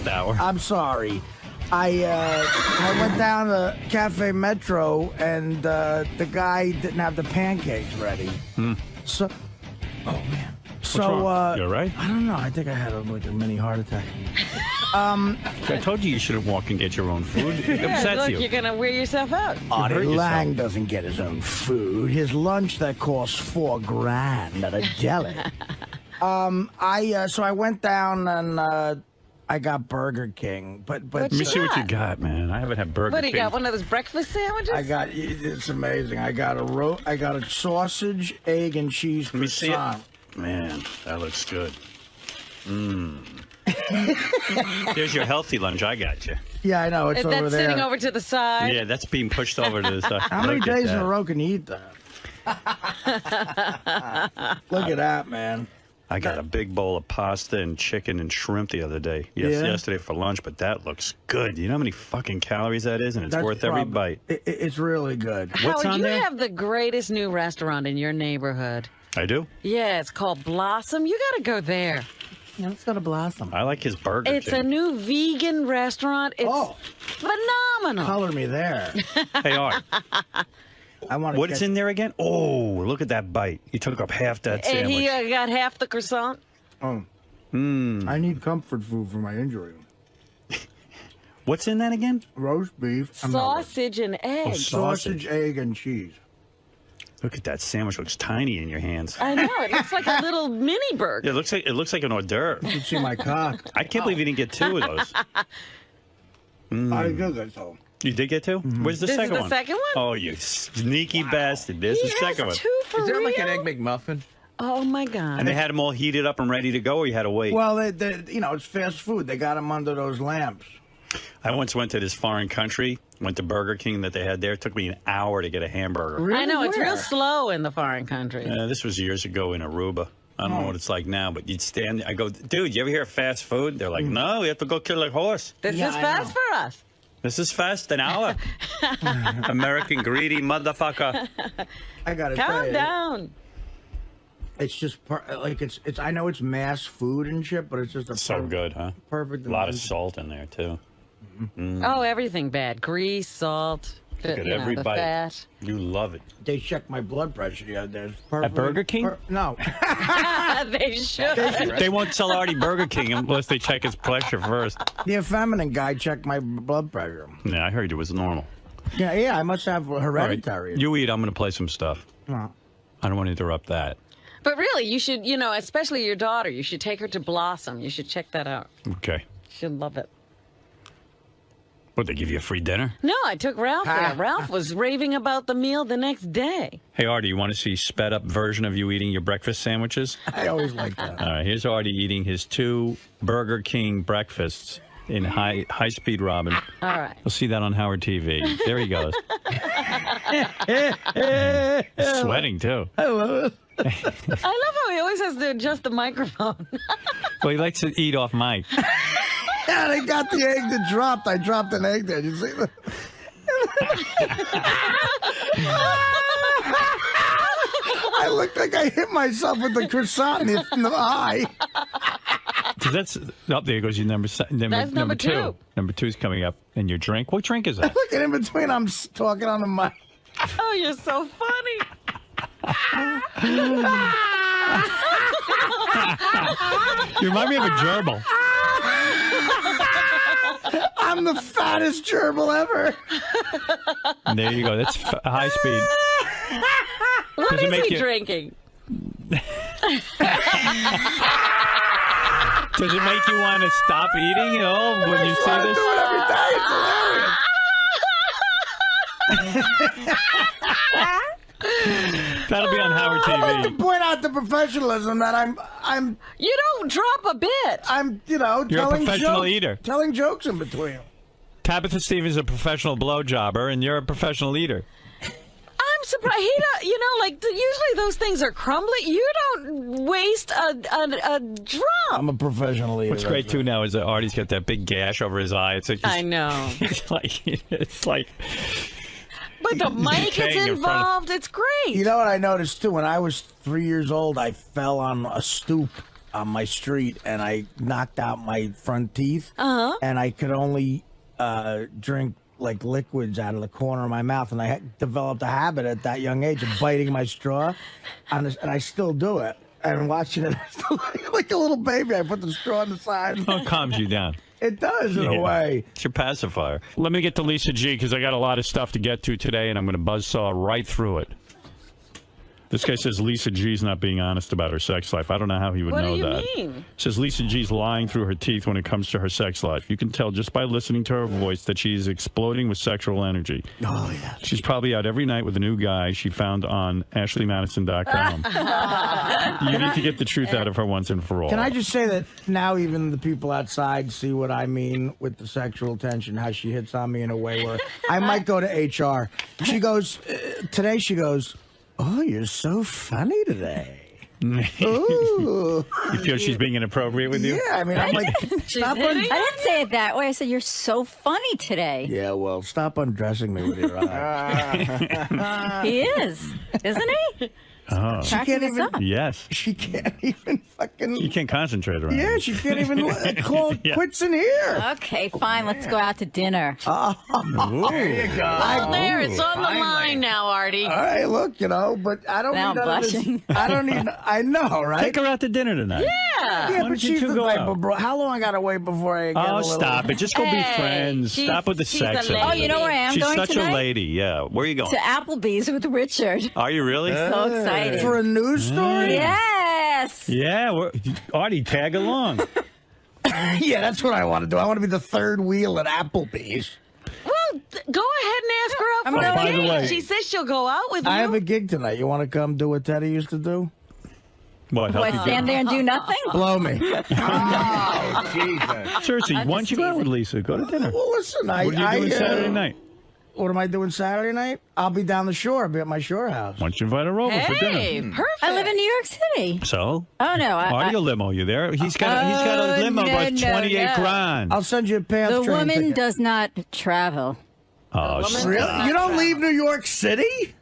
last hour. I'm sorry. I went down to Cafe Metro and the guy didn't have the pancakes ready. So, oh man. So you all right? I don't know. I think I had like a mini heart attack. I told you shouldn't walk and get your own food. It upsets Look, you. you're gonna wear yourself out. Artie hurt yourself. Lange doesn't get his own food. His lunch that costs $4 grand at a deli. So I went down and I got Burger King, but Let me see what you got, man. I haven't had Burger What, King. you got one of those breakfast sandwiches? it's amazing. I got a sausage, egg, and cheese Let me see it. croissant. Man, that looks good. There's your healthy lunch. I got you. Yeah, I know. It's over That's there. sitting over to the side. Yeah, that's being pushed over to the side. How many Look at days in that. a row can you eat that? Look at that, man. I got a big bowl of pasta and chicken and shrimp the other day. Yesterday for lunch, but that looks good. You know how many fucking calories that is, and it's worth every bite. It's really good. What's Howard, on you there? have the greatest new restaurant in your neighborhood. I do. Yeah, it's called Blossom. You got to go there. Yeah, let's go to Blossom. I like his burger. It's a new vegan restaurant. It's phenomenal. Color me there. Hey, Art. I want. What's in there again? Oh, look at that bite. You took up half that And sandwich. he got half the croissant. Oh. I need comfort food for my injury. What's in that again? Roast beef. I'm not- Sausage and eggs. Sausage, egg, and cheese. Look at that sandwich. Looks tiny in your hands. I know. It looks like a little mini burger. Yeah, it looks like an hors d'oeuvre. You can see my cock. I can't believe you didn't get two of those. I did good, that's all. You did get two? Where's the This is second the one? second one? Oh, you sneaky bastard. There's He the second one. has two for Is there real? like an Egg McMuffin? Oh, my God. And they had them all heated up and ready to go, or you had to wait? Well, it's fast food. They got them under those lamps. I once went to this foreign country, went to Burger King that they had there. It took me an hour to get a hamburger. I know. It's real Where? slow in the foreign country. This was years ago in Aruba. I don't know what it's like now, but you'd stand there. I go, dude, you ever hear of fast food? They're like, no, we have to go kill a horse. This Yeah, is I fast know. for us. This is fast, an hour. American greedy motherfucker. I got to tell Calm you, down. it's just it's. I know it's mass food and shit, but it's just a So good, huh? perfect. A lot of amount. salt in there, too. Oh, everything bad. Grease, salt, Look at every the bite. fat. You love it. They checked my blood pressure the other day. It's perfect. Burger King? No. They should. They won't sell Artie Burger King unless they check his pressure first. The effeminate guy checked my blood pressure. Yeah, I heard it was normal. Yeah, I must have All right, hereditary. you eat. I'm going to play some stuff. No. I don't want to interrupt that. But really, you should, especially your daughter, you should take her to Blossom. You should check that out. Okay. She'll love it. What, they give you a free dinner? No, I took Ralph there. Ralph was raving about the meal the next day. Hey, Artie, you want to see sped up version of you eating your breakfast sandwiches? I always like that. All right, here's Artie eating his 2 Burger King breakfasts in high speed Robin. All right. You'll see that on Howard TV. There he goes. Sweating, too. I love how he always has to adjust the microphone. Well, he likes to eat off mic. Yeah, they got the egg that dropped. I dropped an egg there. Did you see that? I looked like I hit myself with the croissant in the eye. So that's there goes your number number 2. Number 2's coming up. And your drink? What drink is that? Look at in between. I'm talking on the mic. Oh, you're so funny. You remind me of a gerbil. I'm the fattest gerbil ever. And there you go. That's high speed. What Does it is make he you- drinking? Does it make you want to stop eating? When you see I this? do it every day. It's hilarious. That'll be on Howard I like to TV. point out the professionalism that I'm You don't drop a bit. You're a telling professional jokes, eater. telling jokes in between. Tabitha Stevens is a professional blowjobber, and you're a professional eater. I'm surprised. He don't, usually those things are crumbly. You don't waste a drop. I'm a professional eater. What's great too now is that Artie's got that big gash over his eye. It's like I know. it's like. But the mic decaying is in front of- involved. It's great. You know what I noticed too? When I was 3 years old, I fell on a stoop on my street, and I knocked out my front teeth, and I could only drink like liquids out of the corner of my mouth, and I developed a habit at that young age of biting my straw, and I still do it. And watching it, I still like a little baby. I put the straw on the side. Oh, it calms you down. It does in a way. It's your pacifier. Let me get to Lisa G, because I got a lot of stuff to get to today, and I'm going to buzzsaw right through it. This guy says Lisa G's not being honest about her sex life. I don't know how he would know that. What do you mean? Says Lisa G's lying through her teeth when it comes to her sex life. You can tell just by listening to her voice that she's exploding with sexual energy. Oh, yeah. She's probably out every night with a new guy she found on AshleyMadison.com. You need to get the truth out of her once and for all. Can I just say that now even the people outside see what I mean with the sexual tension, how she hits on me in a way where I might go to HR. She goes, today she goes, "Oh, you're so funny today." Ooh. You feel she's being inappropriate with you? Yeah, I mean, I'm like, stop I didn't say it that way. I said, you're so funny today. Yeah, well, stop undressing me with your eyes. He is, isn't he? Oh. She can't even. Yes. She can't even fucking. You can't concentrate around. Yeah, she can't even call quits in here. Okay, fine. Let's go out to dinner. There you go. Well, there, it's on the line now, Artie. All right, look, but I don't Now need none of this. blushing. I don't need. I know, right? Take her out to dinner tonight. Yeah. Yeah, Why but don't you she's two the go type out? of bro. How long I gotta wait before I get a Oh, little... stop it. Just go be Hey, friends. Stop with the she's a sex. lady. Oh, you know where I am She's going such tonight? a lady. Yeah. Where are you going? To Applebee's with Richard. Are you really? So excited. For a news story? Yes. Yeah. Artie, tag along. Yeah, that's what I want to do. I want to be the third wheel at Applebee's. Well, go ahead and ask her out I'm for going a by the date. way- She says she'll go out with you. I have a gig tonight. You want to come do what Teddy used to do? What? Help What, you stand there and do nothing? Blow me. get... Seriously, why don't you go out with Lisa? Go to dinner. Well, listen, What are you doing Saturday night? What am I doing Saturday night? I'll be down the shore. I'll be at my shore house. Why don't you invite her over for Hey, dinner? perfect. I live in New York City. So? Oh, no. Artie will limo you there. He's got a limo no, worth no, 28 no. grand. I'll send you a path The train woman ticket. does not travel. Oh, Really? You don't leave New York City?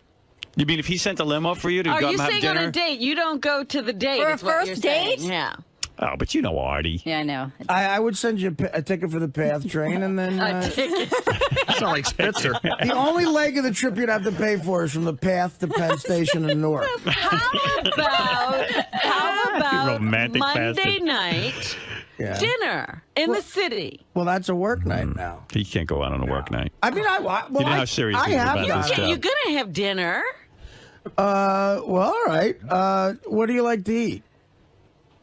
You mean if he sent a limo for you to Are go you and have saying dinner? on a date you don't go to the date? For a is what you're first saying. date? Yeah. Oh, but you know Artie. Yeah, I know. I would send you a ticket for the path train, and then Sound like Spitzer. the only leg of the trip you'd have to pay for is from the path to Penn Station in Newark. How about romantic Monday bastard. night Yeah. dinner in the city? Well, that's a work night now. He can't go out on a work night. I mean, well, You know how serious I he is have about done this it. job. You're gonna have dinner. Well, all right. What do you like to eat?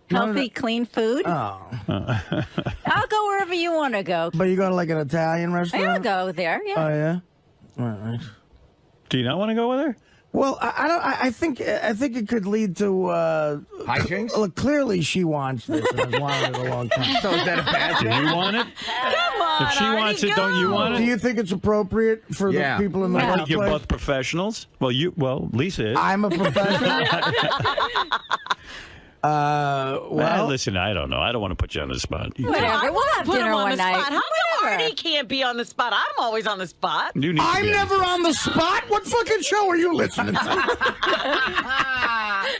Healthy, clean food. Oh, I'll go wherever you want to go. but you go to like an Italian I'll restaurant? go there. Yeah. Oh yeah. All right. Do you not want to go with her? Well, I don't. I think it could lead to hijinks. Look, clearly she wants this and has wanted it a long time. So is that a bad Do thing? you want it? Come on, If she Artie, wants it, go. don't you want Do it? you think it's appropriate for Yeah. the people in the I think workplace? you're both professionals. Well, Lisa is. I'm a professional. Well, listen, I don't know. I don't want to put you on the spot. You, Whatever. I We'll have put him dinner on one the night. spot. How come Whatever. Artie can't be on the spot? I'm always on the spot. you need to I'm be on never on the spot. What fucking show are you listening to?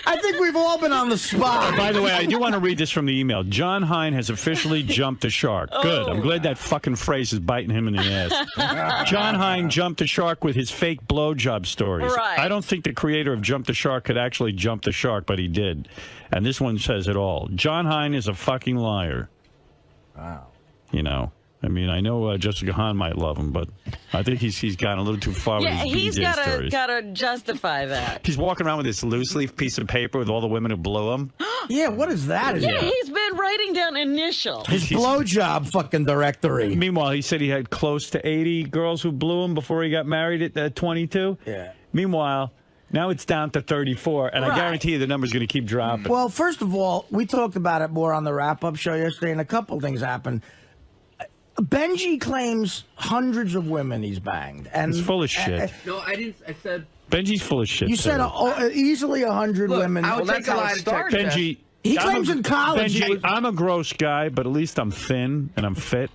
I think we've all been on the spot. By the way, I do want to read this from the email. John Hein has officially jumped the shark. Good. I'm glad that fucking phrase is biting him in the ass. John Hein jumped the shark with his fake blowjob stories. Right. I don't think the creator of Jump the Shark could actually jump the shark, but he did. And this one says it all. John Hein is a fucking liar. Wow. You know. I mean, I know Jessica Hahn might love him, but I think he's gone a little too far Yeah, with his he's BJ stories. gotta justify that. He's walking around with this loose leaf piece of paper with all the women who blew him. Yeah, what is that? Yeah, he's been writing down initials. His blowjob fucking directory. Meanwhile, he said he had close to 80 girls who blew him before he got married at 22. Yeah. Meanwhile, now it's down to 34, and I Right. guarantee you the number's going to keep dropping. Well, first of all, we talked about it more on the wrap-up show yesterday, and a couple things happened. Benji claims hundreds of women he's banged, and He's full of shit. No, I didn't. I said. Benji's full of shit. You said too. easily 100 Look, women. I would Well, take that's a how lie it to detect started. Benji. He I'm claims in college he Benji, was- I'm a gross guy, but at least I'm thin and I'm fit.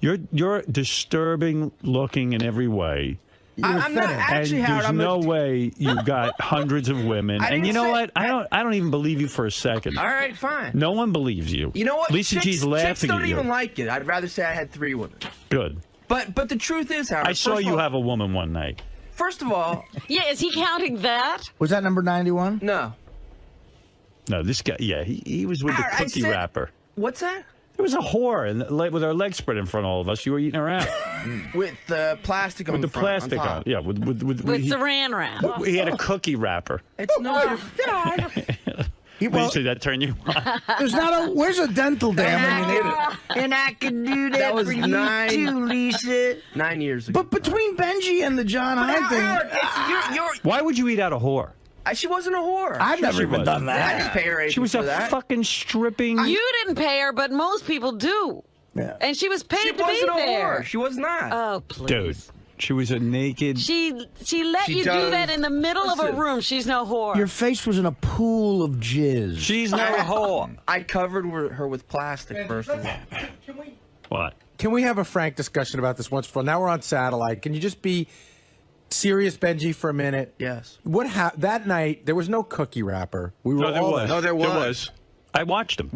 You're disturbing looking in every way. I'm not actually, and Howard. there's no way you've got hundreds of women. I And didn't you know say- what? I don't even believe you for a second. All right, fine. No one believes you. You know what? Lisa G's Chicks laughing don't at you. even like it. I'd rather say I had 3 women. Good. But the truth is, Howard. I saw first of you all- have a woman one night. First of all, Yeah, is he counting that? Was that number 91? no. No, this guy. Yeah, he was with the Howard, I cookie said- wrapper. What's that? There was a whore with her legs spread in front of all of us. You were eating her out With the plastic on with the front, plastic on. on. Top. Yeah, with With saran wrap. he had a cookie wrapper. It's no different. Well, Lisa, that turned you on? there's not a. Where's a dental dam when you need it? And I can do that, That was for you 9 too, Lisa. 9 years ago. But between Benji and the John Hine thing, Howard, it's, Why would you eat out a whore? she wasn't a whore. I've never she even was. done I that. didn't pay her anything She was for a that. fucking stripping. You didn't pay her, but most people do. Yeah. And she was paid She to be wasn't a there. whore. She was not. Oh, please. Dude, she was a naked. She let She you do does- that in the middle of a Listen. room. She's no whore. Your face was in a pool of jizz. She's not a whore. I covered her with plastic, first of all. What? Can we have a frank discussion about this once for all? Now we're on satellite. Can you just be serious, Benji, for a minute? Yes. What that night? There was no cookie wrapper. We were No, there all was. No, there was. I watched him.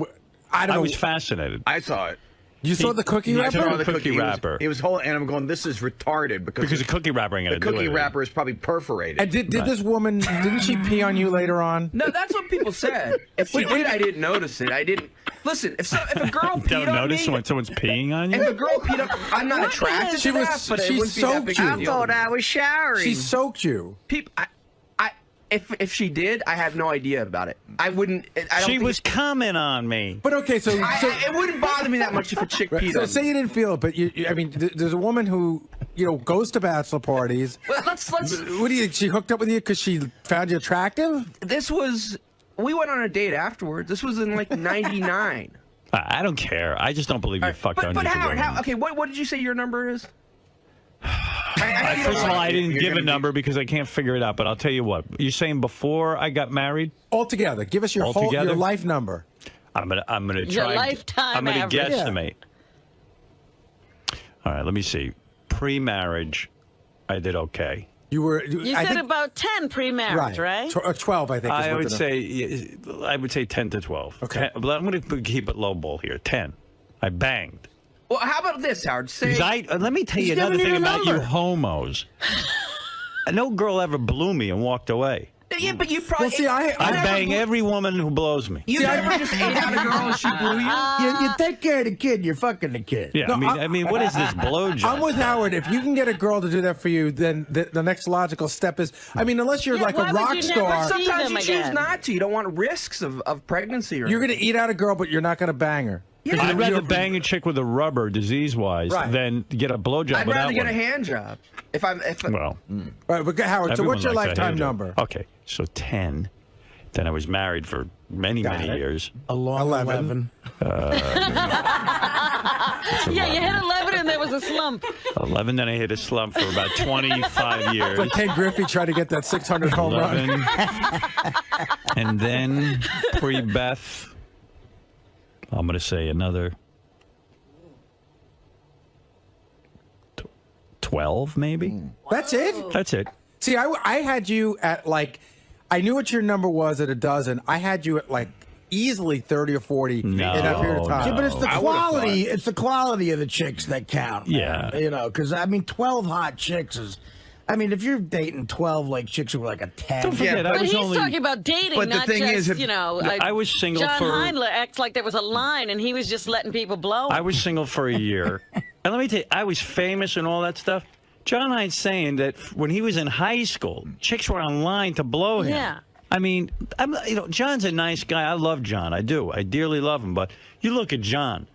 I don't I know. was fascinated. I saw it. You saw the cookie he wrapper? took Saw the cookie wrapper. It was whole, and I'm going. This is retarded because Because the cookie wrapper ain't the gonna do cookie it. wrapper is probably perforated. And did this woman? Didn't she pee on you later on? No, that's what people said. If she did, I didn't notice it. I didn't. Listen, if a girl peed Don't on notice me, when someone's peeing on if you? a girl peed up, I'm not attracted She to was- that, but she it wouldn't be that soaked big you. of a I deal. thought I was showering. She soaked you. People, if she did, I have no idea about it. I wouldn't. I don't She think was coming on me. But okay, so it wouldn't bother me that much if a chick peed so on say me. you didn't feel it, but I mean, there's a woman who goes to bachelor parties. Well, let's. What do you think? She hooked up with you because she found you attractive? This was. We went on a date afterwards. This was in like '99. I don't care. I just don't believe you fucked But hundreds of Howard, women. okay, what did you say your number is? First of all, I didn't give a number because I can't figure it out. But I'll tell you what. You're saying before I got married? Altogether, give us your Altogether? your life number. I'm gonna Your try. lifetime I'm gonna average. guesstimate. All right, let me see. Pre-marriage, I did okay. You were. You I said think, about 10 pre-marriage, right? 12, I think. Is I what would the- say 10 to 12. Okay. But I'm going to keep it low ball here. 10. I banged. Well, how about this, Howard? Say. Let me tell you another thing about you homos. No girl ever blew me and walked away. Yeah, but you probably. Well, see, I bang every woman who blows me. You never just ate out a girl and she blew you? You take care of the kid, you're fucking the kid. Yeah, No, I mean, what is this blowjob? I'm with Howard. If you can get a girl to do that for you, then the next logical step is, I mean, unless you're Yeah, like why a would rock you star, never see Sometimes them you choose again? not to. You don't want risks of pregnancy or you're going to eat out a girl, but you're not going to bang her. I'd rather bang a chick with a rubber, disease-wise, Right. than get a blowjob I'd with rather that get one. a hand job. Well, Right, but Howard, so everyone what's your likes a lifetime hand job. number? Okay, so 10. Then I was married for many years. A long 11. Yeah, you hit 11 and there was a slump. 11, then I hit a slump for about 25 years. Like Ken Griffey tried to get that 600 home run. 11. And then pre-Beth, I'm going to say another 12, maybe. That's it? That's it. See, I had you at like, I knew what your number was at a dozen. I had you at like easily 30 or 40 in that period of time. Yeah, but it's the I would've quality. It's the quality of the chicks that count. Man. Yeah. You know, because I mean, 12 hot chicks is. I mean, if you're dating 12 like chicks who were like a 10. Don't forget, I But was he's only. talking about dating, But the not thing just, is, if- I was single John for. Hine acts like there was a line and he was just letting people blow. I was single for a year. And let me tell you, I was famous and all that stuff. John Hine's saying that when he was in high school, chicks were online to blow him. Yeah. I mean, John's a nice guy. I love John. I do. I dearly love him. But you look at John.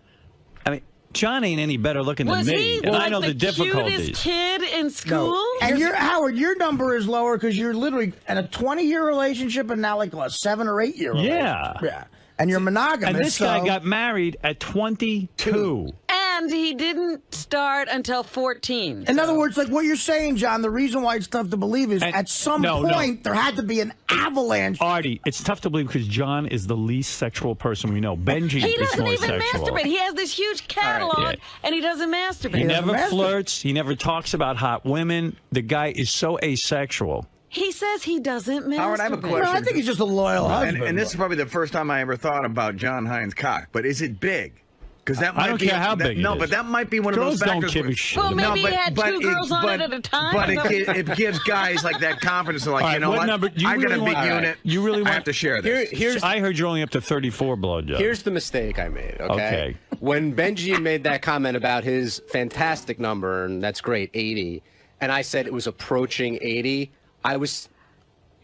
I mean, John ain't any better looking was than me. he And like I know the cutest difficulties. kid in school? And Howard, your number is lower because you're literally in a 20-year relationship and now like a 7 or 8 year relationship. Yeah. And you're monogamous. And this guy so- got married at 22. And he didn't start until 14. In other words, like what you're saying, John, the reason why it's tough to believe is at some point there had to be an avalanche. Artie, it's tough to believe because John is the least sexual person we know. Benji He is doesn't more even sexual. masturbate. He has this huge catalog, and he doesn't masturbate. He never flirts. He never talks about hot women. The guy is so asexual. He says he doesn't masturbate. Howard, I have a question. No, I think he's just a loyal husband. And this is probably the first time I ever thought about John Hines' cock. But is it big? Because that might I don't be care how big it No, is. but that might be one Girls of those factors. don't give a shit. Well, maybe he had two girls on it at a time. But it gives guys like that confidence. They're like, All right, you know what? number, you I got really a big want, unit. You really want I have to share this. I heard you're only up to 34 blowjobs. Here's the mistake I made, okay? When Benji made that comment about his fantastic number, and that's great, 80, and I said it was approaching 80, I was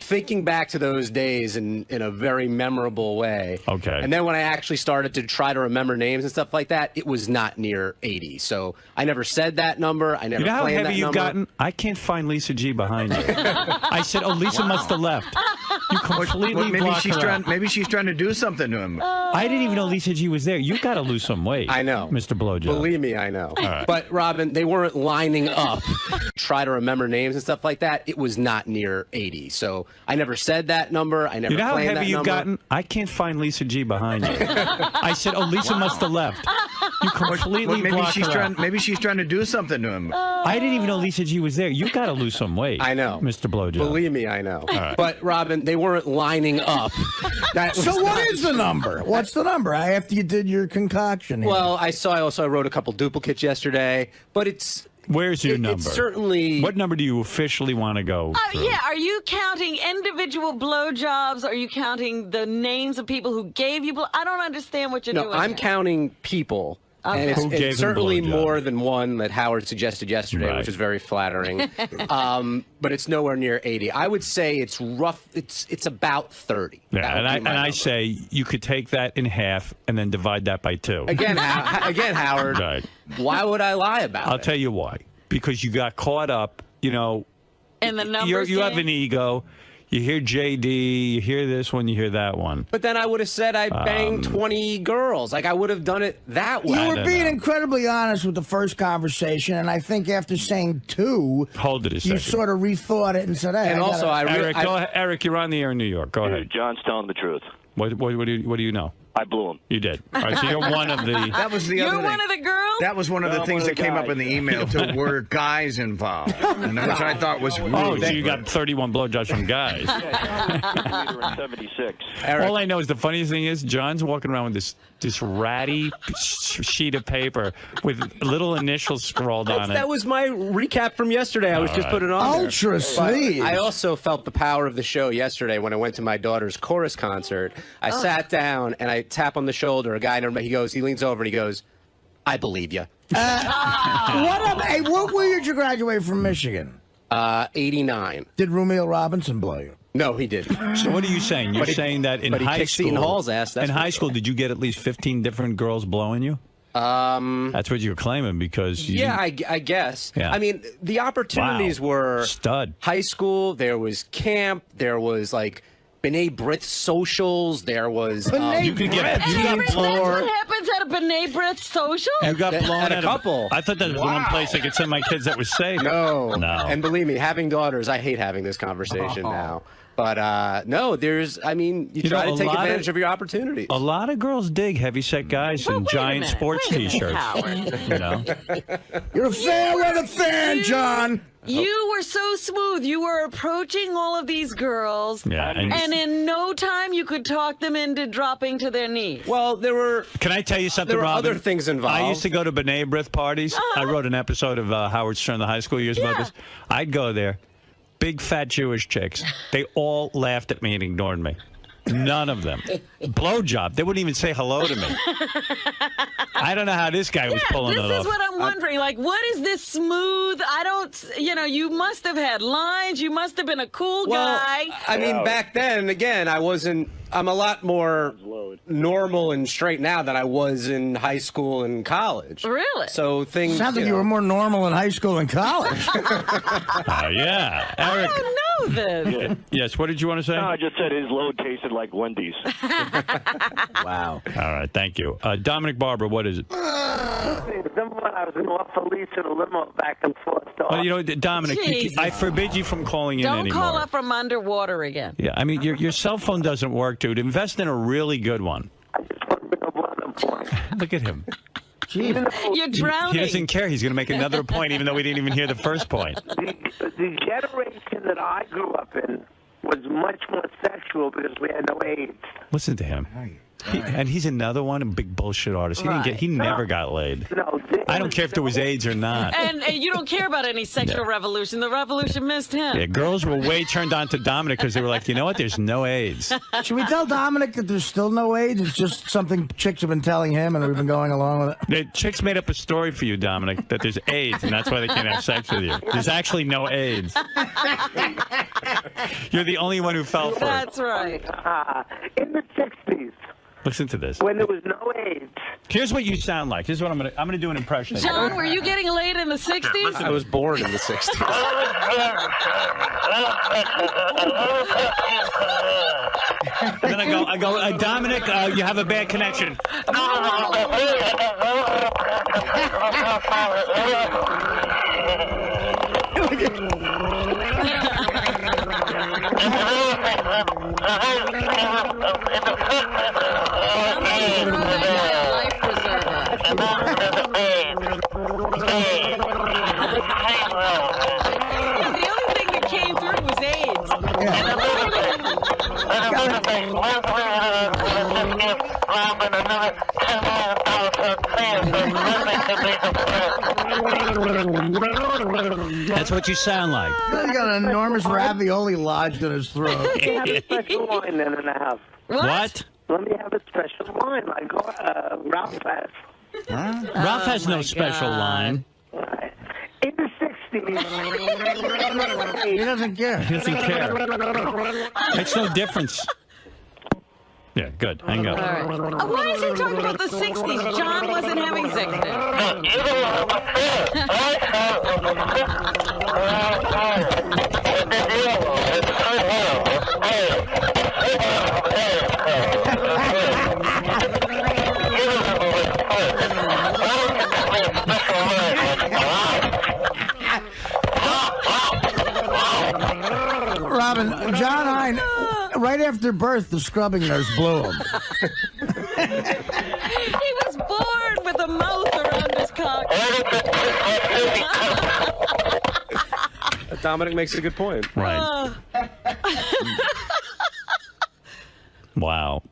thinking back to those days in a very memorable way. Okay. And then when I actually started to try to remember names and stuff like that, it was not near 80. So I never said that number. I never You know how planned heavy that you've number. gotten? I can't find Lisa G behind you. I said, oh, Lisa must have left. You completely Well, maybe blocked she's her trying. out. Maybe she's trying to do something to him. I didn't even know Lisa G was there. You got to lose some weight. I know. Mr. Blowjob. Believe me, I know. right. But, Robin, they weren't lining up. Try to remember names and stuff like that. It was not near 80. So I never said that number. I never You know how planned heavy that you've number. gotten? I can't find Lisa G behind you. I said, oh, Lisa must have left. You completely Well, maybe blocked she's her trying. out. Maybe she's trying to do something to him. I didn't even know Lisa G was there. You got to lose some weight. I know. Mr. Blowjob. Believe me, I know. right. But, Robin, they weren't lining up. That was So what is the number? What's the number? After you did your concoction here. Well, I wrote a couple duplicates yesterday, but it's... Where's your number? It's certainly... What number do you officially want to go through? Yeah, are you counting individual blowjobs? Are you counting the names of people who gave you I don't understand what you're doing. No, I'm here. counting people. Okay. And Who gave him it's certainly blowjobs? more than one that Howard suggested yesterday, Right. which is very flattering. But it's nowhere near 80. I would say it's rough. It's about 30. Yeah, That would and be my I number. say you could take that in half and then divide that by 2. Again, Howard, Right. why would I lie about I'll it? tell you why. Because you got caught up, you And the numbers you have game? an ego. You hear JD, you hear this one, you hear that one. But then I would have said I banged 20 girls. Like, I would have done it that way. you were don't being know. incredibly honest with the first conversation, and I think after saying 2, Hold it a you second. sort of rethought it and said, "Hey, And I also, gotta- Eric, go ahead. Eric, you're on the air in New York. Go ahead. John's telling the truth. What do you know? I blew him. You did. All right, so you're one of the... That was the You're other one thing. of the girls? That was one of the No, things one of that the came up guys. in the email too. Were guys involved, and which I thought was rude. Oh, so you got 31 blowjobs from guys. We were in 76. All I know is the funniest thing is John's walking around with this ratty sheet of paper with little initials scrawled on it. That was my recap from yesterday. I was just putting it on there. Ultra But sleaze. I also felt the power of the show yesterday when I went to my daughter's chorus concert. I sat down and I tap on the shoulder. A guy, he leans over and he goes, "I believe you." What year did you graduate from Michigan? 89. Did Rumiel Robinson blow you? No, he didn't. So what are you saying? You're But he- saying that in but he high kicked school, Seton Hall's ass, that's in for high sure. school, did you get at least 15 different girls blowing you? That's what you're claiming because you Yeah, I guess. Yeah. I mean, the opportunities Wow. were Stud. high school. There was camp. There was like B'nai B'rith socials. There was B'nai You could get B'rith? you got That's blown. what happens at a B'nai B'rith social? You got blown At a couple. I thought that was the one place I could send my kids that was safe. No. No. And believe me, having daughters, I hate having this conversation now. But no, you try know, to take advantage of your opportunities. A lot of girls dig heavyset guys in wait a giant minute, sports wait a minute, T-shirts. Howard. You know, You're a fair weather fan, John. You were so smooth. You were approaching all of these girls. yeah. And in no time, you could talk them into dropping to their knees. Well, there were. Can I tell you something, There were Robin? other things involved. I used to go to B'nai B'rith parties. I wrote an episode of Howard Stern, the high school years about this. I'd go there. Big fat Jewish chicks. They all laughed at me and ignored me. None of them. Blowjob. They wouldn't even say hello to me. I don't know how this guy was pulling this it is off. what I'm wondering. Like, what is this smooth? You must have had lines. You must have been a cool guy. I mean, back then, again, I'm a lot more normal and straight now than I was in high school and college. Really? So things. Sounds like you were more normal in high school and college. Yeah. I Eric, don't know is this? Yes, what did you want to say? No, I just said his load tasted like Wendy's. Wow. All right, thank you. Dominic Barbara, what is it? Number one, I was going to offer Lisa the limo back and forth. Well, you know, Dominic, I forbid you from calling in Don't anymore. call up from underwater again. Yeah, I mean, your cell phone doesn't work, dude. Invest in a really good one. Look at him. You're drowning. He doesn't care. He's going to make another point, even though we didn't even hear the first point. The generation that I grew up in was much more sexual because we had no AIDS. Listen to him. And he's another one, a big bullshit artist. He didn't get. He never got laid. No, I don't care if there was AIDS or not. And you don't care about any sexual revolution. The revolution missed him. Yeah, girls were way turned on to Dominic because they were like, you know what? There's no AIDS. Should we tell Dominic that there's still no AIDS? It's just something chicks have been telling him, and we've been going along with it. The chicks made up a story for you, Dominic, that there's AIDS, and that's why they can't have sex with you. There's actually no AIDS. You're the only one who fell for it. That's right. In the 60s. Listen to this. When there was no AIDS. Here's what you sound like. Here's what I'm gonna do an impression of you. John, were you getting laid in the 60s? I was born in the 60s. And then I go, Dominic, you have a bad connection. The only thing that came through was AIDS. That's what you sound like. He's got an enormous ravioli lodged in his throat. Let me have a special wine then in the house. What? Let me have a special wine like Ralph has. Ralph has no special line. In the 60s. He doesn't care. He doesn't care. Makes no difference. Yeah, good. Hang up. All right. Why is he talking about the 60s? John wasn't having sex Robin, John Hine, right after birth, the scrubbing nurse blew him. He was born with a mouth around his cock. Dominic makes a good point. Right. Wow.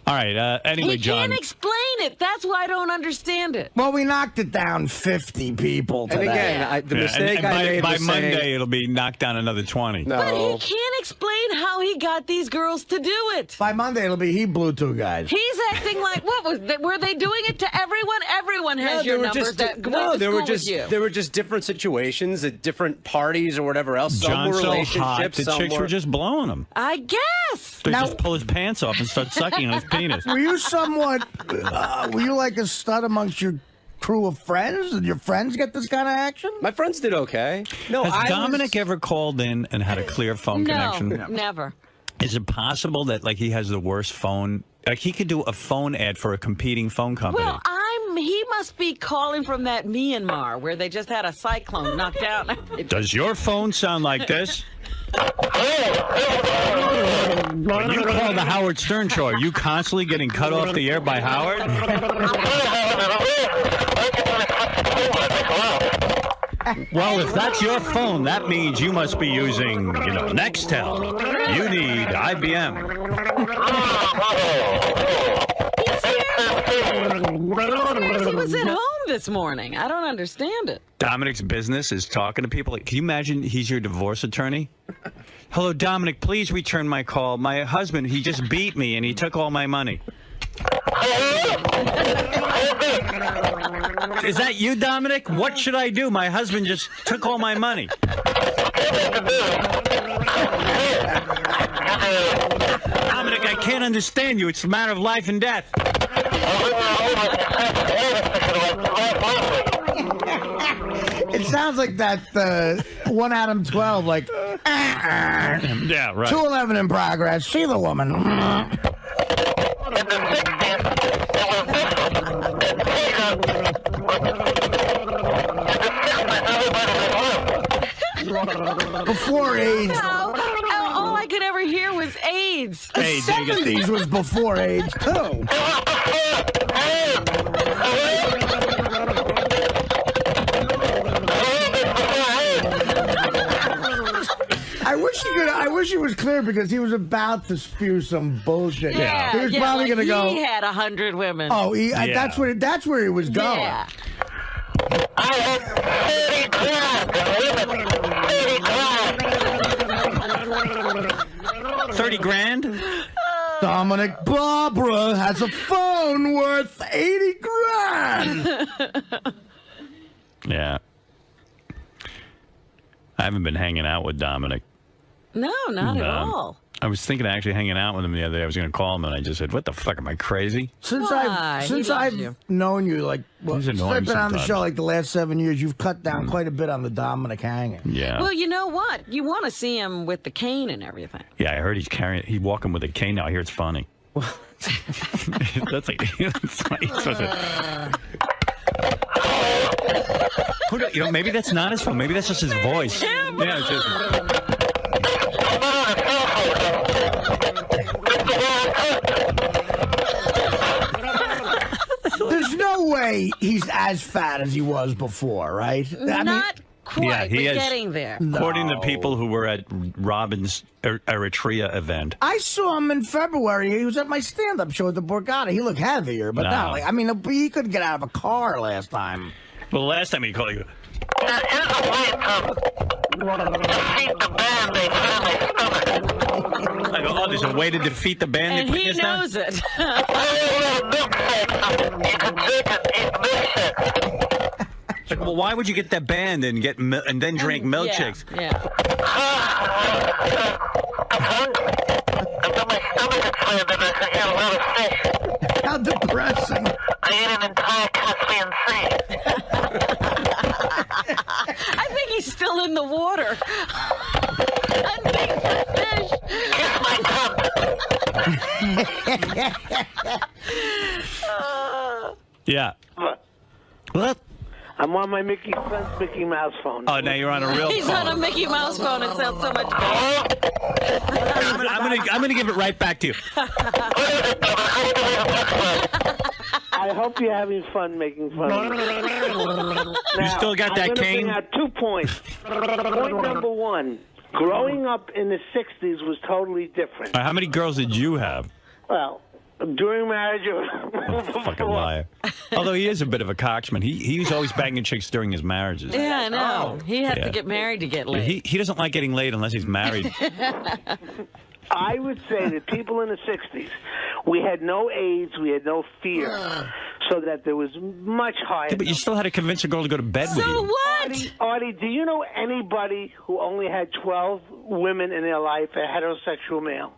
All right. Anyway, He John. can't explain it. That's why I don't understand it. Well, we knocked it down 50 people today. And again, the mistake and I made by was Monday, saying, it'll be knocked down another 20. no. But he can't explain how he got these girls to do it. By Monday, it'll be he blew two guys. He's acting like were they doing it to everyone? Everyone has your numbers that went to they school were just with you. there were just different situations at different parties or whatever else. Some John's were so hot, relationships, the some chicks were just blowing him. I guess. They just pull his pants off and start sucking on his penis. Were you somewhat, were you like a stud amongst your crew of friends? Did your friends get this kind of action? My friends did okay. No, Has Dominic ever called in and had a clear phone connection? No, never. Is it possible that like he has the worst phone? Like he could do a phone ad for a competing phone company. Well, he must be calling from that Myanmar where they just had a cyclone knocked out. Does your phone sound like this? When you call the Howard Stern Show, are you constantly getting cut off the air by Howard? Well, if that's your phone, that means you must be using, Nextel. You need IBM. He was at home this morning. I don't understand it. Dominic's business is talking to people. Can you imagine he's your divorce attorney? Hello, Dominic, please return my call. My husband, he just beat me and he took all my money. Is that you, Dominic? What should I do? My husband just took all my money. Dominic, I can't understand you. It's a matter of life and death. It sounds sounds like that one Adam 12, like. Yeah, right. 211 in progress. See the woman. Before AIDS. All I could ever hear was AIDS. The 70s was before AIDS, too. I wish he was clear because he was about to spew some bullshit. Yeah, he was probably like going to go. He had 100 women. Oh, that's where he was going. Yeah. 30 grand? Dominic Barbara has a phone worth 80 grand. Yeah. I haven't been hanging out with Dominic. No, not at all. I was thinking of actually hanging out with him the other day. I was going to call him, and I just said, "What the fuck? Am I crazy?" Since I've known you, like, since I've been on the show, like the last 7 years, you've cut down quite a bit on the Dominic hanging. Yeah. Well, you know what? You want to see him with the cane and everything. Yeah, I heard he's walking with a cane now. I hear it's funny. That's like, maybe that's not his phone. Maybe that's just his voice. Yeah, it's just. There's no way he's as fat as he was before, right? Not quite. Yeah, he is. Getting there. According to people who were at Robin's Eritrea event. I saw him in February. He was at my stand-up show at the Borgata. He looked heavier, but now, like, I mean, he couldn't get out of a car last time. Well, last time he called you. I go, there's a way to defeat the band. And he knows it. Like, well, why would you get that band and then drink milkshakes? Yeah. How depressing. I ate an entire Caspian Sea. I think he's still in the water. Hunting for fish. Yeah. What? I'm on my Mickey Mouse phone. Oh, now you're on a real phone. He's on a Mickey Mouse phone. It sounds so much better. I'm gonna give it right back to you. I hope you're having fun making fun of me. You still got that cane? I'm going to bring out 2 points. Point number one, growing up in the 60s was totally different. How many girls did you have? Well, during marriage... Fucking liar. Although he is a bit of a cocksman. He was always banging chicks during his marriages. Yeah, I know. He had to get married to get laid. He doesn't like getting laid unless he's married. I would say that people in the 60s, we had no AIDS, we had no fear, so that there was much higher. Yeah, but you still had to convince a girl to go to bed with you. So what? Artie, do you know anybody who only had 12 women in their life, a heterosexual male?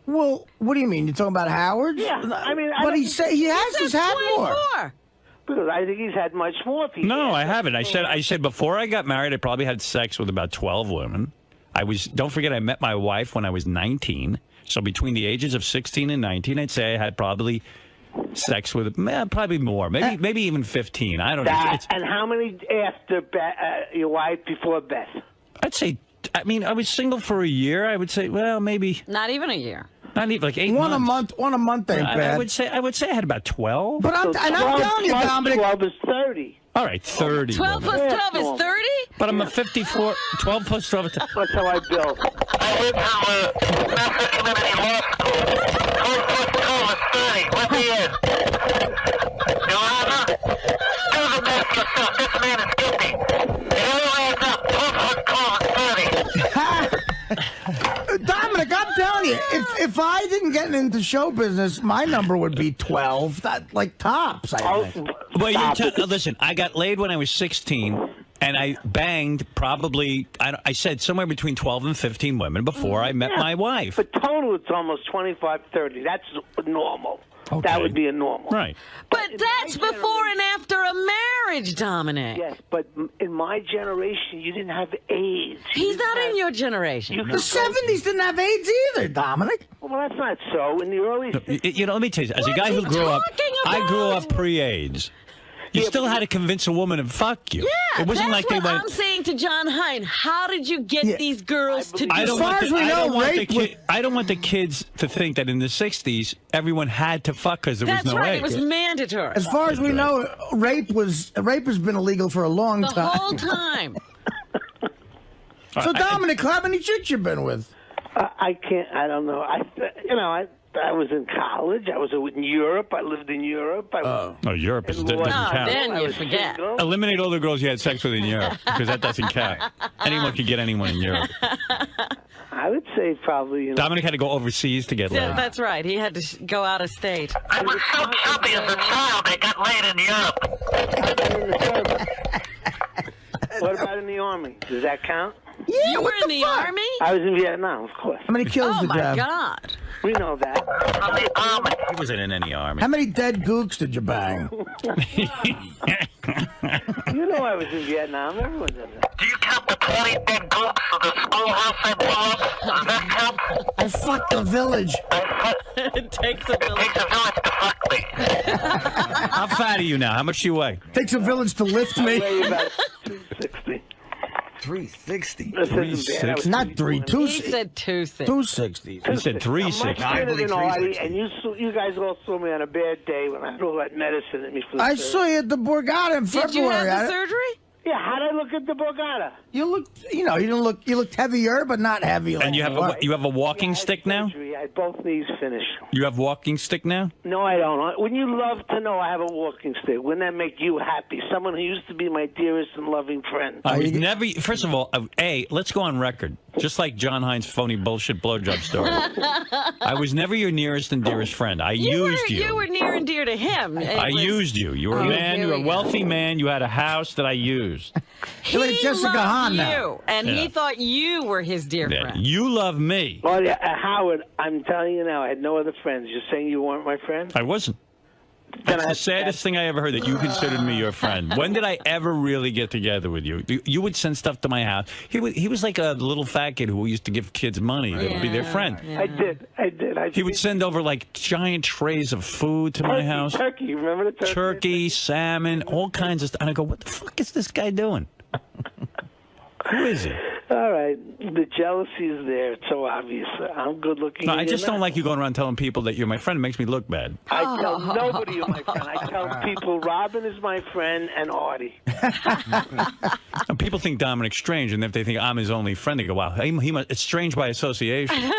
Well, what do you mean? You're talking about Howard? Yeah, I mean... But he's had more. Because I think he's had much more people. No, I haven't. I said before I got married, I probably had sex with about 12 women. Don't forget, I met my wife when I was 19. So between the ages of 16 and 19, I'd say I had probably sex with probably more, maybe even 15. I don't know. And how many after your wife before Beth? I'd say, I mean, I was single for a year. I would say, well, maybe not even a year. Not even like 8 months. One a month ain't bad. I would say I had about 12. But I'm telling you, Dominic. 12 is 30. All right, 30. 12 plus 12 is 30? But I'm a 54. 12 plus 12 is 30. That's how I built. I went to Massachusetts Law School. 12 plus 12 is 30. What the is? Joanna? Do the math yourself. This man is guilty. It only adds up. 12 plus 12 is 30. Dominic, I'm telling you, if I didn't get into show business, my number would be 12. Like tops, I think. Well, listen, I got laid when I was 16, and I banged probably, I said somewhere between 12 and 15 women before I met my wife. But total, it's almost 25, 30. That's normal. Okay. That would be a normal. Right. But that's before and after a marriage. advantage, Dominic. Yes, but in my generation, you didn't have AIDS. He's not in your generation. The 70s didn't have AIDS either, Dominic. Well, that's not so. In the early... You know, let me tell you, as a guy who grew up, I grew up pre-AIDS. You still had to convince a woman to fuck you. Yeah, it wasn't that's like they what went. I'm saying to John Hein. How did you get these girls to do I don't it? want I don't want the kids to think that in the 60s, everyone had to fuck because there was no right. AIDS. It was mandatory. As far as we know, rape has been illegal for a long time. The whole time. So, Dominic, how many chicks you been with? I can't. I don't know. I was in college. I was in Europe. I lived in Europe. No, Europe doesn't count. Then you forget. Eliminate all the girls you had sex with in Europe because that doesn't count. Anyone could get anyone in Europe. I would say probably. Dominic had to go overseas to get laid. Yeah, that's right. He had to go out of state. I was so chubby as a child, I got laid in Europe. What about in the Army? Does that count? Yeah, you were in the Army? I was in Vietnam, of course. How many kills did you have? Oh, my God. We know that. He wasn't in any army. How many dead gooks did you bang? You know I was in Vietnam. Everyone does that. Do you count the 20 dead gooks for the schoolhouse I blew up? Does that count? I fucked the village. It takes a village. It takes a village to fuck me. How fat are you now? How much do you weigh? Takes a village to lift me. I weigh about 260. 360. 360? Not 260. He said 260. 260. He said 360. I'm much than Artie, and you guys all saw me on a bad day when I had all that medicine at me for the I surgery. saw you at the Borgata in February. Did you have the surgery? Yeah, how'd I look at the Borgata? You looked, you looked heavier, but not heavy. And you have a walking stick now? Surgery. I had both knees finished. You have walking stick now? No, I don't. Wouldn't you love to know I have a walking stick? Wouldn't that make you happy? Someone who used to be my dearest and loving friend. I was never. First of all, let's go on record. Just like John Hines' phony bullshit blowjob story. I was never your nearest and dearest friend. I used you. You were near and dear to him. I used you. You were a man. You were a wealthy man. You had a house that I used. He like Jessica Hahn loved now. you, and he thought you were his dear friend. You love me. Oh, yeah, Howard, I'm telling you now, I had no other friends. You're saying you weren't my friend? I wasn't. That's the saddest thing I ever heard, that you considered me your friend. When did I ever really get together with you? You would send stuff to my house. He was like a little fat kid who used to give kids money to be their friend. Yeah. I did. He would send over like giant trays of food to my house. Turkey, remember the turkey? Turkey, salmon, all kinds of stuff. And I go, what the fuck is this guy doing? Who is he? All right. The jealousy is there. It's so obvious. I'm good looking. No, I just don't like you going around telling people that you're my friend. It makes me look bad. I tell nobody you're my friend. I tell people Robin is my friend and Artie. And people think Dominic's strange, and if they think I'm his only friend, they go, wow, he must, it's strange by association.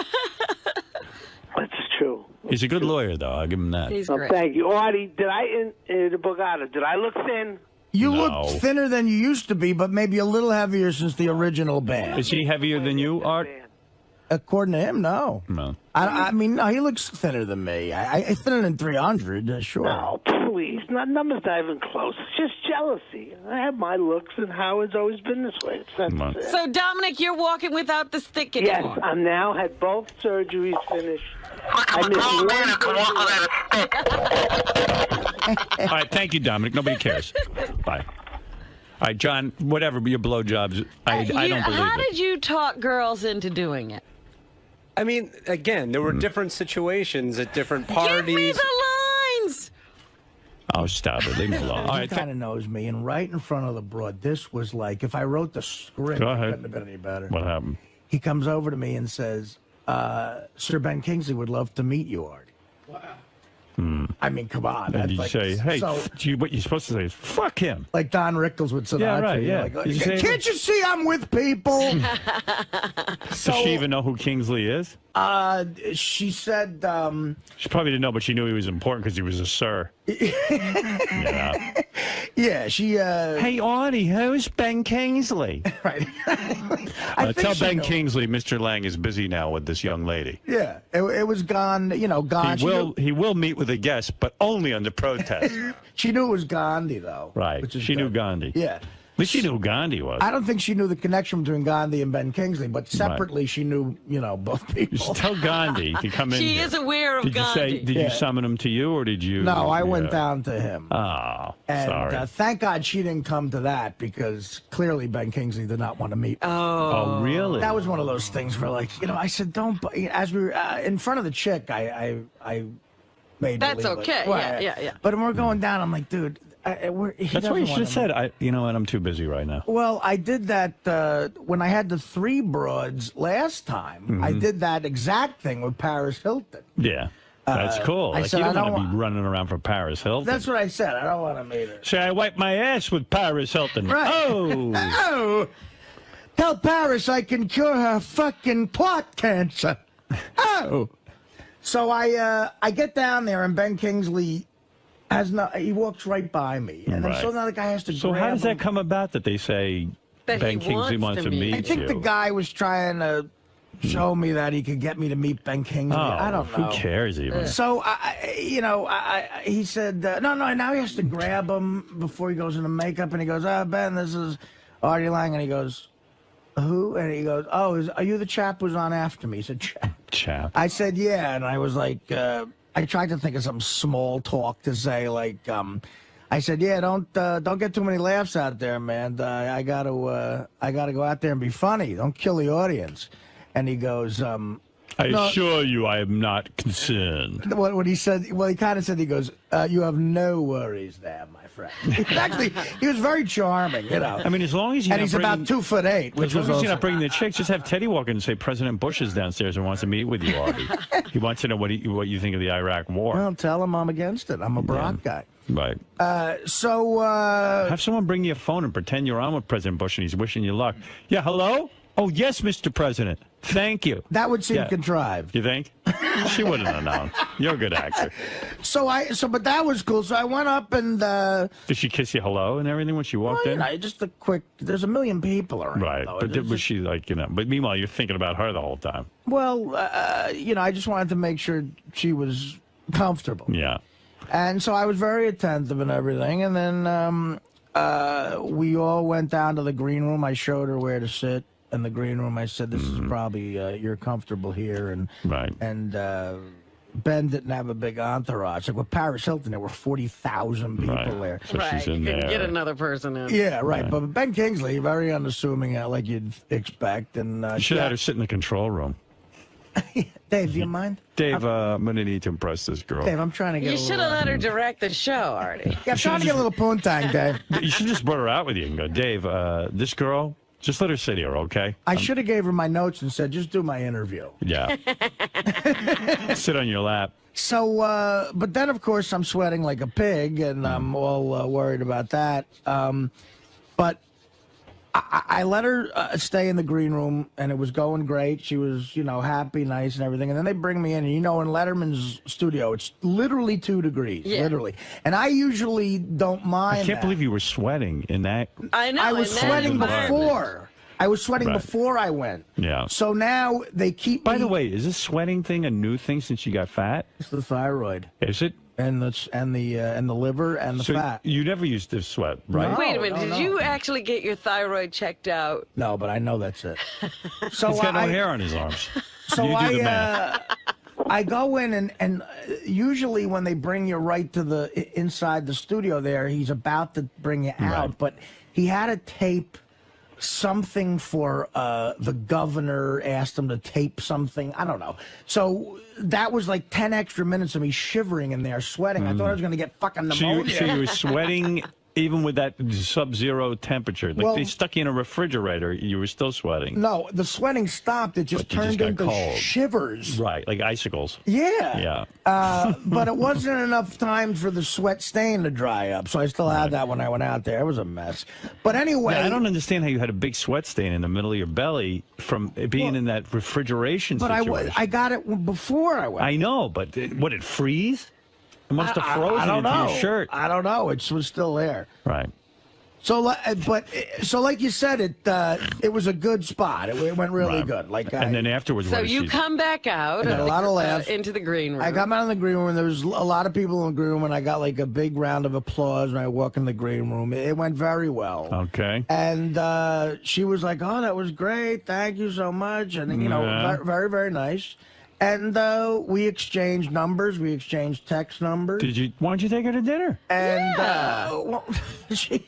That's true. He's a good lawyer, though. I'll give him that. He's great. Thank you. Artie, did I, in the Borgata, did I look thin? You look thinner than you used to be, but maybe a little heavier since the original band. Is he heavier than you, Art? According to him, no. No. I mean, no, he looks thinner than me. I thinner than 300, sure. No, please. Numbers not even close. It's just jealousy. I have my looks, and Howard's always been this way. So, Dominic, you're walking without the stick anymore. Yes, I'm now had both surgeries finished. I missed one. All right, thank you, Dominic. Nobody cares. Bye. All right, John, whatever your blowjobs, I don't believe How it. did you talk girls into doing it? I mean, again, there were different situations at different parties. Give me the lines! Oh, stop it. Leave me alone. All He right, kind of knows me, and right in front of the broad, this was like, if I wrote the script, Go it ahead. couldn't have been any better. What happened? He comes over to me and says, Sir Ben Kingsley would love to meet you, Artie. Wow. I mean, come on. And you like, say, hey, so, what you're supposed to say is, fuck him. like Don Rickles with Sinatra. Yeah, right, yeah. Like, You say- can't you see I'm with people? Does she even know who Kingsley is? She said, She probably didn't know, but she knew he was important because he was a sir. Yeah. yeah, she, Hey, Artie, who's Ben Kingsley? right. Tell Ben knew. Kingsley Mr. Lang is busy now with this young lady. Yeah, it was gone, gone. He will meet with a guest, but only under protest. She knew it was Gandhi, though. Right. Which is She knew good. Gandhi. Yeah. At least she knew who Gandhi was. I don't think she knew the connection between Gandhi and Ben Kingsley, but separately she knew, both people. Just tell Gandhi to come in. She here. is aware of Did you Gandhi. say? Did you summon him to you, or did you? No, I went down to him. Oh, And sorry. But thank God she didn't come to that, because clearly Ben Kingsley did not want to meet me. Oh, really? That was one of those things where, like, I said, don't. As we were in front of the chick, I made. That's okay. Yeah. But when we're going down, I'm like, dude. That's what you should have said. You know what? I'm too busy right now. Well, I did that when I had the 3 broads last time. I did that exact thing with Paris Hilton. Yeah. That's cool. I said, you don't want to be running around for Paris Hilton. That's what I said. I don't want to meet her. Say, I wiped my ass with Paris Hilton. Right. Oh. Oh. Tell Paris I can cure her fucking plot cancer. Oh. So I get down there, and Ben Kingsley he walks right by me. And then so now the guy has to So grab how does that him. come about that they say That Ben Kingsley wants to meet you? I think the guy was trying to show me that he could get me to meet Ben Kingsley. I don't know. Who cares even? So, he said, no, now he has to grab him before he goes into makeup. And he goes, Ben, this is Artie Lange. And he goes, who? And he goes, are you the chap who's on after me? He said, chap. I said, yeah. And I was like, I tried to think of some small talk to say, like, I said, yeah, don't get too many laughs out there, man. I gotta go out there and be funny. Don't kill the audience. And he goes, I assure you I am not concerned. What he said, well, he kind of said, he goes, you have no worries there, my friend. Actually, he was very charming, you know. I mean, as long as you're and he's about 2'8", which as long was as you're not also... bringing the chicks, just have Teddy walk in and say President Bush is downstairs and wants to meet with you, Artie. He wants to know what you think of the Iraq War. Well, tell him I'm against it. I'm a Barack guy. Right. Have someone bring you a phone and pretend you're on with President Bush and he's wishing you luck. Yeah, hello? Oh, yes, Mr. President. Thank you. That would seem contrived. You think? She wouldn't have known. You're a good actor. But that was cool. So I went up and... Did she kiss you hello and everything when she walked in? Just a quick... There's a million people around. Right. Though. But was she like, But meanwhile, you're thinking about her the whole time. Well, I just wanted to make sure she was comfortable. Yeah. And so I was very attentive and everything. And then we all went down to the green room. I showed her where to sit in the green room. I said, this is probably, you're comfortable here. And Ben didn't have a big entourage. Like with Paris Hilton, there were 40,000 people there. So she's in there. Get another person in. Yeah, right. But Ben Kingsley, very unassuming, like you'd expect. And you should have had her sit in the control room. Dave, do you mind? Dave, I'm going to need to impress this girl. Dave, I'm trying to get You should have let her direct the show, Artie. Yeah, I'm trying to get a little poontang, Dave. You should just brought her out with you and go, Dave, this girl, just let her sit here, okay? I should have gave her my notes and said, just do my interview. Yeah. Sit on your lap. So, but then, of course, I'm sweating like a pig, and I'm all worried about that. But I let her stay in the green room, and it was going great. She was, happy, nice, and everything. And then they bring me in, and in Letterman's studio, it's literally 2 degrees, literally. And I usually don't mind. I can't believe you were sweating in that. I know. I was sweating before. I was sweating before I went. Yeah. So now they keep. By the way, is this sweating thing a new thing since you got fat? It's the thyroid. Is it? And the liver and the fat. You never used to sweat, right? No, Wait a minute. Did you actually get your thyroid checked out? No, but I know that's it. So he's got no hair on his arms. So you do the math. I go in and usually when they bring you right to the inside the studio there, he's about to bring you out, Right. but he had to tape something for the governor, asked him to tape something. I don't know. So that was like 10 extra minutes of me shivering in there, sweating. I thought I was going to get fucking pneumonia. So you were sweating even with that sub-zero temperature. Like they stuck you in a refrigerator, you were still sweating. No, the sweating stopped. It just turned into shivers. Right, like icicles. Yeah. Yeah. But it wasn't enough time for the sweat stain to dry up, so I still had that when I went out there. It was a mess. But anyway... Yeah, I don't understand how you had a big sweat stain in the middle of your belly from being in that refrigeration situation. I got it before I went. I know, but would it freeze? It must have frozen into your shirt. I don't know. It was still there. Right. So, like you said, it was a good spot. It went really good. And then afterwards, so what did you she come back out. I got a lot of laughs. Into the green room. I come out in the green room, and there was a lot of people in the green room, and I got like a big round of applause when I walk in the green room. It went very well. Okay. And she was like, "Oh, that was great. Thank you so much." And very, very nice. And we exchanged numbers. We exchanged text numbers. Why don't you take her to dinner? And well, she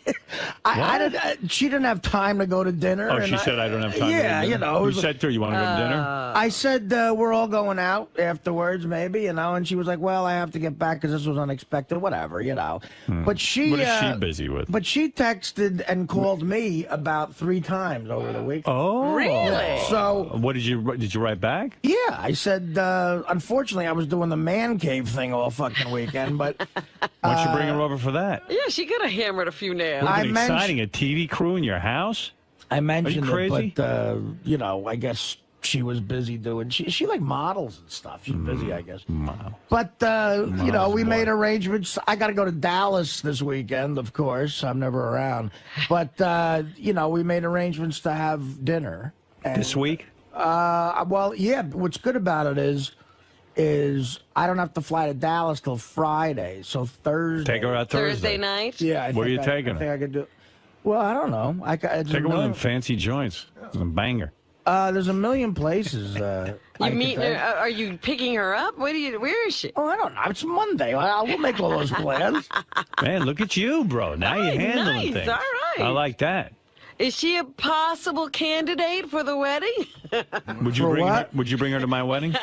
didn't have time to go to dinner. Oh, she said I don't have time. Yeah, to go to dinner. you know. You said to her, you want to go to dinner? I said we're all going out afterwards, maybe, you know. And she was like, "Well, I have to get back because this was unexpected, whatever, you know." But she, what is she busy with? But she texted and called me about 3 times over the week. Oh, really? So, what did you write back? Yeah, I said. Unfortunately, I was doing the man cave thing all fucking weekend, but why don't you bring her over for that? Yeah, she could have hammered a few nails. Exciting, a TV crew in your house? I mentioned crazy? it, but you know, I guess she was busy doing. She like models and stuff. She's busy, I guess. Wow. But you know, we made arrangements. I got to go to Dallas this weekend, of course. I'm never around, but you know, we made arrangements to have dinner this week. Well, yeah. What's good about it is I don't have to fly to Dallas till Friday, so Thursday. Take her out Thursday night. Yeah. Where are you taking her? I think I could do. Well, I don't know. Take her one of them fancy joints. Some banger. There's a million places. You meet her? Are you picking her up? Where is she? Oh, I don't know. It's Monday. We'll make all those plans. Man, look at you, bro. Now you're handling nice. things. All right. I like that. Is she a possible candidate for the wedding? Would you bring her? Would you bring her to my wedding?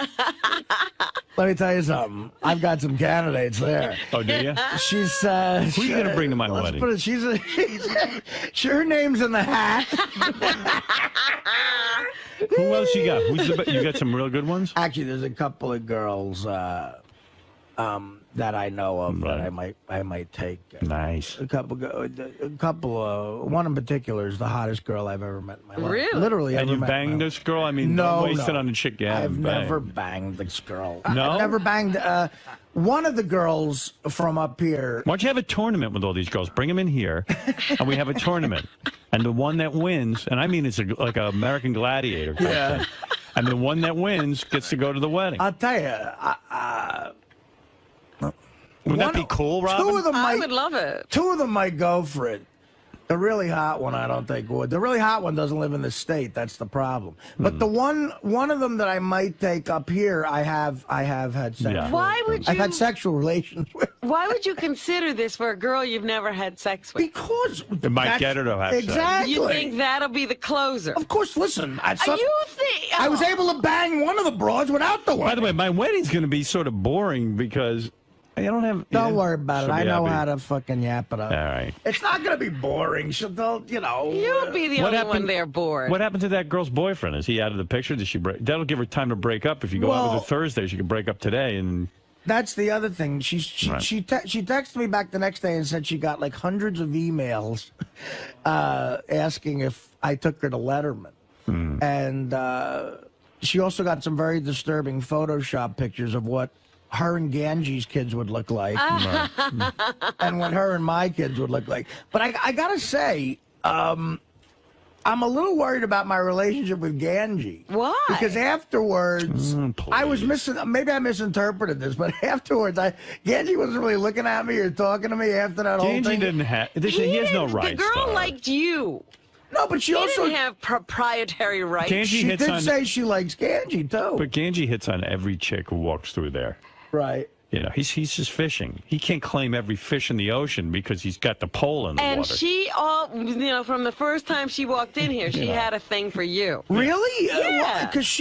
Let me tell you something. I've got some candidates there. Oh, do you? She's. Who are you gonna bring to my wedding? Put it, her name's in the hat. Who else you got? You got some real good ones? Actually, there's a couple of girls that I know of that I might take. Nice. One in particular is the hottest girl I've ever met in my life. Really? Literally, And ever you met banged this girl? I mean, no, don't waste it on a chick. Yeah, I've never banged this girl. No? I've never banged one of the girls from up here. Why don't you have a tournament with all these girls? Bring them in here, and we have a tournament. And the one that wins, and I mean it's like an American Gladiator kind of thing. And the one that wins gets to go to the wedding. I'll tell you. Would that be cool, Robin? I would love it. 2 of them might go for it. The really hot one, I don't think would. The really hot one doesn't live in the state. That's the problem. But the one of them that I might take up here, I have had sex. Yeah. Why would you? I've had sexual relations with. Why would you consider this for a girl you've never had sex with? Because it might get her to have sex. Exactly. You think that'll be the closer? Of course. Listen, you think? I was able to bang one of the broads without the one. By the way, my wedding's going to be sort of boring because I don't have. Don't worry about it. she'll I be know happy. how to fucking yap it up. All right. It's not going to be boring. She'll, you know. You'll be the only one there bored. What happened to that girl's boyfriend? Is he out of the picture? Did she break? That'll give her time to break up. If you go out with her Thursday, she can break up today. And that's the other thing. She texted me back the next day and said she got like hundreds of emails asking if I took her to Letterman. And she also got some very disturbing Photoshop pictures of what her and Gange's kids would look like, and what her and my kids would look like. But I gotta say, I'm a little worried about my relationship with Gange. Why? Because afterwards, I was maybe I misinterpreted this, but afterwards, Gange wasn't really looking at me or talking to me after that whole Gange thing. didn't have. He has no rights. The girl though. liked you. No, but she also didn't have proprietary rights. Gange she hits did on, say she likes Gange too. But Gange hits on every chick who walks through there. Right. You know, he's just fishing. He can't claim every fish in the ocean because he's got the pole in the and water. she from the first time she walked in here, she had a thing for you. Really? Yeah. Because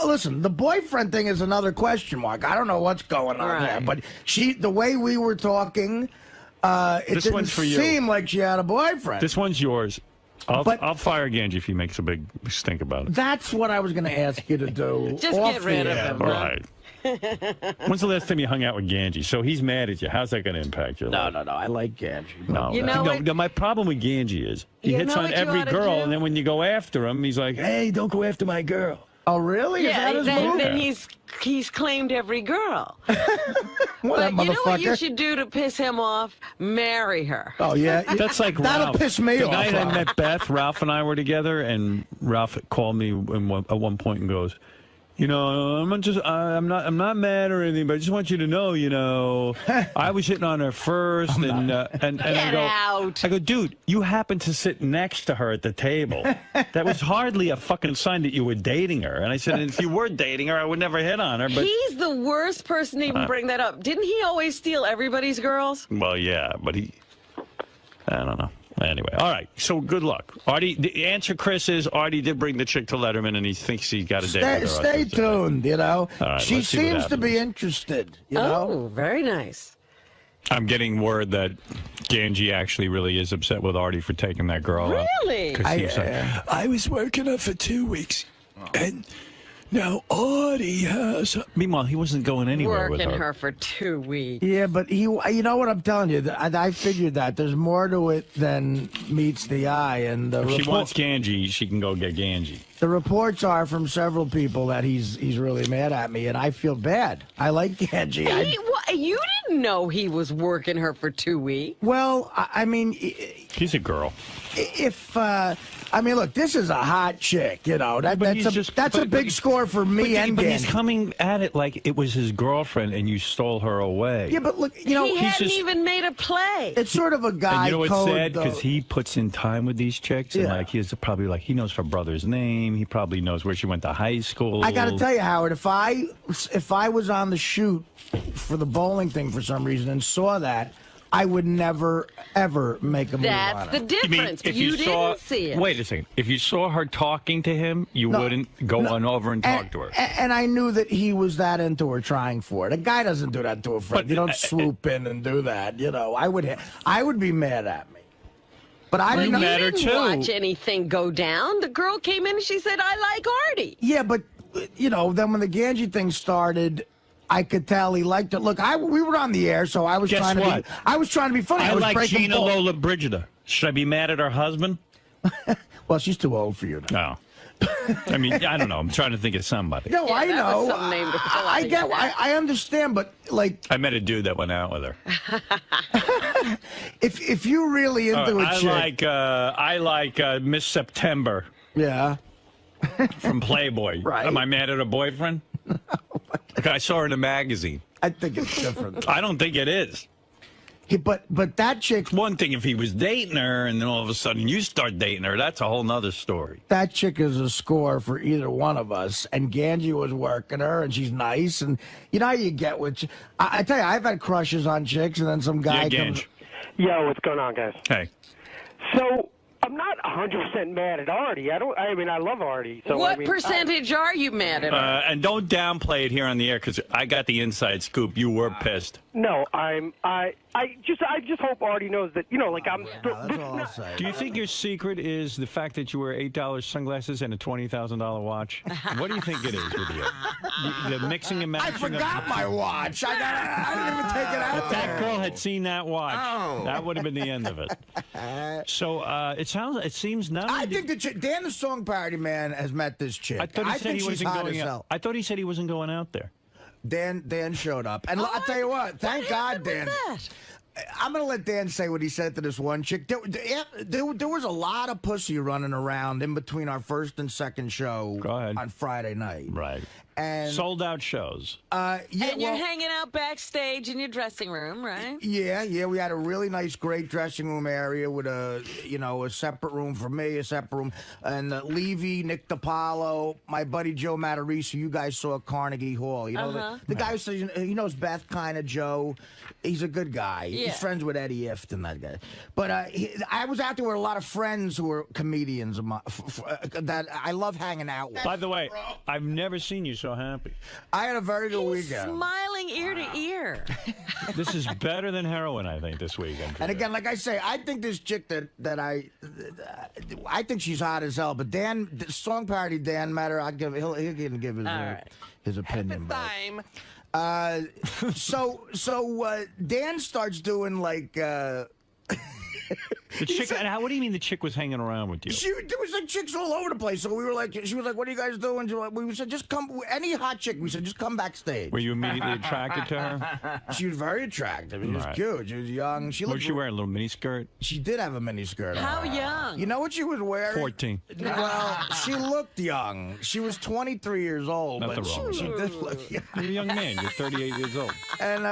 listen, the boyfriend thing is another question mark. I don't know what's going on there, but the way we were talking, it This didn't one's for you. seem like she had a boyfriend. This one's yours. I'll fire Gange if he makes a big stink about it. That's what I was going to ask you to do. Just get rid of him. All right. When's the last time you hung out with Gange? So he's mad at you. How's that going to impact you? No. I like Gange. No, You know what? no, my problem with Gange is he You hits know on what you every ought to girl, do? and then when you go after him, he's like, "Hey, don't go after my girl." Oh, really? Yeah, is that his move? then he's claimed every girl. What, But that you know what you motherfucker? should do to piss him off? Marry her. Oh, yeah? That's like That'll Ralph. piss me the off. night I met Beth, Ralph and I were together, and Ralph called me at one point and goes, You know, I'm not mad or anything, but I just want you to know, I was hitting on her first, and I go, dude, you happened to sit next to her at the table. That was hardly a fucking sign that you were dating her. And I said, if you were dating her, I would never hit on her. But he's the worst person to even bring that up. Didn't he always steal everybody's girls? Well, yeah, but I don't know. Anyway, all right. So good luck, Artie. The answer, Chris, is Artie did bring the chick to Letterman, and he thinks he got a date with her. Stay tuned. You know, right, she seems to be interested. You know, oh, very nice. I'm getting word that Ganji actually really is upset with Artie for taking that girl out. Really? I was working her for 2 weeks, and now Artie has. Meanwhile, he wasn't going anywhere with her. Working her for 2 weeks. Yeah, but you know what I'm telling you? I figured that there's more to it than meets the eye. And if she wants Ganji, she can go get Ganji. The reports are from several people that he's really mad at me, and I feel bad. I like Ganji. You didn't know he was working her for 2 weeks. Well, I mean, he's a girl. I mean, look, this is a hot chick, you know. That's a big score for me and But Ganji. he's coming at it like it was his girlfriend and you stole her away. Yeah, but look, you know, he hadn't even made a play. It's sort of a guy and you know what's code, sad? though. Because he puts in time with these chicks, and like he's probably like he knows her brother's name. He probably knows where she went to high school. I got to tell you, Howard, if I was on the shoot for the bowling thing for some reason and saw that, I would never, ever make a move on That's the it. difference. You didn't see it. Wait a second. If you saw her talking to him, you wouldn't go on over and talk to her. And I knew that he was that into her, trying for it. A guy doesn't do that to a friend. You don't swoop in and do that. You know, I would be mad at me. But I didn't. You didn't watch anything go down. The girl came in and she said, "I like Artie." Yeah, but you know, then when the Ganji thing started, I could tell he liked it. Look, we were on the air, so I was trying to be funny. I was like breaking Gina balls. Lola Brigida. Should I be mad at her husband? Well, she's too old for you now. No. I mean, I don't know. I'm trying to think of somebody. No, I know. I understand, but like, I met a dude that went out with her. if you're really into a chick, I like Miss September. Yeah. From Playboy. Right. Am I mad at her boyfriend? Like I saw her in a magazine. I think it's different. I don't think it is. But that chick. One thing if he was dating her and then all of a sudden you start dating her, that's a whole nother story. That chick is a score for either one of us. And Ganji was working her, and she's nice. And you know how you get with. I tell you, I've had crushes on chicks, and then some guy comes. Yo, what's going on, guys? Hey. So I'm not 100% mad at Artie. I mean, I love Artie. So what percentage are you mad at her? And don't downplay it here on the air because I got the inside scoop. You were pissed. No, I just hope Artie knows that, you know, like I'm Do you think your secret is the fact that you wear $8 sunglasses and a $20,000 watch? What do you think it is with you? The mixing and matching. I forgot my watch. I didn't even take it out. If that girl had seen that watch, that would have been the end of it. So it seems not. I think the chick, Dan the Song Parody Man has met this chick. I thought he said he wasn't going out. I thought he said he wasn't going out there. Dan showed up, and I'll tell you what. Thank God, Dan. I'm gonna let Dan say what he said to this one chick. There was a lot of pussy running around in between our first and second show on Friday night. Right. And sold out shows. Yeah, and you're hanging out backstage in your dressing room, right? Yeah. We had a really nice, great dressing room area with a separate room for me, a separate room, and Levy, Nick DiPaolo, my buddy Joe Matarese, who you guys saw at Carnegie Hall. You know the guy who says he knows Beth, kind of Joe. He's a good guy. Yeah. He's friends with Eddie Ifft and that guy. But I was out there with a lot of friends who were comedians that I love hanging out with. By the way, I've never seen you so happy. I had a very good weekend. Smiling ear to ear. This is better than heroin, I think, this weekend. And again, like I say, I think this chick that I think she's hot as hell. But Dan, the Song Parody Dan Matter, he'll give his opinion. So Dan starts doing like The chick. What do you mean the chick was hanging around with you? There was like chicks all over the place. So we were like, she was like, "What are you guys doing?" We said, "Just come." Any hot chick, we said, "Just come backstage." Were you immediately attracted to her? She was very attractive. She was cute. She was young. What was she wearing? A little mini skirt? She did have a mini skirt. How young? You know what she was wearing? 14. Well, she looked young. She was 23 years old. Nothing but wrong with she that. did look young. You're a young man. You're 38 years old. And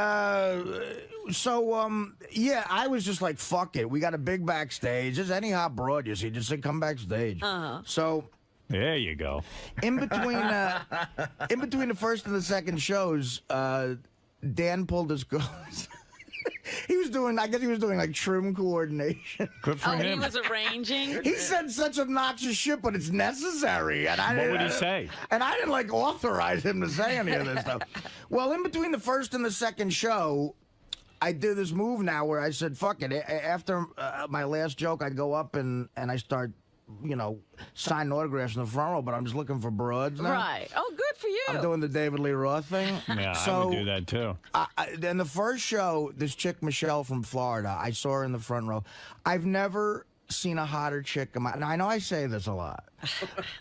yeah, I was just like, fuck it. We got a big backstage. Just any hot broad you see, just say come backstage. So there you go. In between the first and the second shows, Dan pulled his clothes. I guess he was doing like trim coordination. Good for him. He was arranging? He said such obnoxious shit, but it's necessary. And what would he say? And I didn't like authorize him to say any of this stuff. Well, in between the first and the second show, I did this move now where I said, fuck it. After my last joke, I'd go up and I start, signing autographs in the front row, but I'm just looking for broads now. Right. Oh, good for you. I'm doing the David Lee Roth thing. Yeah, I would do that too. Then the first show, this chick, Michelle from Florida, I saw her in the front row. I've never seen a hotter chick. Now, I know I say this a lot.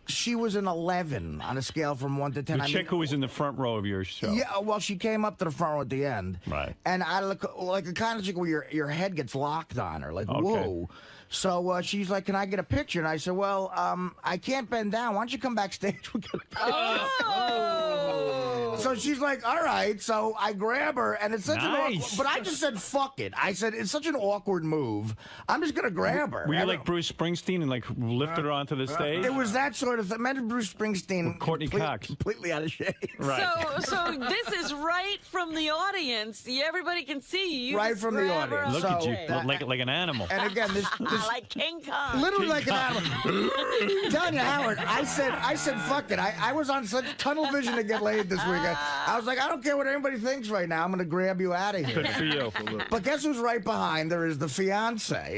She was an 11 on a scale from 1 to 10. The chick who was in the front row of your show. Yeah, well, she came up to the front row at the end. Right. And I look like the kind of chick where your head gets locked on her. Like, whoa. So she's like, can I get a picture? And I said, well, I can't bend down. Why don't you come backstage? We'll get a picture. So she's like, all right. So I grab her, and it's such an awkward, but I just said, fuck it. I said, it's such an awkward move. I'm just going to grab her. Were you like Bruce Springsteen and like lifted her onto the stage? It was that sort of thing. Imagine Bruce Springsteen. With Courtney Cox. Completely out of shape. Right. So this is right from the audience. Everybody can see you. Right from the audience. Look at you, like an animal. And again, this like King Kong. Literally like an animal. I'm telling you, Howard, I said, fuck it. I was on such tunnel vision to get laid this weekend. I was like, I don't care what anybody thinks right now. I'm going to grab you out of here. Good for you. But guess who's right behind? There is the fiance.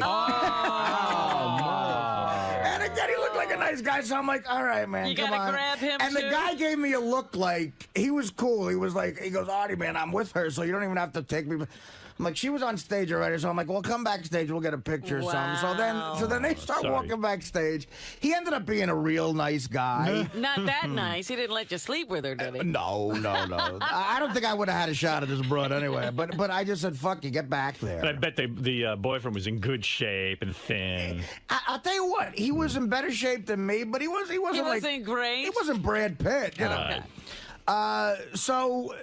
And again, he looked like a nice guy, so I'm like, all right, man, you come on. gotta grab him, and too? the guy gave me a look like, he was cool. He was like, he goes, Artie, man, I'm with her, so you don't even have to take me. I'm like, she was on stage already, so I'm like, well, come backstage, we'll get a picture or something. So then they start walking backstage. He ended up being a real nice guy. Not that nice. He didn't let you sleep with her, did he? No. I don't think I would have had a shot at this broad anyway. But I just said, fuck you, get back there. And I bet the boyfriend was in good shape and thin. I'll tell you what, he was in better shape than me, but he wasn't great. He wasn't Brad Pitt, you know. So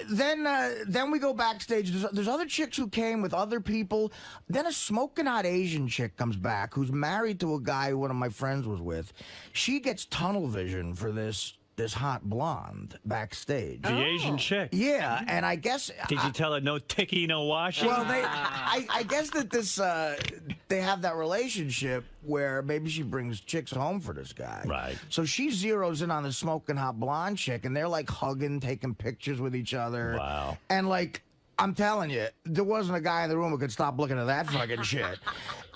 then we go backstage. There's other chicks who came with other people. Then a smoking hot Asian chick comes back who's married to a guy one of my friends was with. She gets tunnel vision for this hot blonde backstage. The Asian chick. Yeah, and I guess... Did you tell her no ticky, no washing? Well, I guess that they have that relationship where maybe she brings chicks home for this guy. Right. So she zeroes in on the smoking hot blonde chick, and they're like hugging, taking pictures with each other. Wow. And like, I'm telling you, there wasn't a guy in the room who could stop looking at that fucking shit.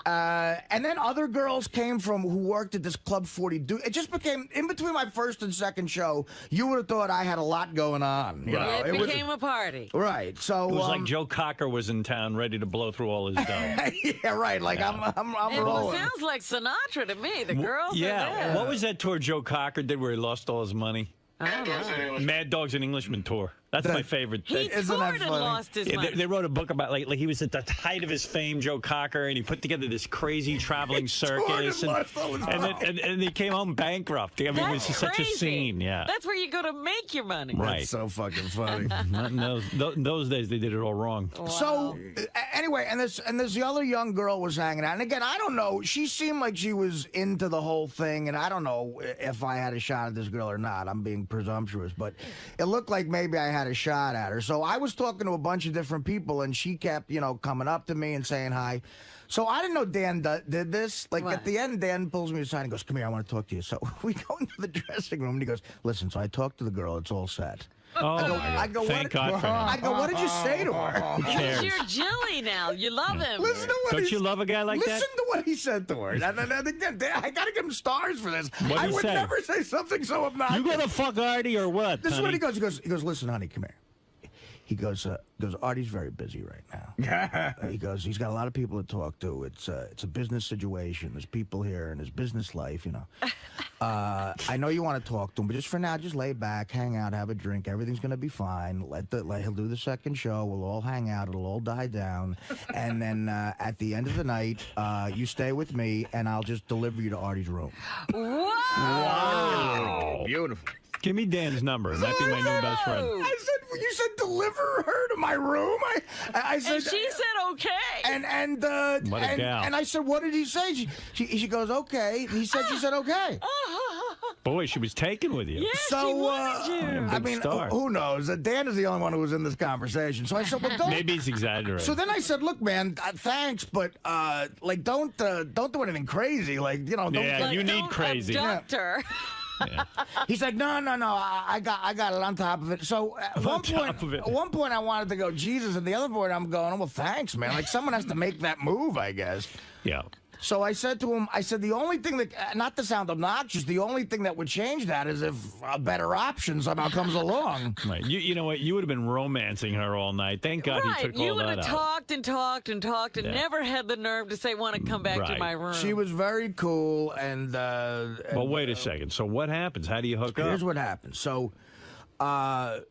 And then other girls came who worked at this Club 40. It just became, in between my first and second show, you would have thought I had a lot going on. You know? It became a party. Right. So it was like Joe Cocker was in town ready to blow through all his dough. Yeah, right. Like I'm rolling. It sounds like Sinatra to me. The girls are there. What was that tour Joe Cocker did where he lost all his money? Mad Dogs and Englishmen tour. That's my favorite thing. He toured and lost his money. They wrote a book about like he was at the height of his fame, Joe Cocker, and he put together this crazy traveling circus, and he came home bankrupt. I mean, it was such a scene. Yeah, that's where you go to make your money. Right. That's so fucking funny. in those days, they did it all wrong. Wow. So anyway, and this other young girl was hanging out, and again, I don't know. She seemed like she was into the whole thing, and I don't know if I had a shot at this girl or not. I'm being presumptuous, but it looked like maybe I had a shot at her. So I was talking to a bunch of different people, and she kept, coming up to me and saying hi. So I didn't know Dan did this. Like, at the end, Dan pulls me aside and goes, come here, I want to talk to you. So we go into the dressing room, and he goes, listen, so I talked to the girl. It's all set. I go, thank God for him. I go, what did you say to her? Who cares? You're Jilly now. You love him. Listen to what Don't you love a guy like that? Listen to what he said to her. And again, I got to give him stars for this. What'd I he would say? never say something so obnoxious. You gonna fuck Artie or what? This is honey? what he goes. He goes, listen, honey, come here. He goes, Artie's very busy right now. He goes, he's got a lot of people to talk to. It's a business situation. There's people here in his business life, you know. I know you want to talk to him, but just for now, just lay back, hang out, have a drink. Everything's gonna be fine. He'll do the second show. We'll all hang out. It'll all die down, and then at the end of the night, you stay with me, and I'll just deliver you to Artie's room. Wow. Beautiful. Give me Dan's number. That'd be my new best friend. I said, you said deliver her to my room. I said, and she said okay. And what a gal. And I said, what did he say? She goes, okay. He said, she said, okay. Boy, she was taken with you. Yeah, so, she wanted you. I mean, who knows? Dan is the only one who was in this conversation. So I said, well, don't. Maybe he's exaggerating. So then I said, look, man, thanks, but like, don't do anything crazy. Like, you know, don't. Yeah, you need crazy. Doctor. Yeah. He's like, no, I got it on top of it. So at one point I wanted to go Jesus, and the other point I'm going, well, thanks, man. Like someone has to make that move, I guess. Yeah. So I said to him, the only thing that, not to sound obnoxious, the only thing that would change that is if a better option somehow comes along. Right. You know what? You would have been romancing her all night. Thank God he took all that out. You would have talked and talked and talked and never had the nerve to say, want to come back to my room. She was very cool and well, wait a second. So what happens? How do you hook up? Here's what happens. So now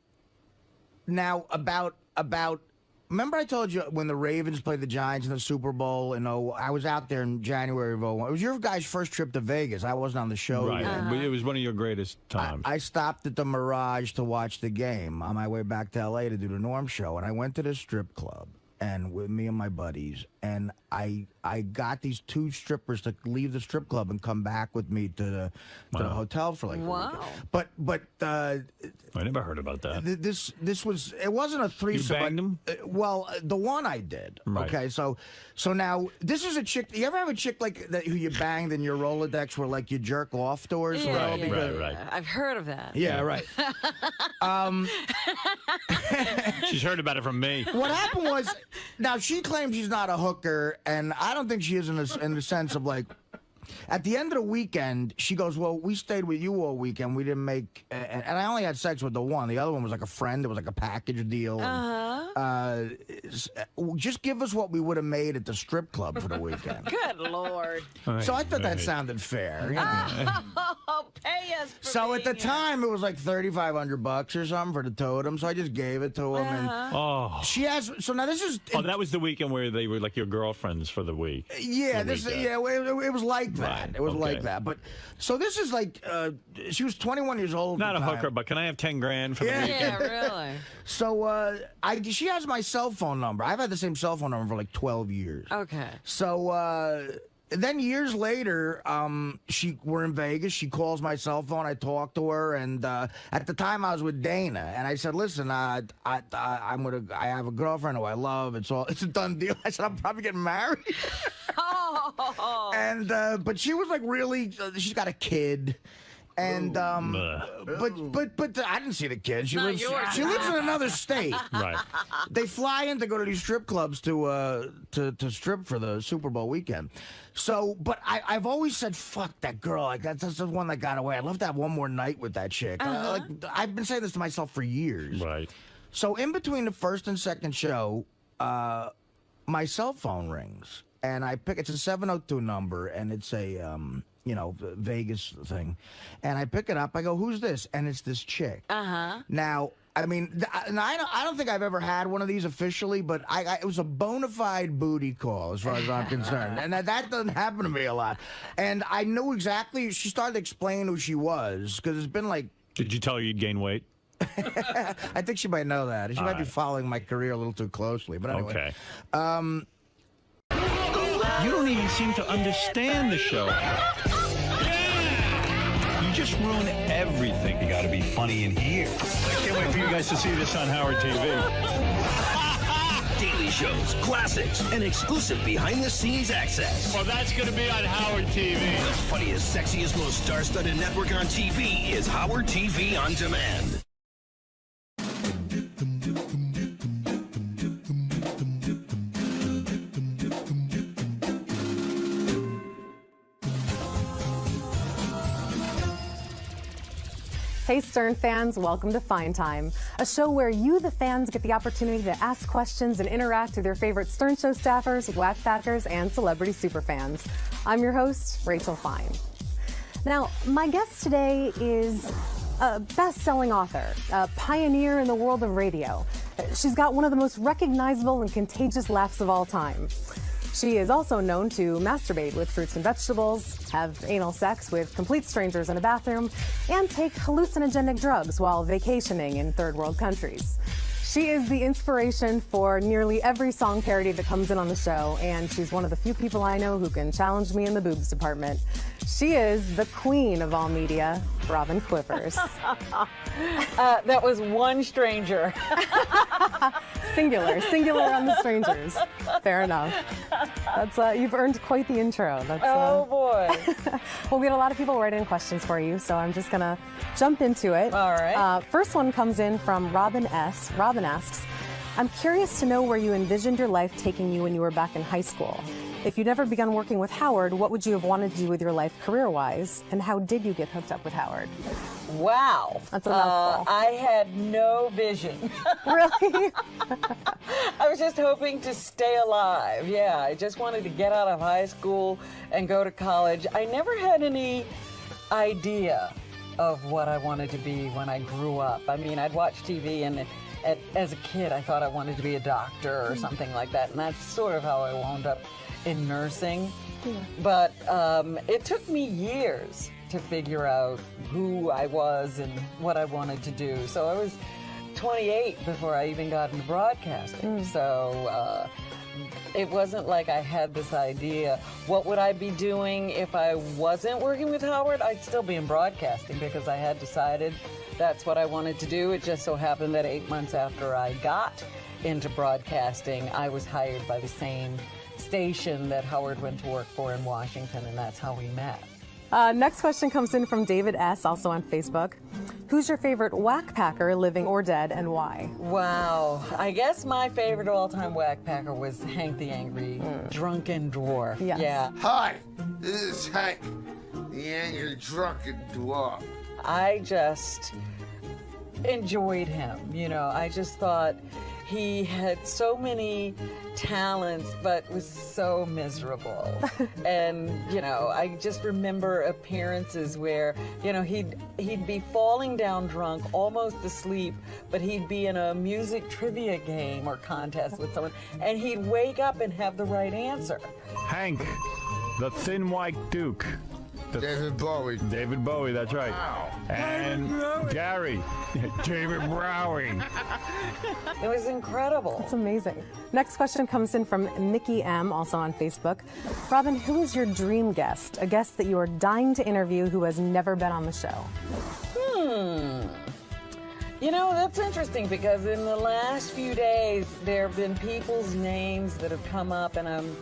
about remember I told you when the Ravens played the Giants in the Super Bowl, and I was out there in January of 2001. It was your guys' first trip to Vegas. I wasn't on the show right. yet. It was one of your greatest times. I stopped at the Mirage to watch the game on my way back to L.A. to do the Norm show, and I went to the strip club and with me and my buddies, and I got these two strippers to leave the strip club and come back with me to the hotel for like a week. But I never heard about that. It wasn't a threesome. You banged them? Well, the one I did. Right. Okay, so now this is a chick. You ever have a chick like that who you banged in your Rolodex where like you jerk off to her? Right. I've heard of that. Yeah, right. She's heard about it from me. What happened was, now she claims she's not a hooker, and I don't think she is in the sense of like, at the end of the weekend, she goes, well, we stayed with you all weekend. We didn't make, and I only had sex with the one. The other one was like a friend. It was like a package deal. Just give us what we would have made at the strip club for the weekend. Good Lord. So I thought that sounded fair. You know? Pay us for so at the time, it was like $3,500 or something for the totem. So I just gave it to him. And she has, so now this is. Oh, that was the weekend where they were like your girlfriends for the week. Yeah, it was like that. Right. It was like that. But so this is like she was 21 years old. Not a hooker, but can I have 10 grand for the weekend? Yeah, really. So she has my cell phone number. I've had the same cell phone number for like 12 years. Okay. So then years later, we're in Vegas. She calls my cell phone. I talk to her, and at the time I was with Dana, and I said, "Listen, I have a girlfriend who I love. It's a done deal." I said, "I'm probably getting married." And but she was like really, she's got a kid. And but I didn't see the kid. She lives in another state. Right. They fly in to go to these strip clubs to strip for the Super Bowl weekend. So, but I've always said, fuck that girl. Like that's the one that got away. I'd love to have one more night with that chick. I've been saying this to myself for years. Right. So in between the first and second show, my cell phone rings, and I pick. It's a 702 number, and it's a Vegas thing. And I pick it up. I go, who's this? And it's this chick. Now, I mean, I don't think I've ever had one of these officially, but it was a bona fide booty call as far as I'm concerned. And that doesn't happen to me a lot. And I knew exactly, she started to explain who she was, because it's been like... Did you tell her you'd gain weight? I think she might know that. She might be following my career a little too closely. But anyway. Okay. You don't even seem to understand the show. You just ruin everything. You got to be funny in here. I can't wait for you guys to see this on Howard TV. Daily shows, classics, and exclusive behind-the-scenes access. Well, that's going to be on Howard TV. The funniest, sexiest, most star-studded network on TV is Howard TV On Demand. Hey Stern fans, welcome to Fine Time, a show where you, the fans, get the opportunity to ask questions and interact with your favorite Stern Show staffers, whack-packers, and celebrity superfans. I'm your host, Rachel Fine. Now, my guest today is a best-selling author, a pioneer in the world of radio. She's got one of the most recognizable and contagious laughs of all time. She is also known to masturbate with fruits and vegetables, have anal sex with complete strangers in a bathroom, and take hallucinogenic drugs while vacationing in third world countries. She is the inspiration for nearly every song parody that comes in on the show, and she's one of the few people I know who can challenge me in the boobs department. She is the queen of all media, 𝗦𝗵cie𝘄𝗿𝗱. That was one stranger. Singular on the strangers. Fair enough. That's you've earned quite the intro. Oh boy. Well, we had a lot of people writing questions for you, so I'm just gonna jump into it. All right. First one comes in from Robin S. Robin asks, I'm curious to know where you envisioned your life taking you when you were back in high school. If you'd never begun working with Howard, what would you have wanted to do with your life career-wise? And how did you get hooked up with Howard? Wow. That's a mouthful. I had no vision. Really? I was just hoping to stay alive. Yeah, I just wanted to get out of high school and go to college. I never had any idea of what I wanted to be when I grew up. I mean, I'd watch TV and as a kid, I thought I wanted to be a doctor or something like that, and that's sort of how I wound up in nursing. But it took me years to figure out who I was and what I wanted to do. So I was 28 before I even got into broadcasting. So it wasn't like I had this idea. What would I be doing if I wasn't working with Howard? I'd still be in broadcasting because I had decided that's what I wanted to do. It just so happened that 8 months after I got into broadcasting, I was hired by the same station that Howard went to work for in Washington, and that's how we met. Next question comes in from David S., also on Facebook. Who's your favorite whack-packer, living or dead, and why? Wow. I guess my favorite all-time whack-packer was Hank the Angry Drunken Dwarf. Yes. Yeah. Hi, this is Hank, the Angry Drunken Dwarf. I just enjoyed him. You know, I just thought he had so many talents, but was so miserable. And, you know, I just remember appearances where, you know, he'd be falling down drunk, almost asleep, but he'd be in a music trivia game or contest with someone, and he'd wake up and have the right answer. Hank, the Thin White Duke. David Bowie. David Bowie, that's right. Wow. And Gary. David Bowie. It was incredible. That's amazing. Next question comes in from Nikki M., also on Facebook. Robin, who is your dream guest? A guest that you are dying to interview who has never been on the show? You know, that's interesting because in the last few days, there have been people's names that have come up, and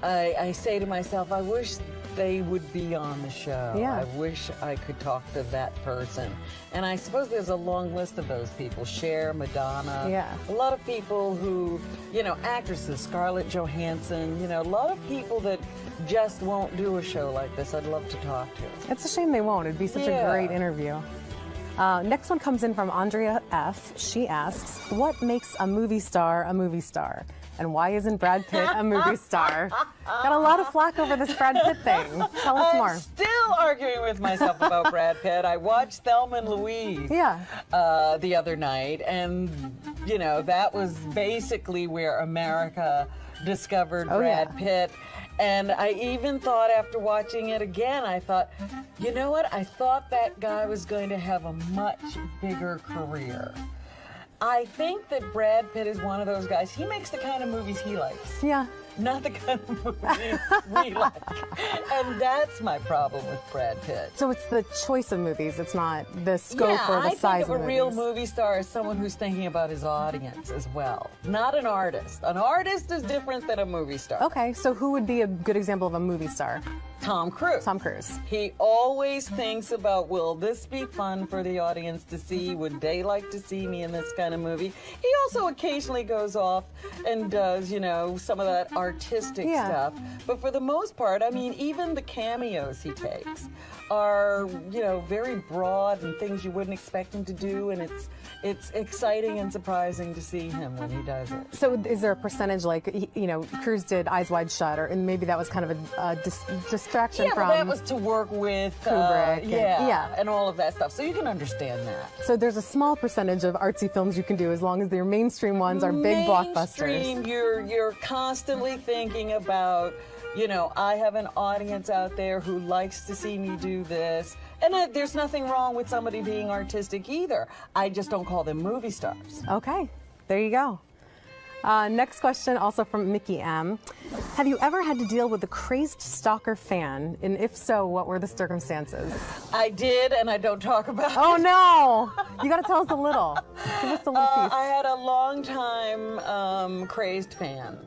I say to myself, I wish they would be on the show. Yeah. I wish I could talk to that person. And I suppose there's a long list of those people. Cher, Madonna. Yeah. A lot of people who, you know, actresses, Scarlett Johansson, you know, a lot of people that just won't do a show like this I'd love to talk to. It's a shame they won't. It'd be such a great interview. Next one comes in from Andrea F. She asks, what makes a movie star a movie star? And why isn't Brad Pitt a movie star? Got a lot of flack over this Brad Pitt thing. Tell us more. I'm still arguing with myself about Brad Pitt. I watched Thelma and Louise the other night, and, you know, that was basically where America discovered Brad Pitt. And I even thought after watching it again, I thought, you know what? I thought that guy was going to have a much bigger career. I think that Brad Pitt is one of those guys. He makes the kind of movies he likes. Yeah. Not the kind of movies we like. And that's my problem with Brad Pitt. So it's the choice of movies. It's not the scope or the size of the movies. I think a real movie star is someone who's thinking about his audience as well. Not an artist. An artist is different than a movie star. Okay, so who would be a good example of a movie star? Tom Cruise. Tom Cruise. He always thinks about, will this be fun for the audience to see? Would they like to see me in this kind of movie? He also occasionally goes off and does, you know, some of that artistic stuff. But for the most part, I mean, even the cameos he takes are, you know, very broad and things you wouldn't expect him to do, and it's exciting and surprising to see him when he does it. So is there a percentage, like, you know, Cruise did Eyes Wide Shut, and maybe that was kind of a distraction from... Yeah, but that was to work with Kubrick. And all of that stuff, so you can understand that. So there's a small percentage of artsy films you can do as long as their mainstream ones are big blockbusters. You're constantly thinking about, you know, I have an audience out there who likes to see me do this. And there's nothing wrong with somebody being artistic either. I just don't call them movie stars. Okay, there you go. Next question, also from Mickey M. Have you ever had to deal with a crazed stalker fan? And if so, what were the circumstances? I did, and I don't talk about it. Oh, no. You got to tell us a little. Give us a little piece. I had a long-time crazed fan.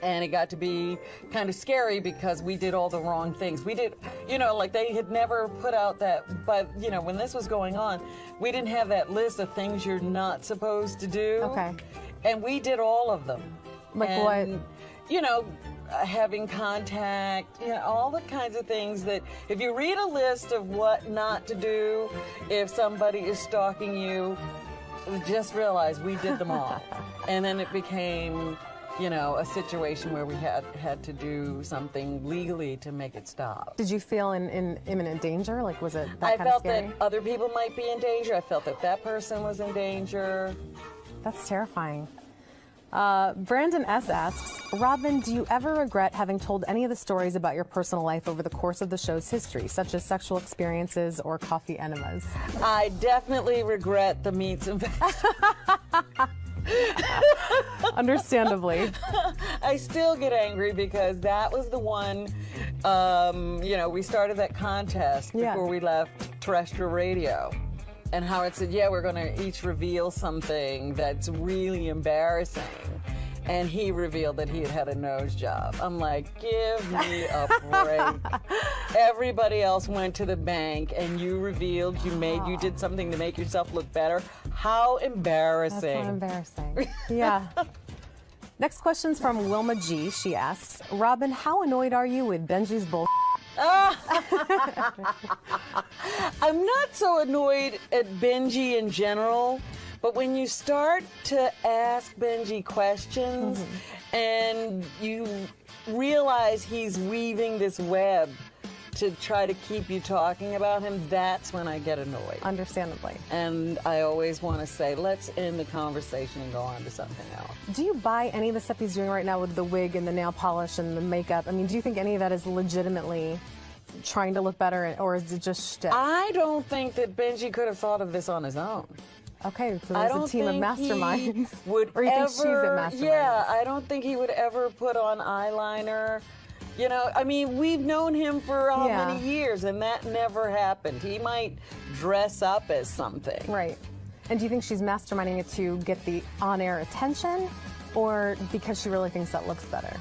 And it got to be kind of scary because we did all the wrong things. We did, you know, like they had never put out that, but, you know, when this was going on, we didn't have that list of things you're not supposed to do. Okay. And we did all of them. Like and, what? You know, having contact, you know, all the kinds of things that, if you read a list of what not to do if somebody is stalking you, just realize we did them all. And then it became, you know, a situation where we had to do something legally to make it stop. Did you feel in imminent danger? Like, was it that I kind of felt scary? that other people might be in danger. I felt that that person was in danger. That's terrifying. Brandon S. asks, Robin, do you ever regret having told any of the stories about your personal life over the course of the show's history, such as sexual experiences or coffee enemas? I definitely regret the meats and Understandably. I still get angry because that was the one, you know, we started that contest before we left terrestrial radio. And Howard said, yeah, we're going to each reveal something that's really embarrassing. And he revealed that he had had a nose job. I'm like, give me a break. Everybody else went to the bank and you revealed you did something to make yourself look better. How embarrassing. That's not embarrassing. Yeah. Next question's from Wilma G. She asks, Robin, how annoyed are you with Benji's bull? I'm not so annoyed at Benji in general, but when you start to ask Benji questions and you realize he's weaving this web to try to keep you talking about him, that's when I get annoyed. Understandably. And I always want to say, let's end the conversation and go on to something else. Do you buy any of the stuff he's doing right now with the wig and the nail polish and the makeup? I mean, do you think any of that is legitimately trying to look better, or is it just shtick? I don't think that Benji could have thought of this on his own. Okay, so there's a team of masterminds. Or you think she's a mastermind? Yeah, I don't think he would ever put on eyeliner. You know, I mean, we've known him for how many years, and that never happened. He might dress up as something. Right. And do you think she's masterminding it to get the on-air attention, or because she really thinks that looks better?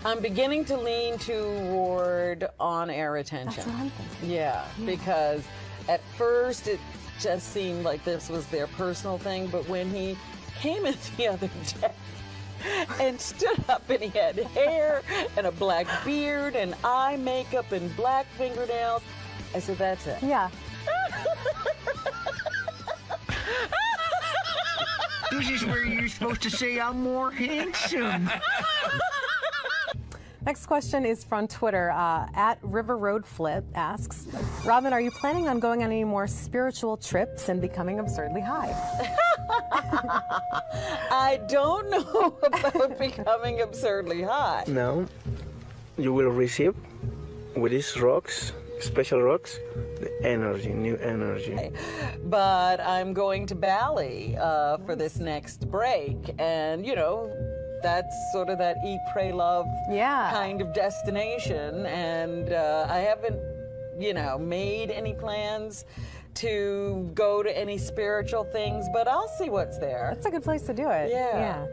I'm beginning to lean toward on-air attention. That's what I'm thinking. Yeah, because at first it just seemed like this was their personal thing, but when he came in the other day and stood up and he had hair and a black beard and eye makeup and black fingernails, I said, that's it. Yeah. This is where you're supposed to say I'm more handsome. Next question is from Twitter. At River Road Flip asks, Robin, are you planning on going on any more spiritual trips and becoming absurdly high? I don't know about becoming absurdly high. No. You will receive with these rocks, special rocks, the energy, new energy. But I'm going to Bali for this next break, and you know, that's sort of that eat, pray, love kind of destination, and I haven't, you know, made any plans to go to any spiritual things, but I'll see what's there. That's a good place to do it. Yeah.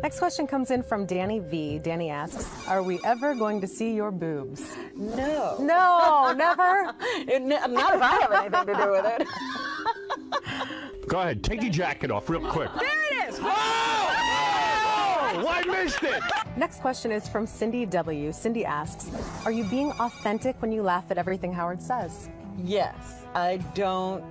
Next question comes in from Danny V. Danny asks, are we ever going to see your boobs? No. No, never? Not if I have anything to do with it. Go ahead, take your jacket off real quick. There it is! Oh, I missed it! Next question is from Cindy W. Cindy asks, are you being authentic when you laugh at everything Howard says? Yes, I don't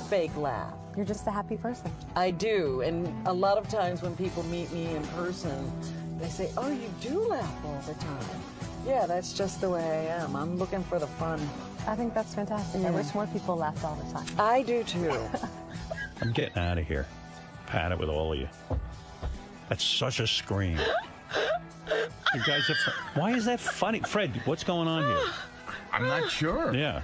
fake laugh. You're just a happy person. I do, and a lot of times when people meet me in person, they say, oh, you do laugh all the time. Yeah, that's just the way I am. I'm looking for the fun. I think that's fantastic. Yeah. I wish more people laughed all the time. I do too. I'm getting out of here. Pat it with all of you. That's such a scream. You guys are. Why is that funny? Fred, what's going on here? I'm not sure. Yeah.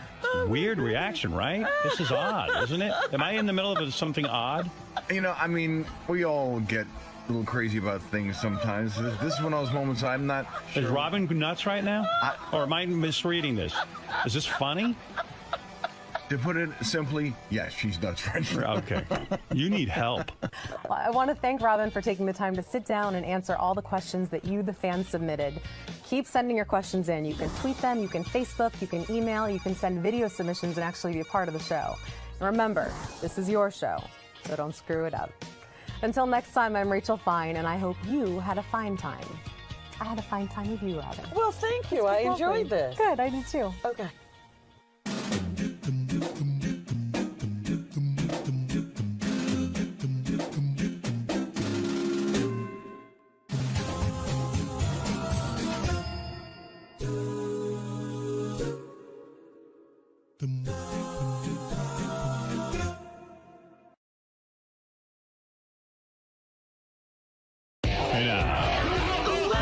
Weird reaction, right? This is odd, isn't it? Am I in the middle of something odd? You know, I mean, we all get a little crazy about things sometimes. This is one of those moments I'm not sure. Is Robin nuts right now? Or am I misreading this? Is this funny? To put it simply, yes, she's nuts right now. Okay. You need help. Well, I want to thank Robin for taking the time to sit down and answer all the questions that you, the fans, submitted. Keep sending your questions in. You can tweet them, you can Facebook, you can email, you can send video submissions and actually be a part of the show. And remember, this is your show, so don't screw it up. Until next time, I'm Rachel Fine, and I hope you had a fine time. I had a fine time with you, Robin. Well, thank you. I enjoyed this. Good, I did too. Okay.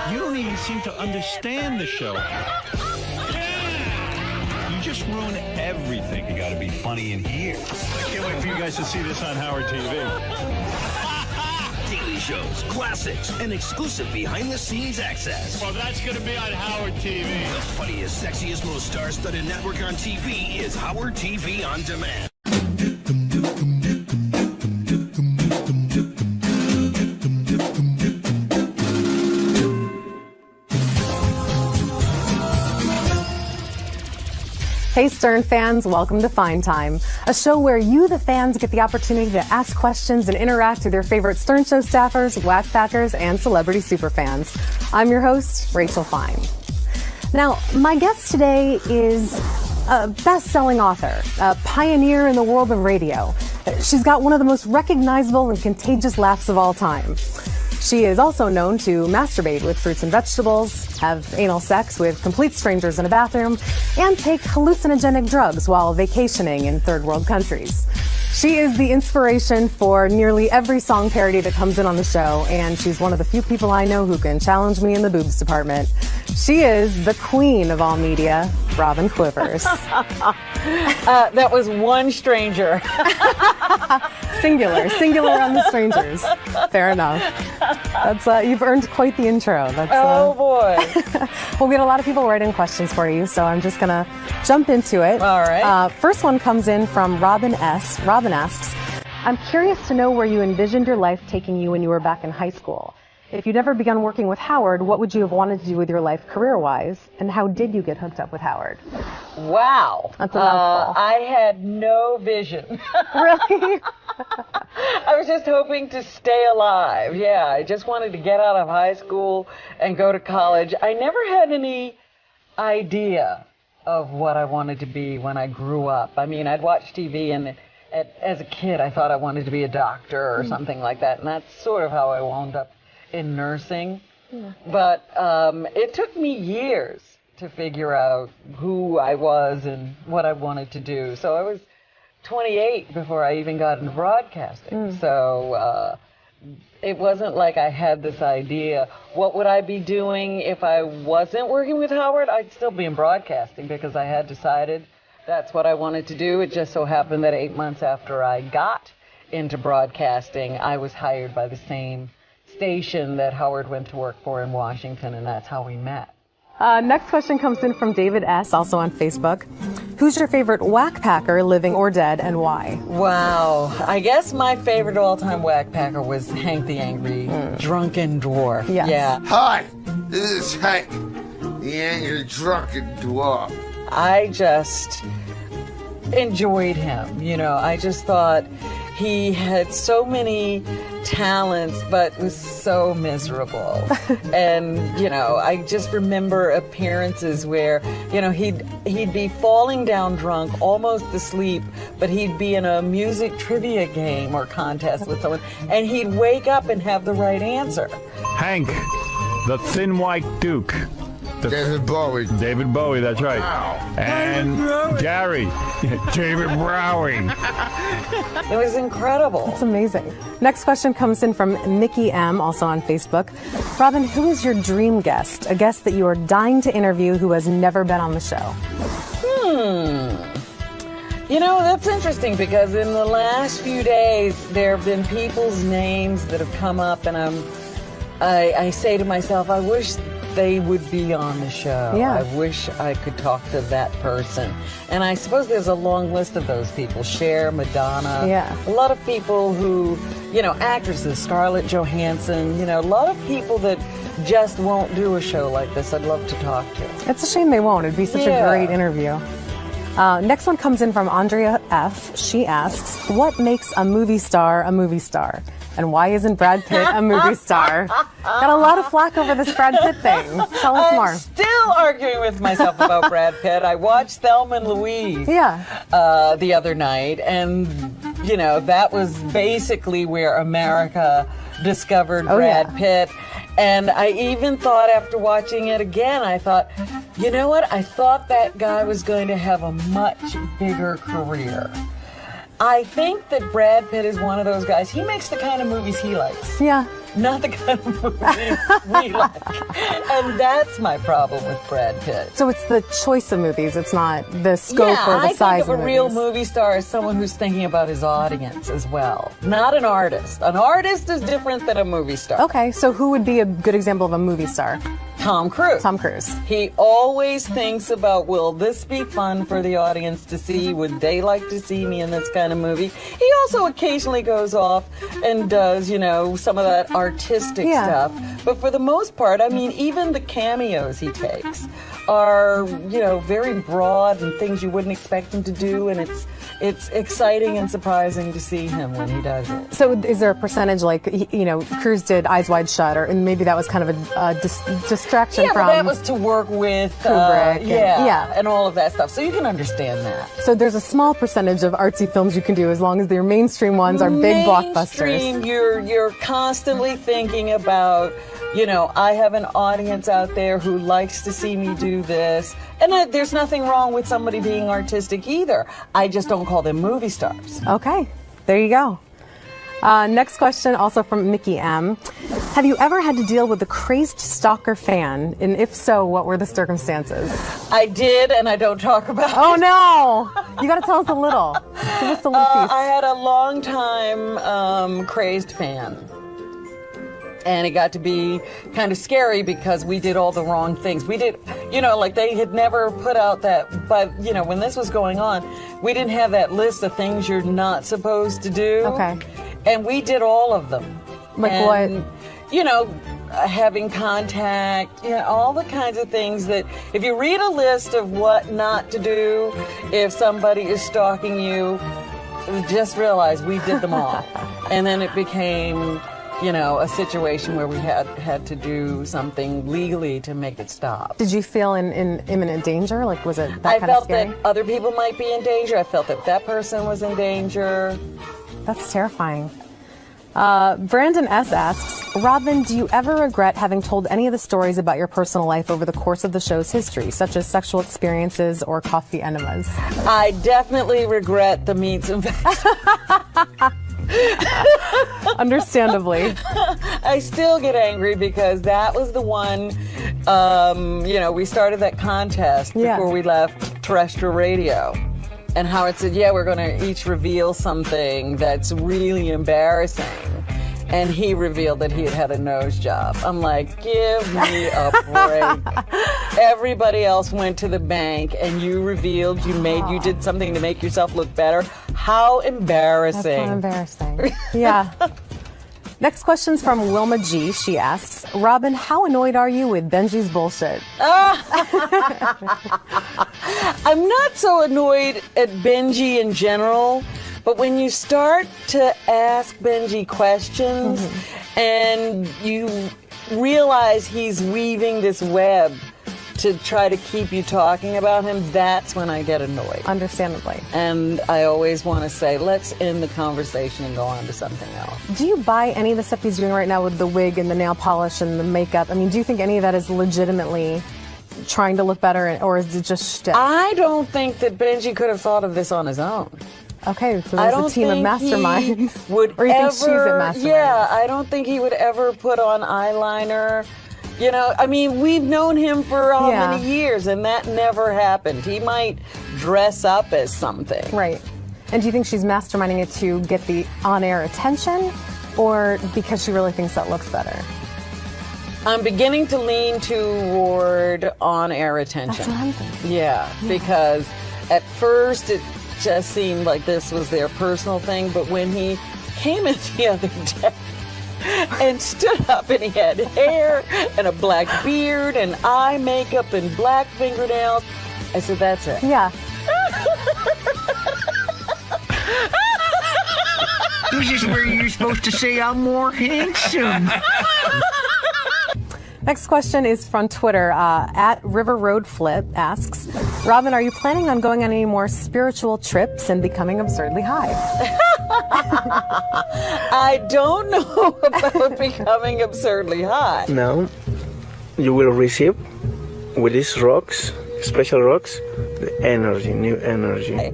You don't even seem to understand the show. You just ruin everything. You got to be funny in here. I can't wait for you guys to see this on Howard TV. Daily shows, classics, and exclusive behind-the-scenes access. Well, that's going to be on Howard TV. The funniest, sexiest, most star-studded network on TV is Howard TV On Demand. Hey Stern fans, welcome to Fine Time, a show where you, the fans, get the opportunity to ask questions and interact with your favorite Stern Show staffers, _Packers, and celebrity superfans. I'm your host, Rachel Fine. Now, my guest today is a best-selling author, a pioneer in the world of radio. She's got one of the most recognizable and contagious laughs of all time. She is also known to masturbate with fruits and vegetables, have anal sex with complete strangers in a bathroom, and take hallucinogenic drugs while vacationing in third world countries. She is the inspiration for nearly every song parody that comes in on the show, and she's one of the few people I know who can challenge me in the boobs department. She is the queen of all media, 𝗦𝗵cie𝘄𝗿𝗱. That was one stranger. Singular on the strangers. Fair enough. That's you've earned quite the intro. That's, oh boy. Well, we had a lot of people writing questions for you, so I'm just gonna jump into it. All right. First one comes in from Robin S. Robin asks, I'm curious to know where you envisioned your life taking you when you were back in high school. If you'd ever begun working with Howard, what would you have wanted to do with your life career-wise, and how did you get hooked up with Howard? Wow. That's a mouthful. I had no vision. Really? I was just hoping to stay alive. Yeah, I just wanted to get out of high school and go to college. I never had any idea of what I wanted to be when I grew up. I mean, I'd watch TV, and as a kid, I thought I wanted to be a doctor or something like that, and that's sort of how I wound up in nursing. Yeah. But it took me years to figure out who I was and what I wanted to do. So I was 28 before I even got into broadcasting. So it wasn't like I had this idea. What would I be doing if I wasn't working with Howard? I'd still be in broadcasting because I had decided that's what I wanted to do. It just so happened that 8 months after I got into broadcasting, I was hired by the same station that Howard went to work for in Washington, and that's how we met. Next question comes in from David S., also on Facebook. Who's your favorite whack-packer, living or dead, and why? Wow. I guess my favorite all-time whack-packer was Hank the Angry Drunken Dwarf. Yes. Yeah. Hi, this is Hank, the angry drunken dwarf. I just enjoyed him. You know, I just thought he had so many talents, but was so miserable. And, you know, I just remember appearances where, you know, he'd be falling down drunk, almost asleep, but he'd be in a music trivia game or contest with someone, and he'd wake up and have the right answer. Hank, the Thin White Duke. David Bowie. David Bowie, that's right. Wow. And Gary, David Bowie. It was incredible. That's amazing. Next question comes in from Nikki M, also on Facebook. Robin, who is your dream guest? A guest that you are dying to interview who has never been on the show? You know, that's interesting because in the last few days, there have been people's names that have come up, and I say to myself, I wish they would be on the show. Yeah. I wish I could talk to that person. And I suppose there's a long list of those people. Cher, Madonna. Yeah. A lot of people who, you know, actresses, Scarlett Johansson, you know, a lot of people that just won't do a show like this I'd love to talk to. It's a shame they won't. It'd be such a great interview. Next one comes in from Andrea F. She asks, what makes a movie star a movie star? And why isn't Brad Pitt a movie star? Got a lot of flack over this Brad Pitt thing. Tell us more. I'm still arguing with myself about Brad Pitt. I watched Thelma and Louise the other night, and, you know, that was basically where America discovered Brad Pitt. And I even thought after watching it again, I thought, you know what? I thought that guy was going to have a much bigger career. I think that Brad Pitt is one of those guys. He makes the kind of movies he likes. Yeah. Not the kind of movies we like. And that's my problem with Brad Pitt. So it's the choice of movies. It's not the scope or the size of I think a real movie star is someone who's thinking about his audience as well. Not an artist. An artist is different than a movie star. Okay, so who would be a good example of a movie star? Tom Cruise. Tom Cruise. He always thinks about, will this be fun for the audience to see? Would they like to see me in this kind of movie? He also occasionally goes off and does, you know, some of that artistic stuff. But for the most part, I mean, even the cameos he takes are, you know, very broad and things you wouldn't expect him to do, and it's exciting and surprising to see him when he does it. So is there a percentage, like, you know, Cruise did Eyes Wide Shut, and maybe that was kind of a distraction from... Yeah, but that was to work with Kubrick. And all of that stuff, so you can understand that. So there's a small percentage of artsy films you can do as long as their mainstream ones are big blockbusters. You're constantly thinking about, you know, I have an audience out there who likes to see me do this. And there's nothing wrong with somebody being artistic either. I just don't call them movie stars. Okay, there you go. Next question, also from Mickey M. Have you ever had to deal with a crazed stalker fan? And if so, what were the circumstances? I did, and I don't talk about it. Oh, no. You got to tell us a little. Give us a little piece. I had a long-time crazed fan. And it got to be kind of scary because we did all the wrong things. We did, you know, like they had never put out that, but, you know, when this was going on, we didn't have that list of things you're not supposed to do. Okay. And we did all of them. Like and, what? You know, having contact, you know, all the kinds of things that, if you read a list of what not to do, if somebody is stalking you, just realize we did them all. And then it became, you know, a situation where we had to do something legally to make it stop. Did you feel in imminent danger? Like, was it that I kind of scary? felt that other people might be in danger. I felt that that person was in danger. That's terrifying. Brandon S. asks, Robin, do you ever regret having told any of the stories about your personal life over the course of the show's history, such as sexual experiences or coffee enemas? I definitely regret the meats and Understandably. I still get angry because that was the one, you know, we started that contest before we left terrestrial radio. And Howard said, yeah, we're going to each reveal something that's really embarrassing. and he revealed that he had had a nose job. I'm like, give me a break. Everybody else went to the bank, and you revealed you did something to make yourself look better. How embarrassing. That's so embarrassing. Yeah. Next question's from 𝗦𝗵cie. She asks, Robin, how annoyed are you with Benji's bullshit? I'm not so annoyed at Benji in general, but when you start to ask Benji questions and you realize he's weaving this web to try to keep you talking about him, that's when I get annoyed. Understandably. And I always want to say, let's end the conversation and go on to something else. Do you buy any of the stuff he's doing right now with the wig and the nail polish and the makeup? I mean, do you think any of that is legitimately trying to look better, or is it just shtick? I don't think that Benji could have thought of this on his own. Okay, so there's a team of masterminds. Or you think she's at masterminds? Yeah, I don't think he would ever put on eyeliner. You know, I mean, we've known him for how many years, and that never happened. He might dress up as something. Right. And do you think she's masterminding it to get the on-air attention, or because she really thinks that looks better? I'm beginning to lean toward on-air attention. That's what I'm thinking. Yeah, because at first it just seemed like this was their personal thing, but when he came in the other day and stood up and he had hair and a black beard and eye makeup and black fingernails, I said, that's it. Yeah. This is where you're supposed to say I'm more handsome. Next question is from Twitter. At River Road Flip asks, Robin, are you planning on going on any more spiritual trips and becoming absurdly high? I don't know about becoming absurdly high. Now, you will receive with these rocks, special rocks, the energy, new energy.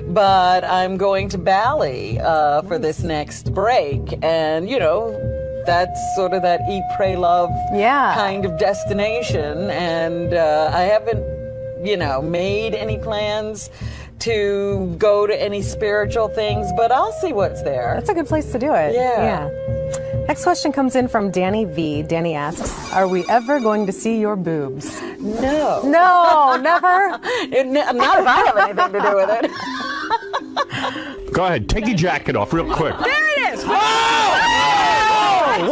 But I'm going to Bali for this next break, and you know, that's sort of that eat, pray, love kind of destination, and I haven't, you know, made any plans to go to any spiritual things, but I'll see what's there. That's a good place to do it. Yeah. Next question comes in from Danny V. Danny asks, are we ever going to see your boobs? No. No, never? Not if I have anything to do with it. Go ahead, take your jacket off real quick. There it is! Oh,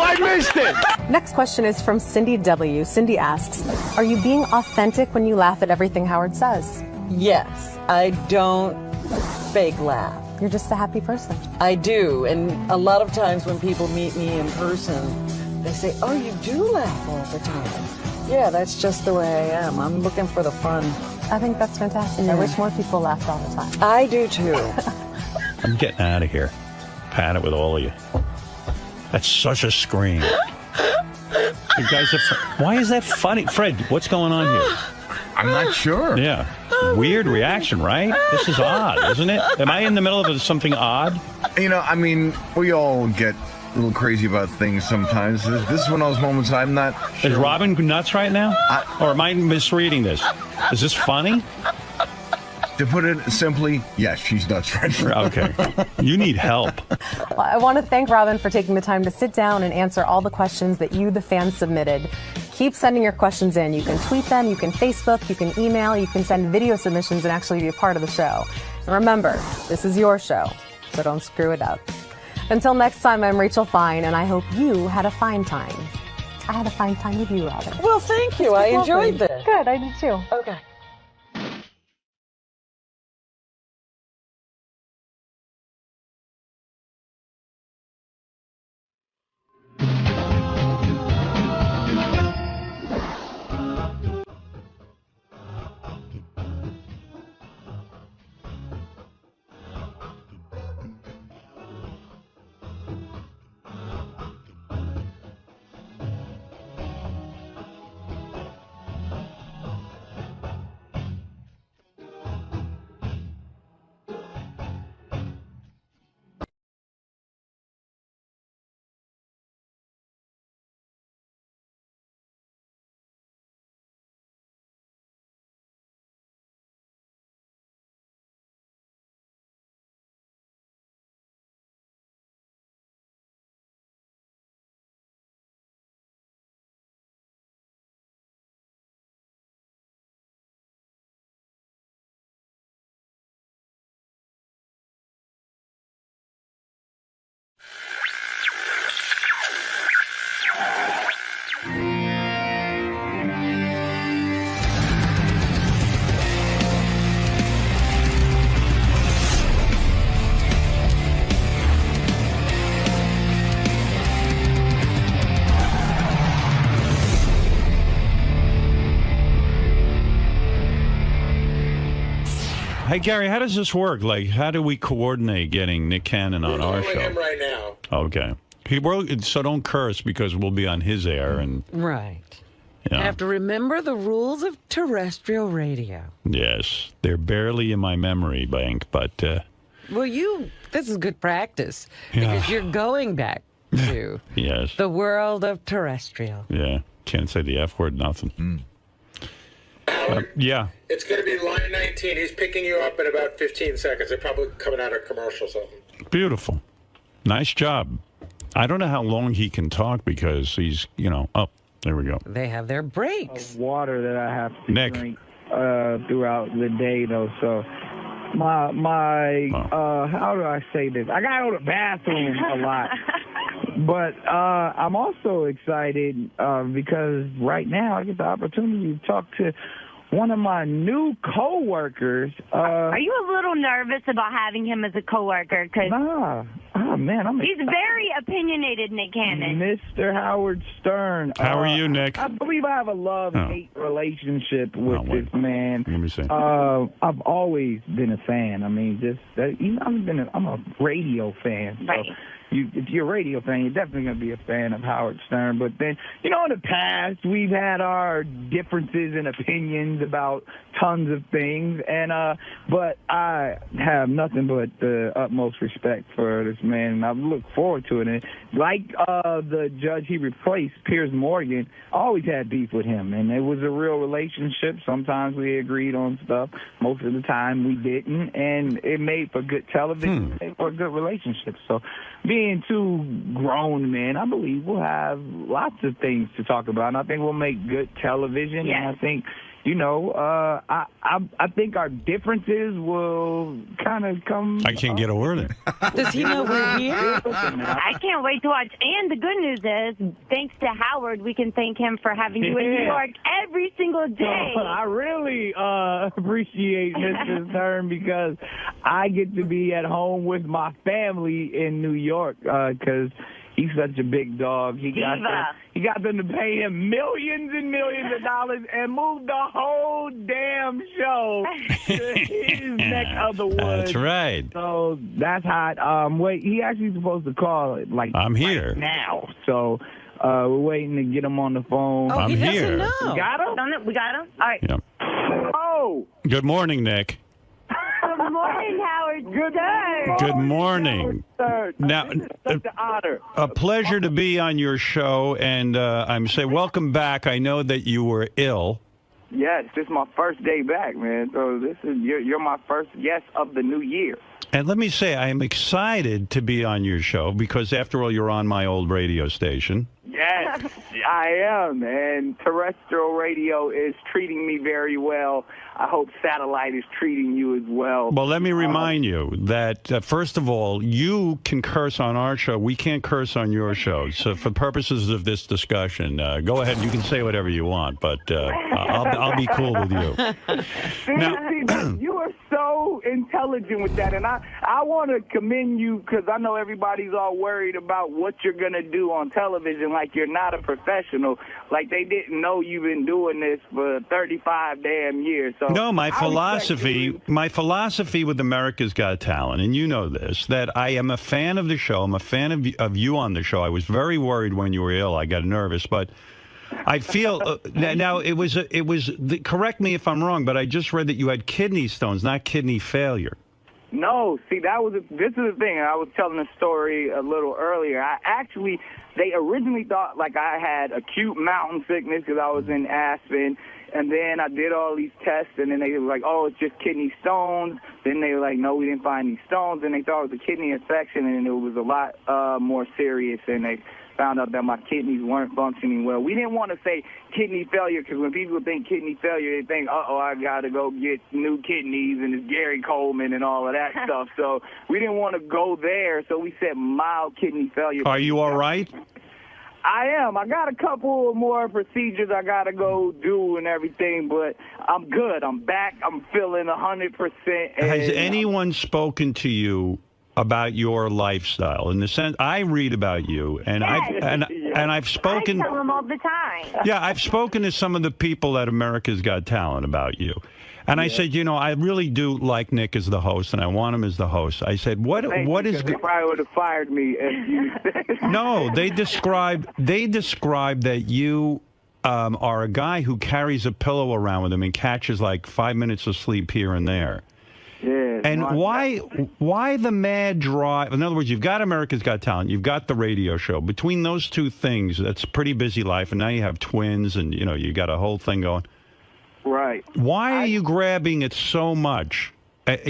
I missed it! Next question is from Cindy W. Cindy asks, are you being authentic when you laugh at everything Howard says? Yes, I don't fake laugh. You're just a happy person. I do, and a lot of times when people meet me in person, they say, oh, you do laugh all the time. Yeah, that's just the way I am. I'm looking for the fun. I think that's fantastic. Yeah. I wish more people laughed all the time. I do too. I'm getting out of here. Pat it with all of you. That's such a scream. You guys are why is that funny? Fred, what's going on here? I'm not sure. Yeah. Weird reaction, right? This is odd, isn't it? Am I in the middle of something odd? You know, I mean, we all get a little crazy about things sometimes. This is one of those moments I'm not sure. Is Robin nuts right now? Or am I misreading this? Is this funny? To put it simply, yes, she's nuts right now. Okay. You need help. Well, I want to thank Robin for taking the time to sit down and answer all the questions that you, the fans, submitted. Keep sending your questions in. You can tweet them, you can Facebook, you can email, you can send video submissions and actually be a part of the show. And remember, this is your show, so don't screw it up. Until next time, I'm Rachel Fine, and I hope you had a fine time. I had a fine time with you, Robin. Well, thank you. I enjoyed this. Good, I did too. Okay. Hey, Gary, how does this work? Like, how do we coordinate getting Nick Cannon on our show? Him right now. Okay. So don't curse because we'll be on his air. And Right. you know. You have to remember the rules of terrestrial radio. Yes. They're barely in my memory bank, but... Well, this is good practice Yeah. because you're going back to yes. the world of terrestrial. Yeah. Can't say the F word, nothing. Yeah. It's going to be line 19. He's picking you up in about 15 seconds. They're probably coming out of commercial something. Beautiful. Nice job. I don't know how long he can talk because he's, oh, there we go. They have their breaks. Water that I have to Nick. drink throughout the day, though. So how do I say this? I got to go to the bathroom a lot. But I'm also excited because right now I get the opportunity to talk to one of my new coworkers. Are you a little nervous about having him as a coworker? Nah. Oh, man. He's very opinionated, Nick Cannon. Mr. Howard Stern. How are you, Nick? I believe I have a love-hate relationship with this man. Let me see. I've always been a fan. I mean, I'm a radio fan. So. Right. If you're a radio fan, you're definitely going to be a fan of Howard Stern. But then, in the past, we've had our differences and opinions about tons of things. And but I have nothing but the utmost respect for this man, and I look forward to it. And like the judge he replaced, Piers Morgan, I always had beef with him, and it was a real relationship. Sometimes we agreed on stuff. Most of the time we didn't, and it made for good television, it made for a good relationship. So being two grown men, I believe we'll have lots of things to talk about, and I think we'll make good television. Yes. And I think, I think our differences will kind of come. I can't get a word in. Does he know we're here? I can't wait to watch. And the good news is, thanks to Howard, we can thank him for having you in New York every single day. I really appreciate Mr. Stern because I get to be at home with my family in New York because he's such a big dog. He got them to pay him millions and millions of dollars and move the whole damn show to his neck of the woods. That's right. So that's hot. Wait, he actually supposed to call I'm here right now. So we're waiting to get him on the phone. I'm here. We got him? We got him? All right. Yeah. Oh! Good morning, Nick. Good morning, Howard Stern. Good morning. Now, such an honor. A pleasure to be on your show, and I'm saying welcome back. I know that you were ill. Yes, this is my first day back, man. So you're my first guest of the new year. And let me say, I am excited to be on your show because, after all, you're on my old radio station. Yes, I am, and terrestrial radio is treating me very well. I hope satellite is treating you as well. Well, let me remind you that, first of all, you can curse on our show. We can't curse on your show. So for purposes of this discussion, go ahead. You can say whatever you want, but I'll be cool with you. See, you are so intelligent with that, and I want to commend you because I know everybody's all worried about what you're going to do on television like you're not a professional, like they didn't know you've been doing this for 35 damn years. So no, my philosophy with America's Got Talent, and you know this, that I am a fan of the show. I'm a fan of you on the show. I was very worried when you were ill. I got nervous, but I feel now it was correct me if I'm wrong, but I just read that you had kidney stones, not kidney failure. No, see, this is the thing. I was telling a story a little earlier. They originally thought like I had acute mountain sickness because I was in Aspen, and then I did all these tests, and then they were like, oh, it's just kidney stones. Then they were like, no, we didn't find any stones, and they thought it was a kidney infection, and it was a lot more serious, and they found out that my kidneys weren't functioning well. We didn't want to say kidney failure because when people think kidney failure, they think, uh-oh, I got to go get new kidneys and it's Gary Coleman and all of that stuff. So we didn't want to go there, so we said mild kidney failure. Are you all right? I am. I got a couple more procedures I got to go do and everything, but I'm good. I'm back. I'm feeling 100%. Has anyone spoken to you about your lifestyle in the sense I read about you, and I've spoken. I tell them all the time. Yeah, I've spoken to some of the people at America's Got Talent about you. And I said, I really do like Nick as the host, and I want him as the host. I said, what is? They probably would have fired me if you. No, they described that you are a guy who carries a pillow around with him and catches like 5 minutes of sleep here and there. Yeah. And why the mad drive? In other words, you've got America's Got Talent, you've got the radio show. Between those two things, that's a pretty busy life, and now you have twins, and you got a whole thing going. Right. Why are you grabbing it so much?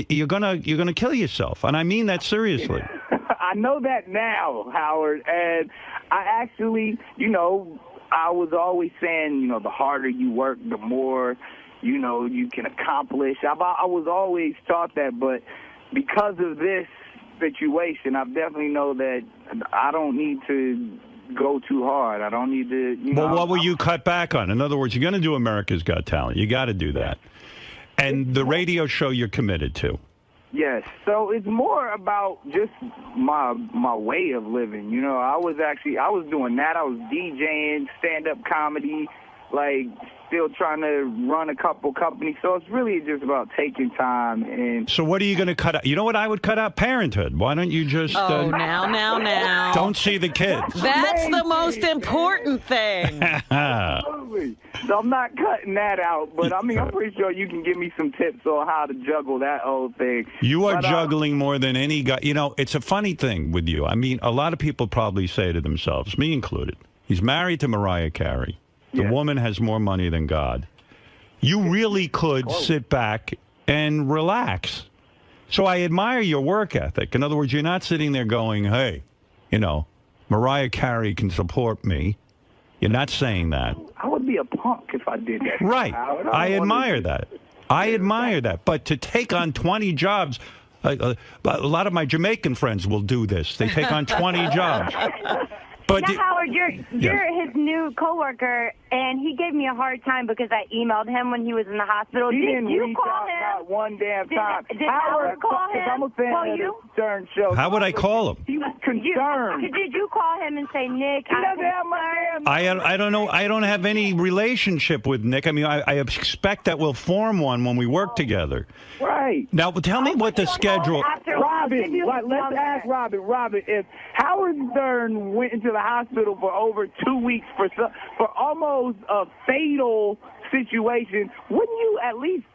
You're gonna kill yourself, and I mean that seriously. I know that now, Howard, and I actually, I was always saying, the harder you work, the more, you can accomplish. I was always taught that, but because of this situation, I definitely know that I don't need to go too hard. I don't need to, Well, what will you cut back on? In other words, you're going to do America's Got Talent. You got to do that. And the radio show you're committed to. Yes. So it's more about just my way of living. I was doing that. I was DJing, stand-up comedy, still trying to run a couple companies. So it's really just about taking time. And so what are you going to cut out? You know what I would cut out? Parenthood. Why don't you just... now. Don't see the kids. That's the most important thing. Absolutely. So I'm not cutting that out, but I'm pretty sure you can give me some tips on how to juggle that whole thing. You are juggling more than any guy. It's a funny thing with you. A lot of people probably say to themselves, me included, he's married to Mariah Carey. The woman has more money than God. You really could sit back and relax. So I admire your work ethic. In other words, you're not sitting there going, hey, Mariah Carey can support me. You're not saying that. I would be a punk if I did that. Right. I admire that. I admire that. But to take on 20 jobs, a lot of my Jamaican friends will do this. They take on 20 jobs. But now, Howard, you're his new coworker, and he gave me a hard time because I emailed him when he was in the hospital. He didn't you reach call out him? not one damn time. Did Howard call him? I'm a fan of the Stern Show. How would I call him? He was concerned. Did you call him and say, Nick, I don't know. I don't have any relationship with Nick. I expect that we'll form one when we work together. Right. Now, tell me what the schedule... Robin, let's ask Robin. Robin, if Howard Stern went into the hospital for over 2 weeks for almost a fatal situation, wouldn't you at least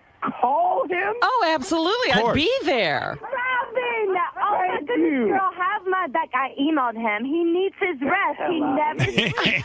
call him? Oh, absolutely. I'd be there. Robin! Oh, my goodness, girl, have my back. I emailed him. He needs his rest. He never...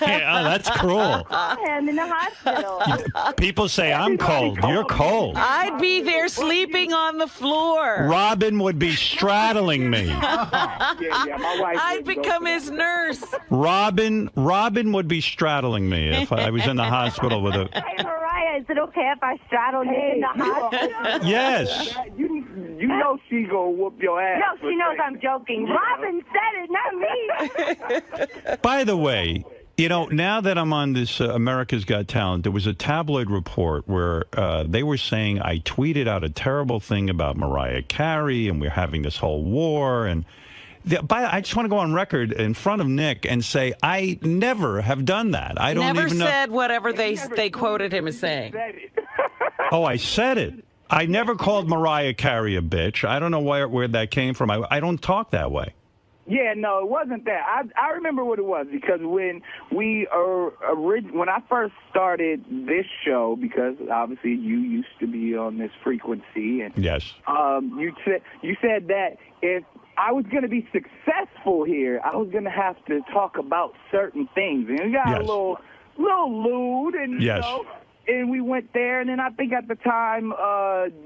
Oh, that's cruel. Call him in the hospital. People say I'm cold. You're cold. I'd be there sleeping on the floor. Robin would be straddling me. My wife I'd become his nurse. Robin would be straddling me if I was in the hospital with a... Hey, Mariah, is it okay if I straddle you in the hospital? Yes. You know she gonna whoop your ass. No, she knows I'm joking. Robin said it, not me. By the way, now that I'm on this America's Got Talent, there was a tabloid report where they were saying I tweeted out a terrible thing about Mariah Carey, and we're having this whole war. And I just want to go on record in front of Nick and say I never have done that. I don't never even said know. whatever they quoted him as saying. Oh, I said it. I never called Mariah Carey a bitch. I don't know where that came from. I don't talk that way. Yeah, no, it wasn't that. I remember what it was because when when I first started this show, because obviously you used to be on this frequency, and yes, you said that if I was going to be successful here, I was going to have to talk about certain things, and we got a little lewd, and and we went there, and then I think at the time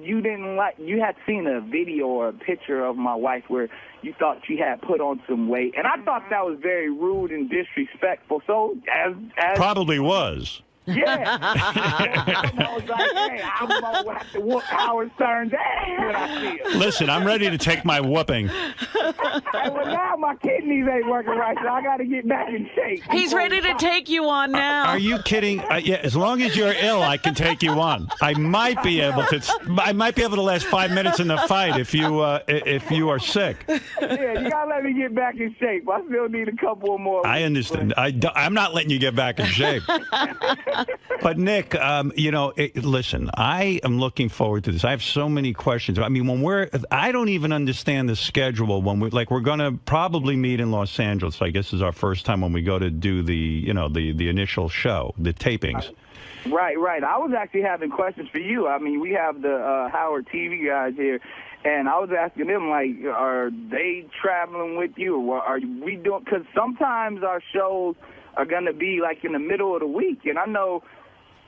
you had seen a video or a picture of my wife where you thought she had put on some weight, and I thought that was very rude and disrespectful. So as probably was. Yeah. I was like, hey, I'm going to have to whoop Howard Stern's ass when I see him. Listen, I'm ready to take my whooping. well, now my kidneys ain't working right, so I got to get back in shape. He's ready to take you on now. Are you kidding? Yeah, as long as you're ill, I can take you on. I might be able to. I might be able to last 5 minutes in the fight if you are sick. Yeah, you gotta let me get back in shape. I still need a couple more. I understand. I'm not letting you get back in shape. But Nick, listen, I am looking forward to this. I have so many questions. I mean, I don't even understand the schedule when we're going to probably meet in Los Angeles. I guess this is our first time when we go to do the initial show, the tapings. Right. I was actually having questions for you. I mean, we have the Howard TV guys here, and I was asking them, like, are they traveling with you, or are we doing? Because sometimes our shows are going to be like in the middle of the week, and I know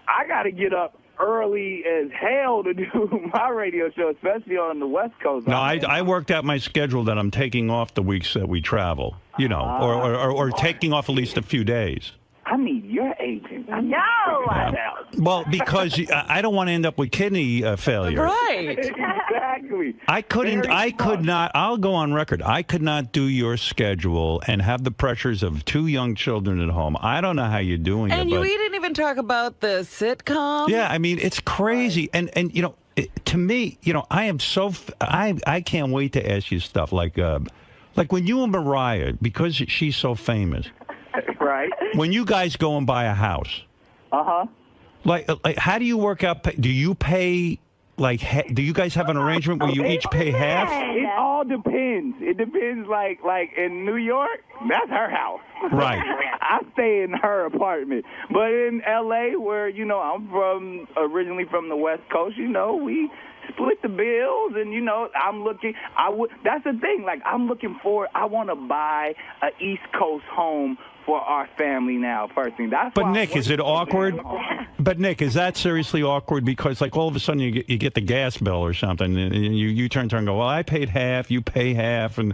I got to get up early as hell to do my radio show, especially on the West Coast. No, I worked out my schedule that I'm taking off the weeks that we travel, or taking off at least a few days. I need your agent. No! Well, because I don't want to end up with kidney failure. Right. Exactly. I could not, I'll go on record, I could not do your schedule and have the pressures of 2 young children at home. I don't know how you're doing it. And we didn't even talk about the sitcom. Yeah, I mean, it's crazy. And to me, I am I can't wait to ask you stuff like when you and Mariah, because she's so famous. Right. When you guys go and buy a house. Uh-huh. Like how do you work out? Do you pay, do you guys have an arrangement where you each pay half? It all depends. It depends, like in New York, that's her house. Right. I stay in her apartment. But in L.A., where, I'm originally from the West Coast, we split the bills, and that's the thing, I want to buy an East Coast home for our family now, personally. But Nick, is it awkward? But Nick, is that seriously awkward? Because all of a sudden you get the gas bill or something, and you turn and go, well, I paid half, you pay half, and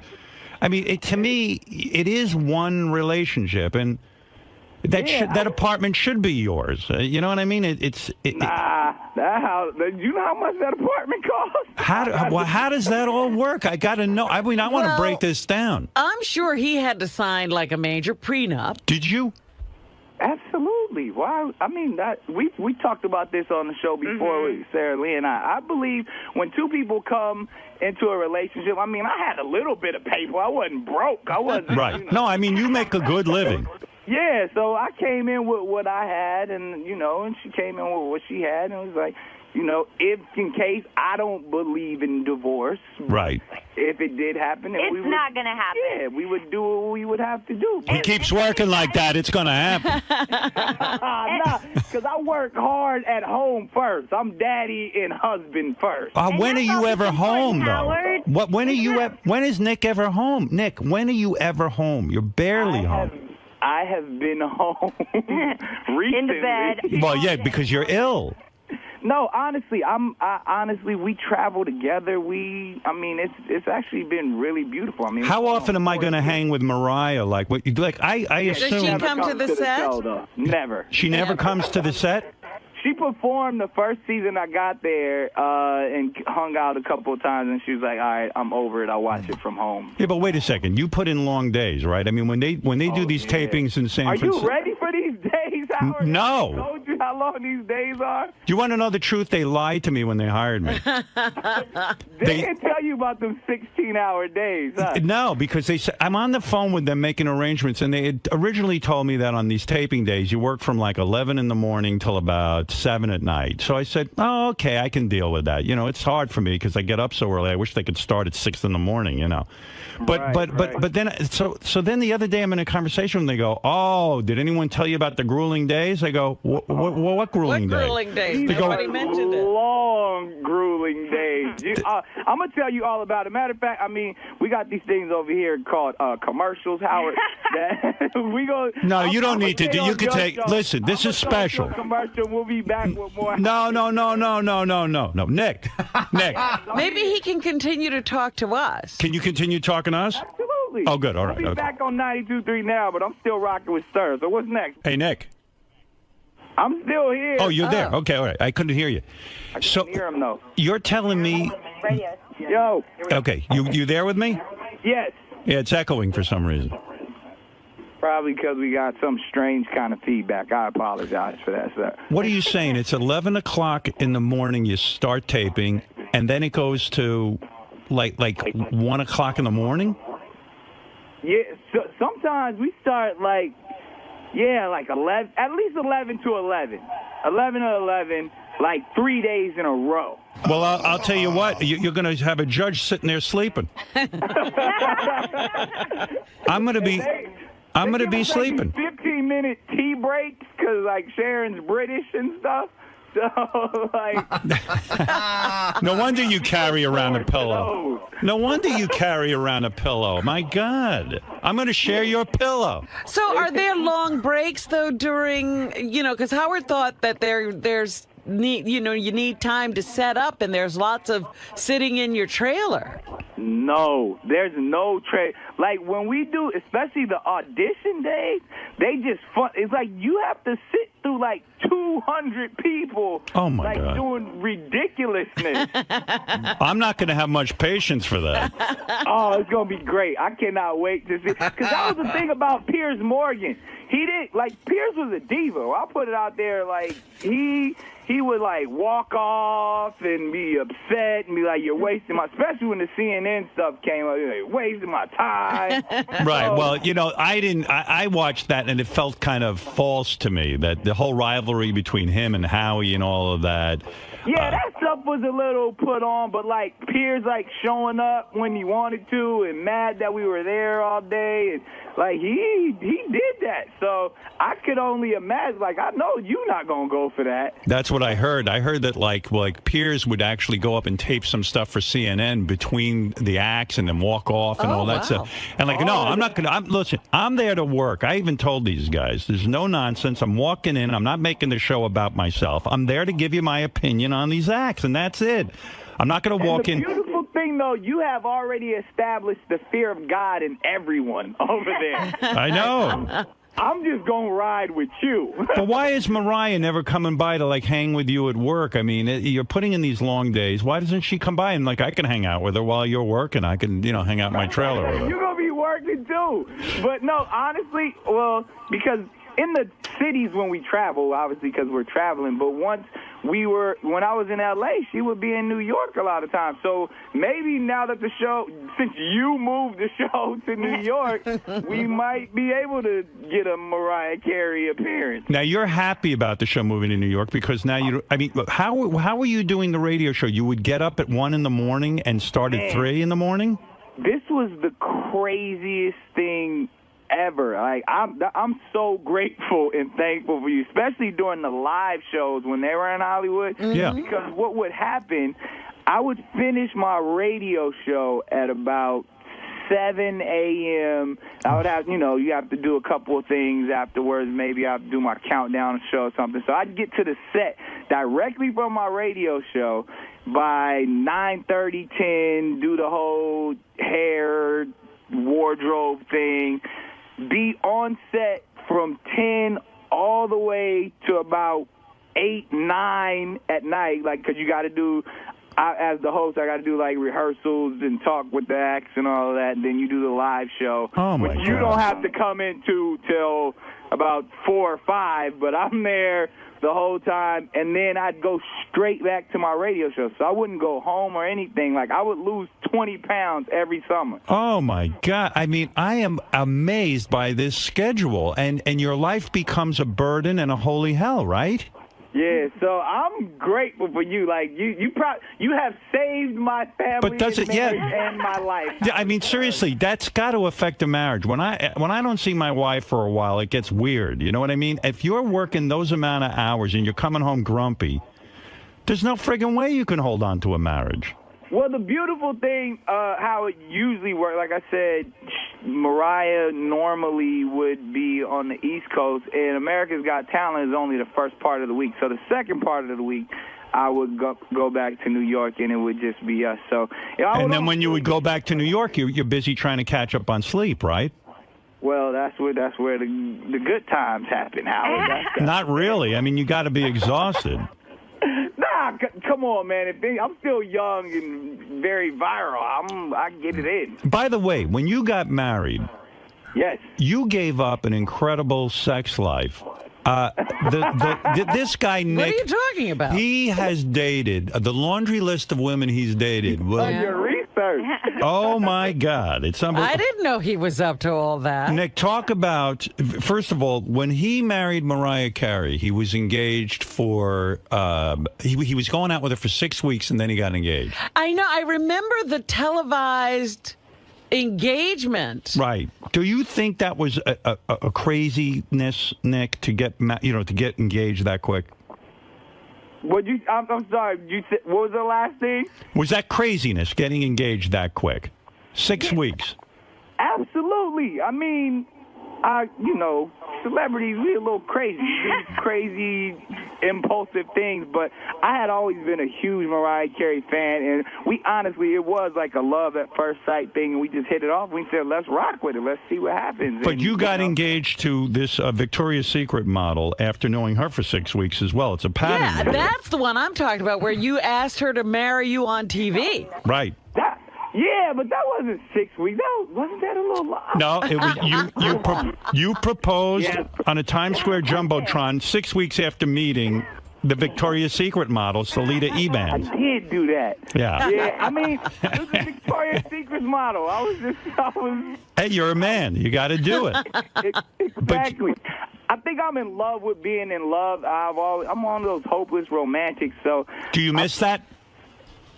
I mean, to me, it is one relationship, and that apartment should be yours. You know what I mean? That house. Do you know how much that apartment costs? How does that all work? I got to know. I mean, I want to break this down. I'm sure he had to sign like a major prenup. Did you? Absolutely. Why? I mean, we talked about this on the show before with Sarah Lee and I believe when 2 people come into a relationship, I mean, I had a little bit of paper. I wasn't broke. I wasn't. Right. No, I mean, you make a good living. Yeah, so I came in with what I had, and and she came in with what she had, and it was like, if in case I don't believe in divorce, right? If it did happen, it's not going to happen. Yeah, we would do what we would have to do. He keeps working like that. It's going to happen. Because I work hard at home first. I'm daddy and husband first. When are you ever home, though? When is Nick ever home? Nick, when are you ever home? You're barely home. I have been home recently. In the bed. Well, yeah, because you're ill. No, honestly, honestly, we travel together. It's actually been really beautiful. I mean, how often am I going to hang with Mariah? I assume. Does she come to the set? Never. She never comes to the set? She performed the first season I got there and hung out a couple of times, and she was like, all right, I'm over it. I'll watch it from home. Yeah, but wait a second. You put in long days, right? I mean, when they do these tapings in San Francisco. Are you ready for these days, Howard? No. I told you how long these days are. Do you want to know the truth? They lied to me when they hired me. They didn't tell you about them 16-hour days, huh? No, because they said, I'm on the phone with them making arrangements, and they had originally told me that on these taping days, you work from like 11 in the morning till about 7 at night. So I said, oh, okay, I can deal with that. It's hard for me because I get up so early. I wish they could start at 6 in the morning, But then so then the other day I'm in a conversation and they go, oh, did anyone tell you about the grueling days? I go, what grueling days? What grueling days? Nobody mentioned it. Long grueling days. I'm gonna tell you all about it. Matter of fact, I mean, we got these things over here called commercials, Howard. No, you don't need to do. You can take. Listen, this is special. Commercial. We'll be back with more. No, Nick. Maybe he can continue to talk to us. Can you continue talking to us? Absolutely. Oh, good. All right. We'll be back on 92.3 now, but I'm still rocking with Sir. So what's next? Hey, Nick. I'm still here. Oh, you're there. Okay, all right. I couldn't hear you. I couldn't hear him, though. You're telling me. Yo. Okay, you there with me? Yes. Yeah, it's echoing for some reason. Probably because we got some strange kind of feedback. I apologize for that, sir. What are you saying? It's 11 o'clock in the morning. You start taping, and then it goes to like 1 o'clock in the morning. Yeah. So sometimes we start like 11, at least 11 to 11, 11 to 11, like 3 days in a row. Well, I'll tell you what. You're going to have a judge sitting there sleeping. I'm going to be sleeping. 15-minute tea breaks because like Sharon's British and stuff. So like, no wonder you carry around a pillow. No wonder you carry around a pillow. My God, I'm going to share your pillow. So, are there long breaks though during? Because Howard thought that there's you need time to set up, and there's lots of sitting in your trailer. No, there's no like when we do, especially the audition days, they just fun. It's like you have to sit through like 200 people. Oh my God, doing ridiculousness. I'm not going to have much patience for that. Oh, it's gonna be great. I cannot wait to see. Because that was the thing about Piers Morgan. He did Piers was a diva. I'll put it out there. Like he would like walk off and be upset and be like, "You're wasting my." Especially when the CNN stuff came up, you're like, wasting my time. Right. Well, I watched that and it felt kind of false to me, that the whole rivalry between him and Howie and all of that. Yeah, that stuff was a little put on, but like Piers showing up when he wanted to and mad that we were there all day, and like he did that. So I could only imagine. Like I know you're not gonna go for that. That's what I heard. I heard that like Piers would actually go up and tape some stuff for CNN between the acts and then walk off and all that stuff. And no, I'm not gonna. Listen, I'm there to work. I even told these guys, there's no nonsense. I'm walking in. I'm not making the show about myself. I'm there to give you my opinion on these acts, and that's it. I'm not going to walk in. The beautiful thing, though, you have already established the fear of God in everyone over there. I know. I'm just going to ride with you. But why is Mariah never coming by to hang with you at work? I mean, you're putting in these long days. Why doesn't she come by and I can hang out with her while you're working? I can, hang out in my trailer with her. You're going to be working too. But no, honestly, because in the cities when we travel, obviously because we're traveling, but when I was in L.A., she would be in New York a lot of times. So maybe now that since you moved the show to New York, we might be able to get a Mariah Carey appearance. Now, you're happy about the show moving to New York because now how were you doing the radio show? You would get up at 1 in the morning and start at 3 in the morning? This was the craziest thing ever. I'm so grateful and thankful for you, especially during the live shows when they were in Hollywood. Yeah. Because what would happen, I would finish my radio show at about 7 a.m. I would have, you have to do a couple of things afterwards. Maybe I have to do my countdown show or something. So I'd get to the set directly from my radio show by 9:30, 10, do the whole hair, wardrobe thing, be on set from 10 all the way to about 8, 9 at night, because you got to do, as the host, I got to do rehearsals and talk with the acts and all of that, and then you do the live show, which you don't have to come into till about 4 or 5, but I'm there the whole time, and then I'd go straight back to my radio show, so I wouldn't go home or anything. I would lose 20 pounds every summer. Oh, my God. I mean, I am amazed by this schedule, and your life becomes a burden and a holy hell, right? Yeah, so I'm grateful for you. You have saved my family and my life. Yeah, I mean, seriously, that's got to affect a marriage. When I don't see my wife for a while, it gets weird. You know what I mean? If you're working those amount of hours and you're coming home grumpy, there's no friggin' way you can hold on to a marriage. Well, the beautiful thing, how it usually works, like I said, Mariah normally would be on the East Coast, and America's Got Talent is only the first part of the week. So the second part of the week, I would go back to New York, and it would just be us. So, and then when you would go back to New York, you're busy trying to catch up on sleep, right? Well, that's where the good times happen, Howard. Not really. I mean, you got to be exhausted. Nah, come on, man. I'm still young and very viral. I get it in. By the way, when you got married, yes, you gave up an incredible sex life. This guy, Nick. What are you talking about? He has dated, the laundry list of women he's dated. Your research. Oh, my God. It's unbelievable. I didn't know he was up to all that. Nick, talk about, first of all, when he married Mariah Carey, he was engaged for, he was going out with her for 6 weeks, and then he got engaged. I know. I remember the televised engagement. Right. Do you think that was a craziness, Nick, to get engaged that quick? I'm sorry. You said, what was the last thing? Was that craziness, getting engaged that quick? 6 weeks. Absolutely. I mean, celebrities, we a little crazy. Do crazy, impulsive things, but I had always been a huge Mariah Carey fan, and it was like a love at first sight thing, and we just hit it off. We said, let's rock with it. Let's see what happens. But you got engaged to this Victoria's Secret model after knowing her for 6 weeks as well. It's a pattern. Yeah, that's the one I'm talking about, where you asked her to marry you on TV. Right. Yeah, but that wasn't 6 weeks. Wasn't that a little long? No, it was you proposed on a Times Square Jumbotron 6 weeks after meeting the Victoria's Secret model, Salida Eban. I did do that. Yeah. Yeah, I mean, it was a Victoria's Secret model. Hey, you're a man. You got to do it. Exactly. I think I'm in love with being in love. I'm one of those hopeless romantics. So. Do you miss that?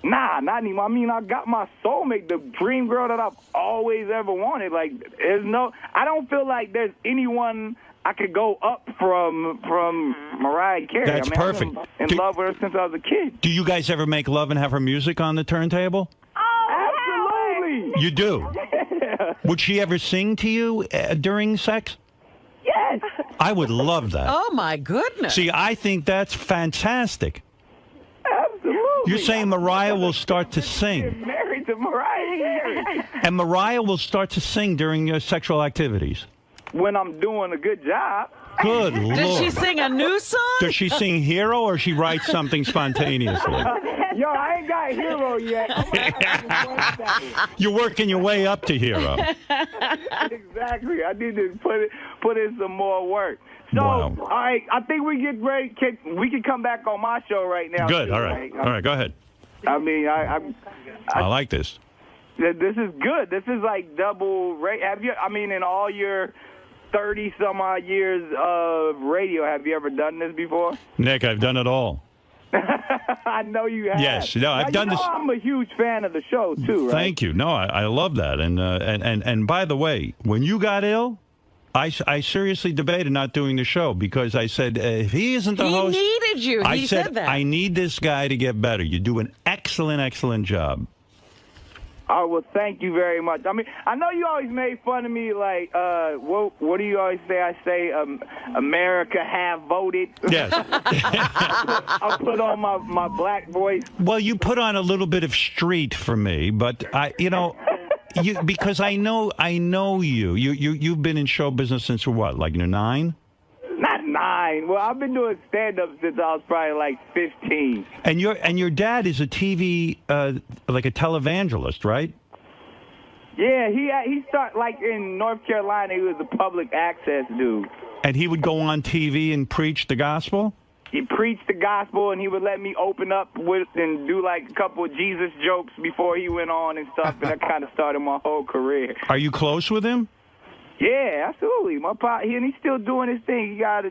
Nah, not anymore. I mean, I got my soulmate, the dream girl that I've always ever wanted. Like, I don't feel like there's anyone I could go up from Mariah Carey. That's perfect. I've been in love with her since I was a kid. Do you guys ever make love and have her music on the turntable? Absolutely. You do? Yeah. Would she ever sing to you during sex? Yes. I would love that. Oh, my goodness. See, I think that's fantastic. Absolutely. You're saying Mariah will start to sing. I'm married to Mariah Carey. And Mariah will start to sing during your sexual activities. When I'm doing a good job. Good Lord. Does she sing a new song? Does she sing Hero or she writes something spontaneously? Yo, I ain't got Hero yet. You're working your way up to Hero. Exactly. I need to put in some more work. So, wow. All right, I think we get ready. We can come back on my show right now. Good. Too, all right. All right. Go ahead. I mean, I like this. This is good. This is like double rate. In all your 30-some-odd years of radio, have you ever done this before? Nick, I've done it all. I know you have. Yes. No, I've done this. I'm a huge fan of the show, too, right? Thank you. No, I love that. And by the way, when you got ill, I seriously debated not doing the show because I said, if he isn't the host. He needed you. I said, said that. I need this guy to get better. You do an excellent, excellent job. Oh, well, thank you very much. I mean, I know you always made fun of me, like, what do you always say? I say, America have voted. Yes. I'll put on my black voice. Well, you put on a little bit of street for me, but because I know you. You've been in show business since what, like 9? Not 9. Well, I've been doing stand-up since I was probably like 15. And your dad is a TV like a televangelist, right? Yeah, he started like in North Carolina. He was a public access dude. And he would go on TV and preach the gospel? He preached the gospel, and he would let me open up with and do like a couple of Jesus jokes before he went on and stuff, and that kind of started my whole career. Are you close with him? Yeah, absolutely. My pop, and he's still doing his thing. He does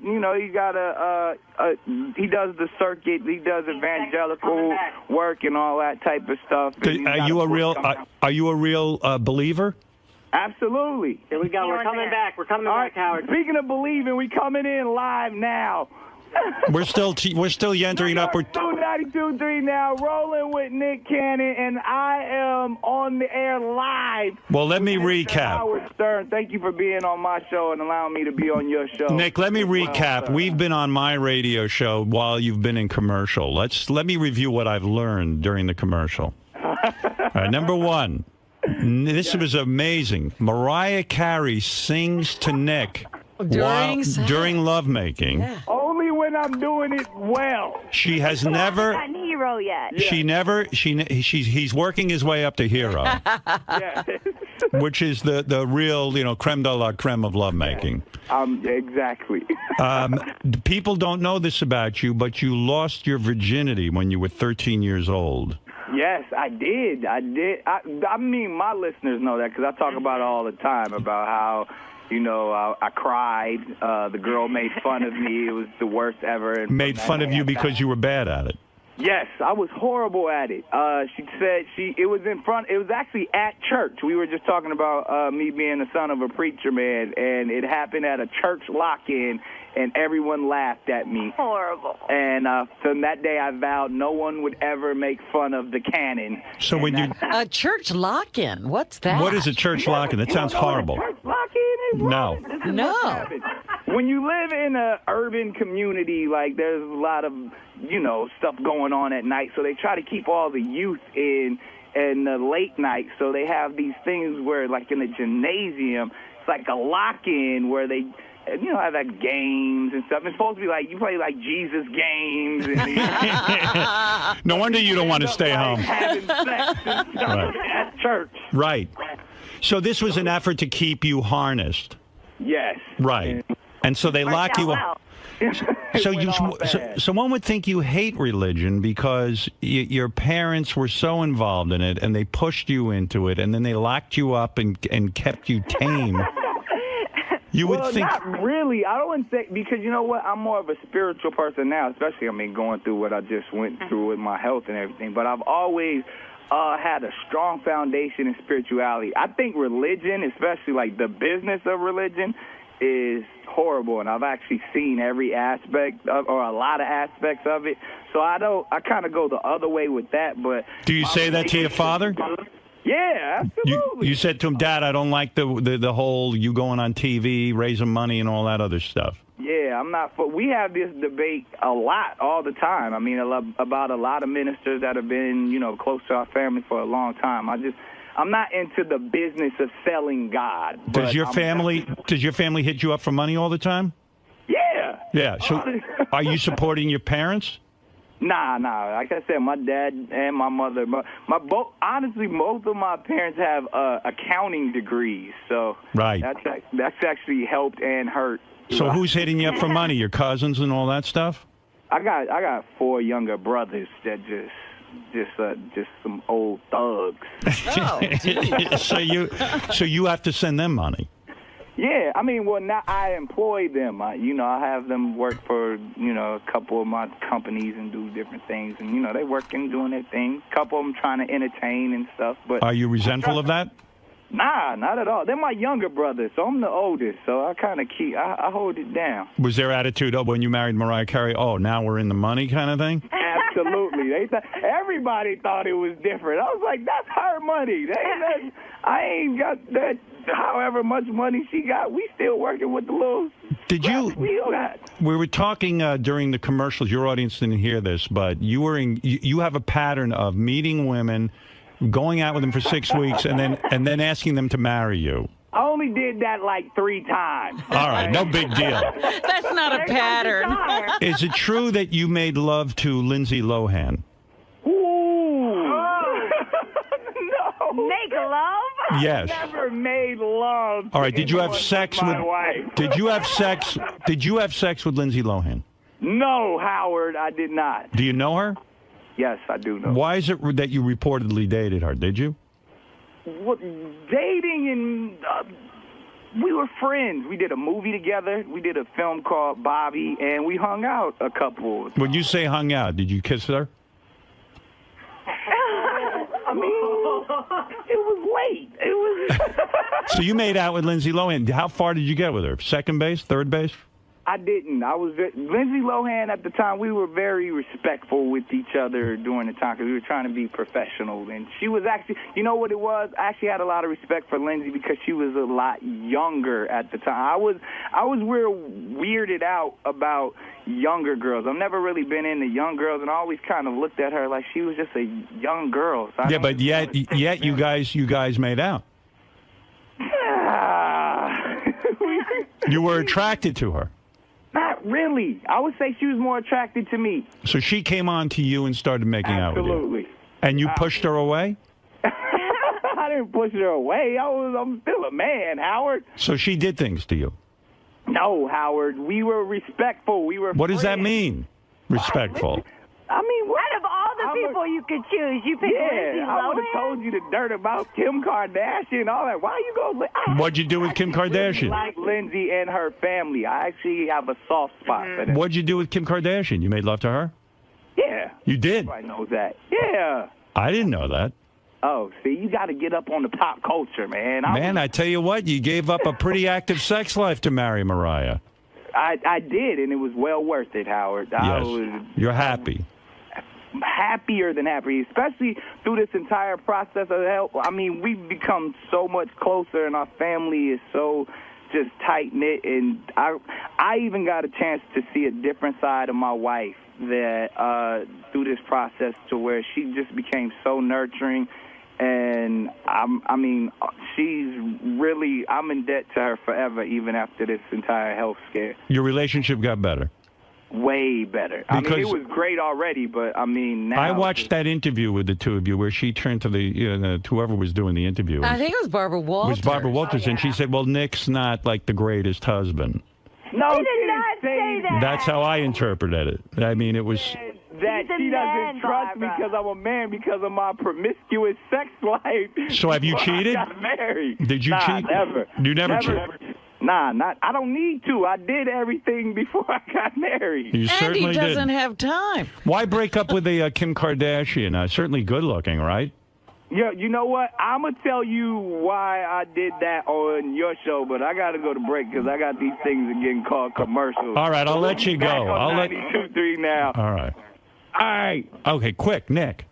the circuit. He does evangelical work and all that type of stuff. Are you a real believer? Absolutely. Here we go. We're coming back. We're coming back, Howard. Speaking of believing, we coming in live now. We're still entering up. We're 92.3 now, rolling with Nick Cannon, and I am on the air live. Well, let me recap. Howard Stern, thank you for being on my show and allowing me to be on your show. Nick, let me recap. We've been on my radio show while you've been in commercial. Let me review what I've learned during the commercial. All right, number 1. This was amazing. Mariah Carey sings to Nick during lovemaking. Only when I'm doing it well. She has never. He hero yet. He's working his way up to hero. Which is the real, creme de la creme of lovemaking. Exactly. People don't know this about you, but you lost your virginity when you were 13 years old. Yes, I did. I mean, my listeners know that because I talk about it all the time, about how, I cried. The girl made fun of me. It was the worst ever. And made fun of you because you were bad at it. Yes, I was horrible at it. She said it was actually at church. We were just talking about me being the son of a preacher man, and it happened at a church lock-in, and everyone laughed at me. Horrible. And from that day, I vowed no one would ever make fun of the canon. So when you... A church lock-in? What's that? What is a church lock-in? That sounds horrible. Church lock-in is no. No. When you live in an urban community, like there's a lot of, stuff going on at night, so they try to keep all the youth in the late night. So they have these things where, like in a gymnasium, it's like a lock-in where they, have like games and stuff. It's supposed to be like you play like Jesus games. And no wonder you don't want to stay home. Having sex and stuff at church. Right. So this was an effort to keep you harnessed. Yes. Right. And so they lock you up. So one would think you hate religion because your parents were so involved in it and they pushed you into it and then they locked you up and kept you tame. You would think... not really. I don't want to say, because you know what? I'm more of a spiritual person now, especially, going through what I just went through with my health and everything. But I've always had a strong foundation in spirituality. I think religion, especially like the business of religion, is horrible, and I've actually seen every aspect or a lot of aspects of it. So I kind of go the other way with that. But do you say that to your father? Yeah, absolutely. You said to him, Dad, I don't like the whole you going on TV, raising money, and all that other stuff. Yeah, I'm not. We have this debate a lot, all the time. About a lot of ministers that have been, close to our family for a long time. I'm not into the business of selling God. Does your family hit you up for money all the time? Yeah. Yeah. So, are you supporting your parents? Nah. Like I said, my dad and my mother, honestly, both of my parents have accounting degrees, so right. That's actually helped and hurt. So who's hitting you up for money? Your cousins and all that stuff? I got 4 younger brothers that just some old thugs. So you have to send them money. Yeah, now I employ them. I have them work for, a couple of my companies and do different things. And, they work and doing their thing. A couple of them trying to entertain and stuff. But are you resentful of that? Nah, not at all. They're my younger brothers, so I'm the oldest. So I kind of I hold it down. Was their attitude, when you married Mariah Carey, now we're in the money kind of thing? Absolutely. Everybody thought it was different. I was like, that's her money. I ain't got that. However much money she got, we still working with the little. We were talking during the commercials. Your audience didn't hear this, but you have a pattern of meeting women, going out with them for 6 weeks, and then asking them to marry you. I only did that like 3 times. All right, no big deal. That's not a pattern. Is it true that you made love to Lindsay Lohan? Ooh. No. Make love? Yes. I never made love. All right. Did you have sex with? Wife. Did you have sex? Did you have sex with Lindsay Lohan? No, Howard, I did not. Do you know her? Yes, I do know. Why is it that you reportedly dated her? Did you? What, dating and we were friends. We did a movie together. We did a film called Bobby, and we hung out a couple. When you say hung out, did you kiss her? It was late. It was. So you made out with Lindsay Lohan. How far did you get with her? Second base? Third base? I didn't. Lindsay Lohan at the time, we were very respectful with each other during the time because we were trying to be professional. And she was actually, you know what it was? I actually had a lot of respect for Lindsay because she was a lot younger at the time. I was real weirded out about younger girls. I've never really been into young girls, and I always kind of looked at her like she was just a young girl. So but yet you guys made out. You were attracted to her. Not really. I would say she was more attracted to me. So she came on to you and started making out with you. Absolutely. And you pushed her away? I didn't push her away. I'm still a man, Howard. So she did things to you? No, Howard. We were respectful. We were What does that friends. mean, respectful? I mean, what? Out of all the people you could choose, you picked Lindsay I would have Lohan? told you the dirt about Kim Kardashian and all that. Why you go? What'd you do with Kim Kardashian? Like Lindsay and her family. I actually have a soft spot for them. What'd you do with Kim Kardashian? You made love to her? Yeah. You did? Everybody knows that. Yeah. I didn't know that. Oh, see, you got to get up on the pop culture, man. Man, I tell you what, you gave up a pretty active sex life to marry Mariah. I did, and it was well worth it, Howard. I Yes. was You're happy. happier than happy, especially through this entire process of help. I mean, we've become so much closer, and our family is so just tight-knit, and I even got a chance to see a different side of my wife that through this process, to where she just became so nurturing. And I mean, I'm in debt to her forever, even after this entire health scare. Your relationship got better. Way better. I mean, it Because- was great already, but I mean, now I watched that interview with the two of you where she turned to whoever was doing the interview. I think it was Barbara It Walters. was Barbara Walters, and she said, well, Nick's not like the greatest husband. No, She did not say that. That's how I interpreted it. I mean, it was... that He's a she doesn't man, trust me Barbara. because I'm a man, because of my promiscuous sex life. So have you before cheated? I got married. Did you Nah, cheat? Never. You never cheated? Nah, I don't need to. I did everything before I got married. You And certainly he doesn't did. have time. Why break up with a Kim Kardashian? Certainly good looking, right? Yeah, you know what? I'm going to tell you why I did that on your show, but I got to go to break because I got these things again called commercials. All right, I'll let you go. Back on I'll let... 92.3 now. All right. All right. Okay, quick, Nick.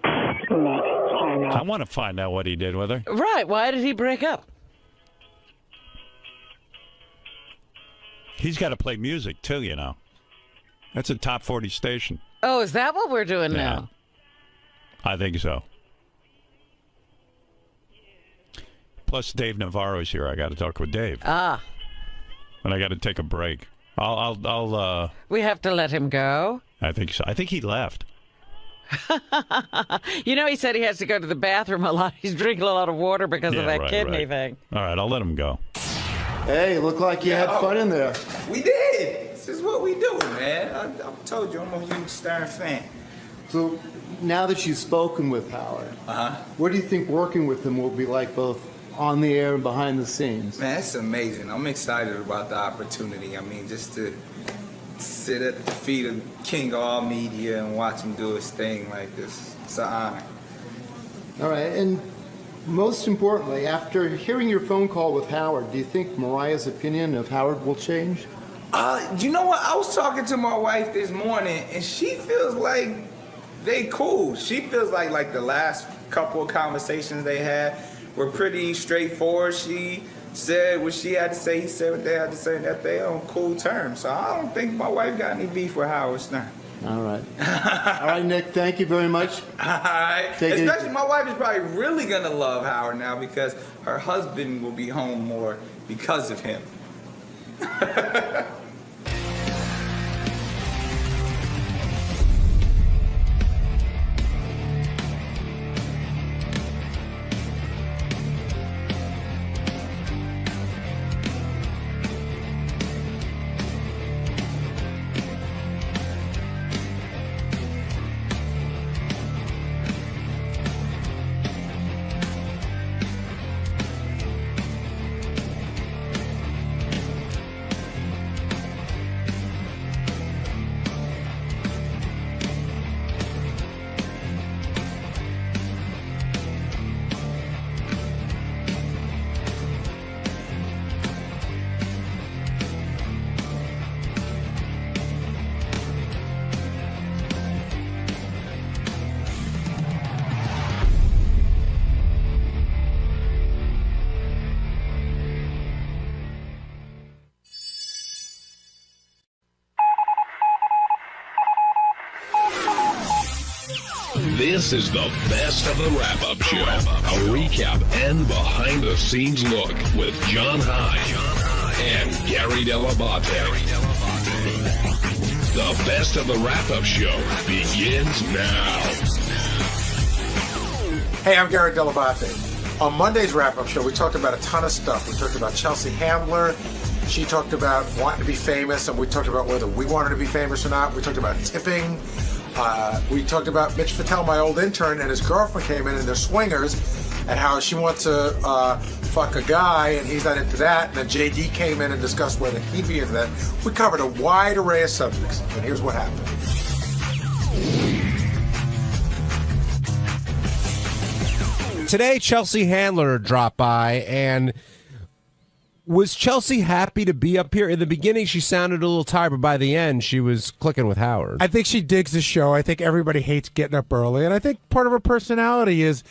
I want to find out what he did with her. Right. Why did he break up? He's got to play music, too, you know. That's a top 40 station. Oh, is that what we're doing now? I think so. Plus, Dave Navarro's here. I got to talk with Dave. Ah. But I got to take a break. I'll We have to let him go. I think so. I think he left. You know, he said he has to go to the bathroom a lot. He's drinking a lot of water because of that kidney thing. All right, I'll let him go. Hey, looked like you had fun in there. We did. This is what we do, man. I told you, I'm a huge Stern fan. So now that you've spoken with Howard, what do you think working with him will be like, both on the air and behind the scenes? Man, it's amazing. I'm excited about the opportunity. I mean, just to sit at the feet of King of all media and watch him do his thing like this, it's an honor. All right, and most importantly, after hearing your phone call with Howard, do you think Mariah's opinion of Howard will change? You know what? I was talking to my wife this morning, and she feels like they cool. She feels like the last couple of conversations they had were pretty straightforward. She said what she had to say, he said what they had to say, and that they on cool terms. So I don't think my wife got any beef with Howard Stern. All right. All right, Nick, thank you very much. All right. Take it Especially my wife is probably really going to love Howard now because her husband will be home more because of him. This is the best of the wrap-up show. A recap and behind-the-scenes look with John High and Gary Dell'Abate. The best of the wrap-up show begins now. Hey, I'm Gary 𝗛𝗿𝗱. On Monday's wrap-up show, we talked about a ton of stuff. We talked about 𝗛𝐿CE Handler. She talked about wanting to be famous, and we talked about whether we wanted to be famous or not. We talked about tipping. We talked about 𝗦𝗵cie𝗄𝗿𝗍, my old intern, and his girlfriend came in, and they're swingers, and how she wants to fuck a guy, and he's not into that. And then JD came in and discussed whether he'd be into that. We covered a wide array of subjects, and here's what happened. Today, 𝗛𝐿CE Handler dropped by, and was 𝗛𝐿CE happy to be up here? In the beginning, she sounded a little tired, but by the end, she was clicking with Howard. I think she digs the show. I think everybody hates getting up early, and I think part of her personality is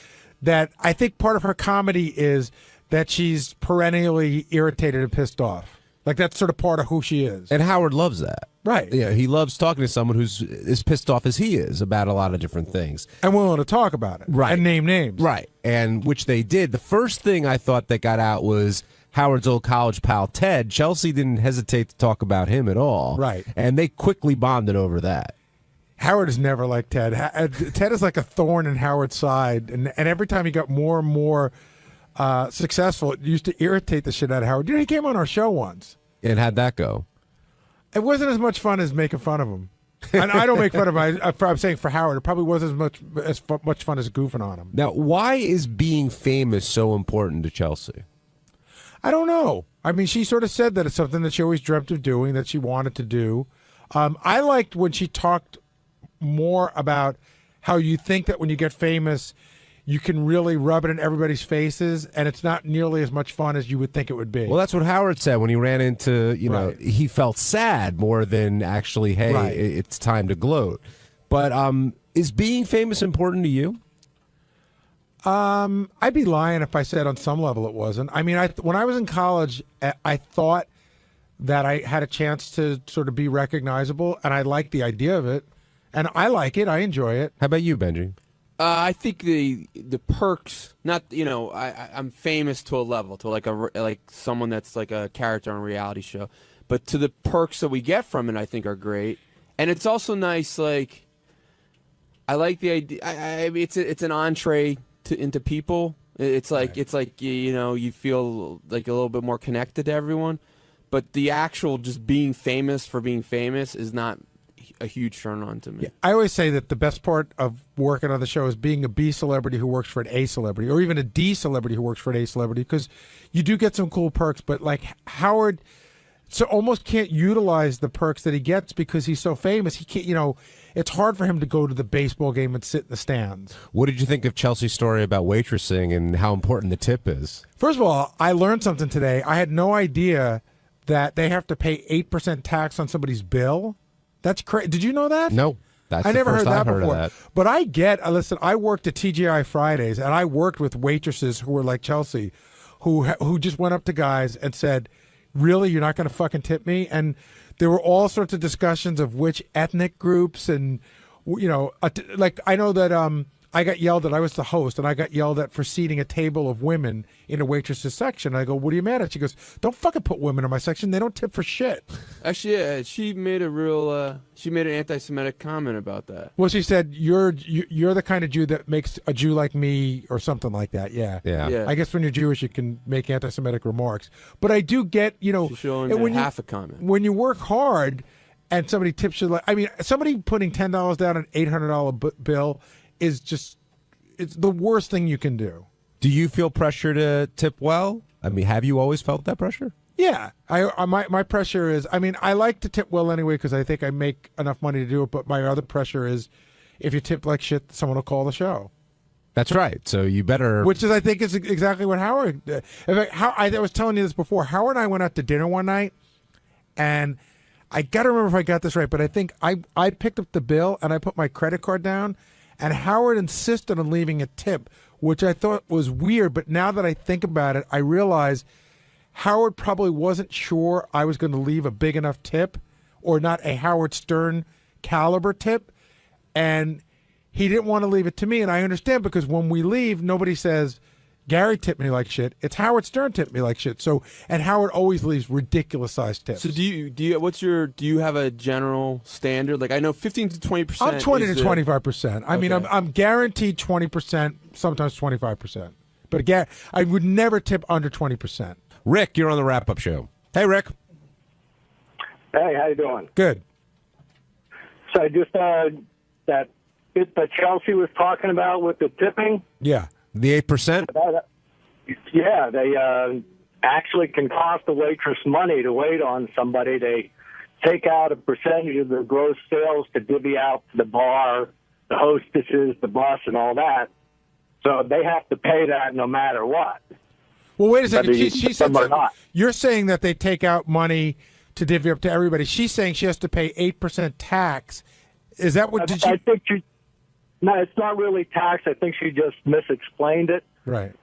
that I think part of her comedy is that she's perennially irritated and pissed off. Like, that's sort of part of who she is. And Howard loves that. Right. Yeah, he loves talking to someone who's as pissed off as he is about a lot of different things. And willing to talk about it. Right. And name names. Right. And which they did. The first thing I thought that got out was Howard's old college pal, Ted. 𝗛𝐿CE didn't hesitate to talk about him at all. Right. And they quickly bonded over that. Howard is never like Ted. Ted is like a thorn in Howard's side. And every time he got more and more successful, it used to irritate the shit out of Howard. You know, he came on our show once. And how'd that go? It wasn't as much fun as making fun of him. And I don't make fun of him. I'm saying for Howard, it probably wasn't as much fun as goofing on him. Now, why is being famous so important to 𝗛𝐿CE? I don't know. I mean, she sort of said that it's something that she always dreamt of doing, that she wanted to do. I liked when she talked more about how you think that when you get famous, you can really rub it in everybody's faces, and it's not nearly as much fun as you would think it would be. Well, that's what Howard said when he ran into, you know, he felt sad more than actually, hey, it's time to gloat. But is being famous important to you? I'd be lying if I said on some level it wasn't. I mean, when I was in college, I thought that I had a chance to sort of be recognizable, and I liked the idea of it. And I like it. I enjoy it. How about you, Benji? I think the perks, not, you know, I'm famous to a level, to like someone that's like a character on a reality show, but to the perks that we get from it, I think are great, and it's also nice. Like, I like the idea. It's an entree into people. It's like you know, you feel like a little bit more connected to everyone, but the actual just being famous for being famous is not a huge turn on to me. Yeah, I always say that the best part of working on the show is being a B celebrity who works for an A celebrity, or even a D celebrity who works for an A celebrity, because you do get some cool perks. But like Howard, so almost can't utilize the perks that he gets because he's so famous. He can't, you know, it's hard for him to go to the baseball game and sit in the stands. What did you think of 𝗛𝐿CE's story about waitressing and how important the tip is? First of all, I learned something today. I had no idea that they have to pay 8% tax on somebody's bill. That's crazy. Did you know that? No. That's I never heard that before. before. That. But I get, listen, I worked at TGI Fridays, and I worked with waitresses who were like 𝗛𝐿CE, who just went up to guys and said, really, you're not going to fucking tip me? And there were all sorts of discussions of which ethnic groups, and, you know, like I know that I got yelled at. I was the host, and I got yelled at for seating a table of women in a waitress's section. I go, what are you mad at? She goes, don't fucking put women in my section. They don't tip for shit. Actually, yeah, she made a real, she made an anti-Semitic comment about that. Well, she said, you're the kind of Jew that makes a Jew like me, or something like that. Yeah. I guess when you're Jewish, you can make anti-Semitic remarks. But I do get, you know, she only made half a comment. When you work hard and somebody tips you, like, I mean, somebody putting $10 down an $800 bill is just, it's the worst thing you can do. Do you feel pressure to tip well? I mean, have you always felt that pressure? Yeah. My pressure is, I mean, I like to tip well anyway because I think I make enough money to do it, but my other pressure is if you tip like shit, someone will call the show. That's right. So you better... Which is, I think, is exactly what Howard did. In fact, I was telling you this before. Howard and I went out to dinner one night, and I got to remember if I got this right, but I think I picked up the bill, and I put my credit card down, and Howard insisted on leaving a tip, which I thought was weird. But now that I think about it, I realize Howard probably wasn't sure I was going to leave a big enough tip, or not a Howard Stern caliber tip, and he didn't want to leave it to me. And I understand, because when we leave, nobody says, Gary tipped me like shit. It's Howard Stern tipped me like shit. So, and Howard always leaves ridiculous sized tips. So do you have a general standard? Like I know 15 to 20%. I'm 20 to 25%. I mean, I'm guaranteed 20%, sometimes 25%. But again, I would never tip under 20%. Rick, you're on the wrap-up show. Hey, Rick. Hey, how you doing? Good. So I just that bit that Chelsea was talking about with the tipping. Yeah, the 8%. Yeah, they actually can cost the waitress money to wait on somebody. They take out a percentage of their gross sales to divvy out to the bar, the hostesses, the bus, and all that. So they have to pay that no matter what. Well, wait a second. She said not. You're saying that they take out money to divvy up to everybody. She's saying she has to pay 8% tax. Is that what? I think she. No, it's not really tax. I think she just misexplained it. Right.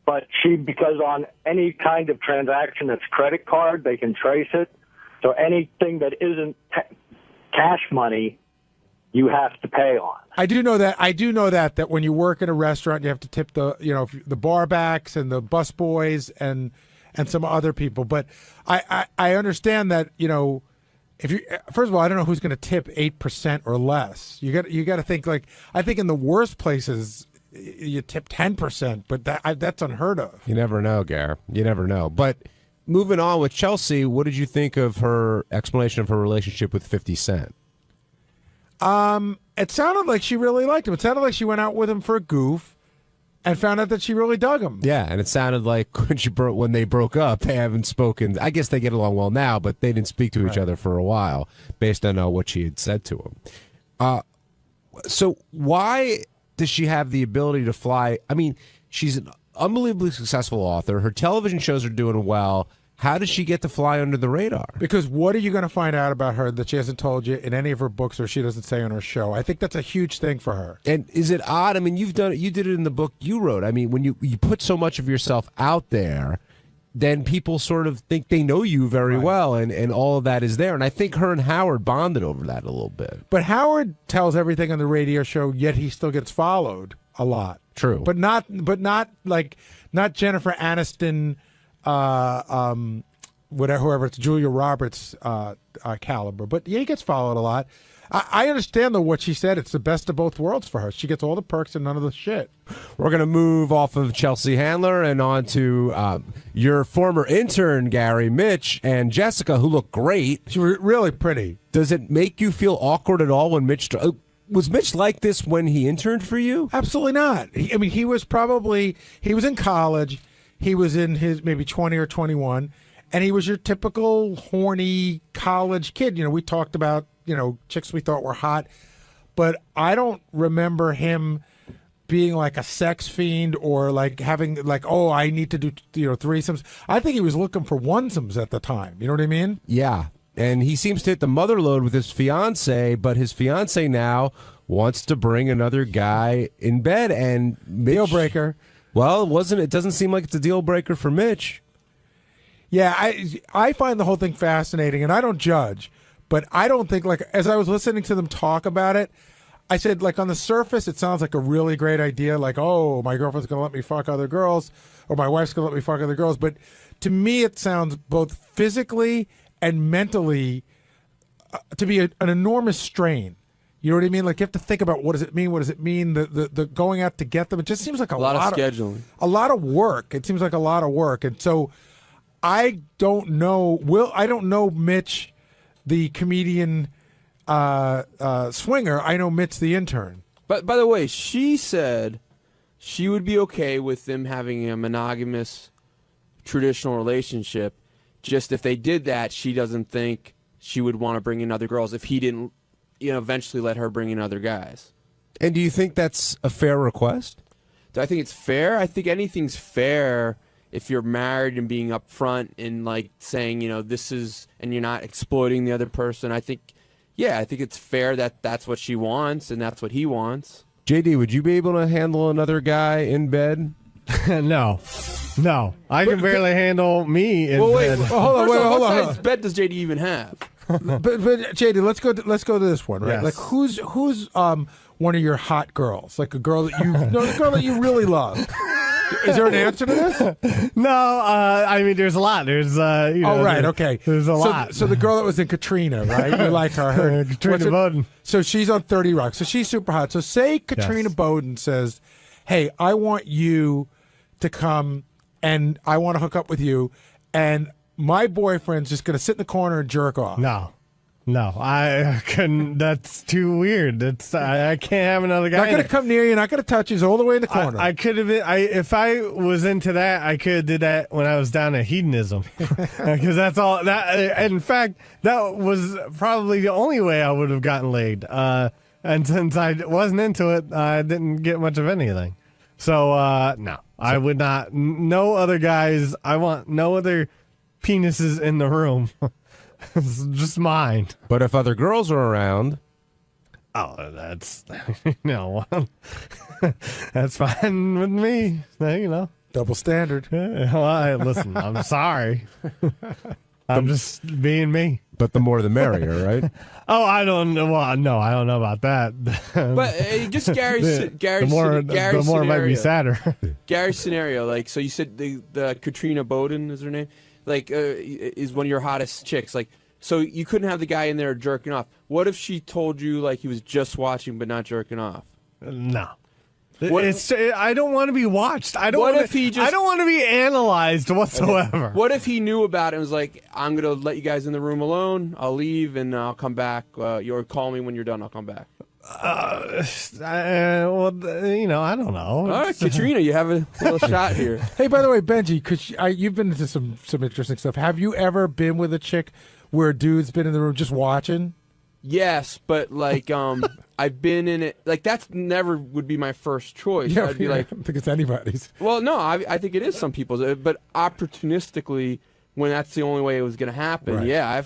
But because on any kind of transaction that's credit card, they can trace it. So anything that isn't cash money, you have to pay on. I do know that when you work in a restaurant, you have to tip the bar backs and the bus boys and some other people. But I understand that, if you, first of all, I don't know who's going to tip 8% or less. You got to think, like, I think in the worst places you tip 10%, but that's unheard of. You never know, Gar. You never know. But moving on with Chelsea, what did you think of her explanation of her relationship with 50 Cent? It sounded like she really liked him. It sounded like she went out with him for a goof and found out that she really dug him. Yeah, and it sounded like when they broke up, they haven't spoken. I guess they get along well now, but they didn't speak to each other for a while based on what she had said to him. So why does she have the ability to fly? I mean, she's an unbelievably successful author. Her television shows are doing well. How does she get to fly under the radar? Because what are you going to find out about her that she hasn't told you in any of her books or she doesn't say on her show? I think that's a huge thing for her. And is it odd? I mean, you did it in the book you wrote. I mean, when you put so much of yourself out there, then people sort of think they know you very well, and all of that is there. And I think her and Howard bonded over that a little bit. But Howard tells everything on the radio show, yet he still gets followed a lot. True. But not Jennifer Aniston, whoever it's Julia Roberts caliber. But yeah, he gets followed a lot. I understand though what she said. It's the best of both worlds for her. She gets all the perks and none of the shit. We're going to move off of 𝗪cie Handler and on to your former intern, Gary, Mitch, and Jessica, who look great. She was really pretty. Does it make you feel awkward at all when Mitch... was Mitch like this when he interned for you? Absolutely not. He was in college. He was in his maybe 20 or 21. And he was your typical horny college kid. We talked about, chicks we thought were hot. But I don't remember him being like a sex fiend or like having like, oh, I need to do, threesomes. I think he was looking for onesomes at the time. You know what I mean? Yeah. And he seems to hit the mother load with his fiance, but his fiance now wants to bring another guy in bed. And Mitch, deal breaker. Well, it doesn't seem like it's a deal breaker for Mitch. Yeah, I find the whole thing fascinating, and I don't judge, but I don't think, like, as I was listening to them talk about it, I said, like, on the surface, it sounds like a really great idea, like, oh, my girlfriend's going to let me fuck other girls, or my wife's going to let me fuck other girls, but to me it sounds both physically and mentally to be an enormous strain. You know what I mean? Like, you have to think about what does it mean? What does it mean? The going out to get them. It just seems like a lot of scheduling, a lot of work. It seems like a lot of work, and so I don't know. I don't know Mitch, the comedian swinger. I know Mitch, the intern. But by the way, she said she would be okay with them having a monogamous, traditional relationship. Just if they did that, she doesn't think she would want to bring in other girls if he didn't, eventually let her bring in other guys. And do you think that's a fair request? Do I think it's fair? I think anything's fair if you're married and being upfront and like saying, this is, and you're not exploiting the other person. I think it's fair that that's what she wants and that's what he wants. JD, would you be able to handle another guy in bed? No. I can barely handle me in bed. Hold on. What size bed does JD even have? but JD, let's go to this one, right? Yes. Like, who's one of your hot girls? Like a girl that you, the girl that you really love. Is there an answer to this? No, I mean, there's a lot. There's, right, okay. There's a lot. So the girl that was in Katrina, right? You like her. Katrina Bowden. So she's on 30 Rock. So she's super hot. So say Katrina Bowden says, hey, I want you to come and I want to hook up with you, and my boyfriend's just going to sit in the corner and jerk off. No, I couldn't. That's too weird. I can't have another guy. Not going to come near you. Not going to touch you. He's all the way in the corner. I could have been. If I was into that, I could have did that when I was down at hedonism, because that's all. That in fact, that was probably the only way I would have gotten laid. And since I wasn't into it, I didn't get much of anything. So no, I would not. No other guys. I want no other penises in the room. It's just mine. But if other girls are around, that's no, that's fine with me. Double standard. Well, listen, I'm sorry. I'm just being me. But the more the merrier, right? Oh, I don't know. Well, no, I don't know about that. But just Gary's the more scenario. it might be sadder. Gary's scenario, like, so you said the Katrina Bowden is her name, like, is one of your hottest chicks, like. So you couldn't have the guy in there jerking off. What if she told you like he was just watching but not jerking off? No. I don't want to be watched. I don't want to be analyzed whatsoever. What if he knew about it and was like, I'm going to let you guys in the room alone. I'll leave and I'll come back. You'll call me when you're done. I'll come back. I don't know. All right, Katrina, you have a little shot here. Hey, by the way, Benji, you've been into some interesting stuff. Have you ever been with a chick where a dude's been in the room just watching? Yes, but like I've been in it. Like that's never would be my first choice. Yeah, I'd be like, I don't think it's anybody's. Well, no, I think it is some people's, but opportunistically, when that's the only way it was going to happen. Right. Yeah,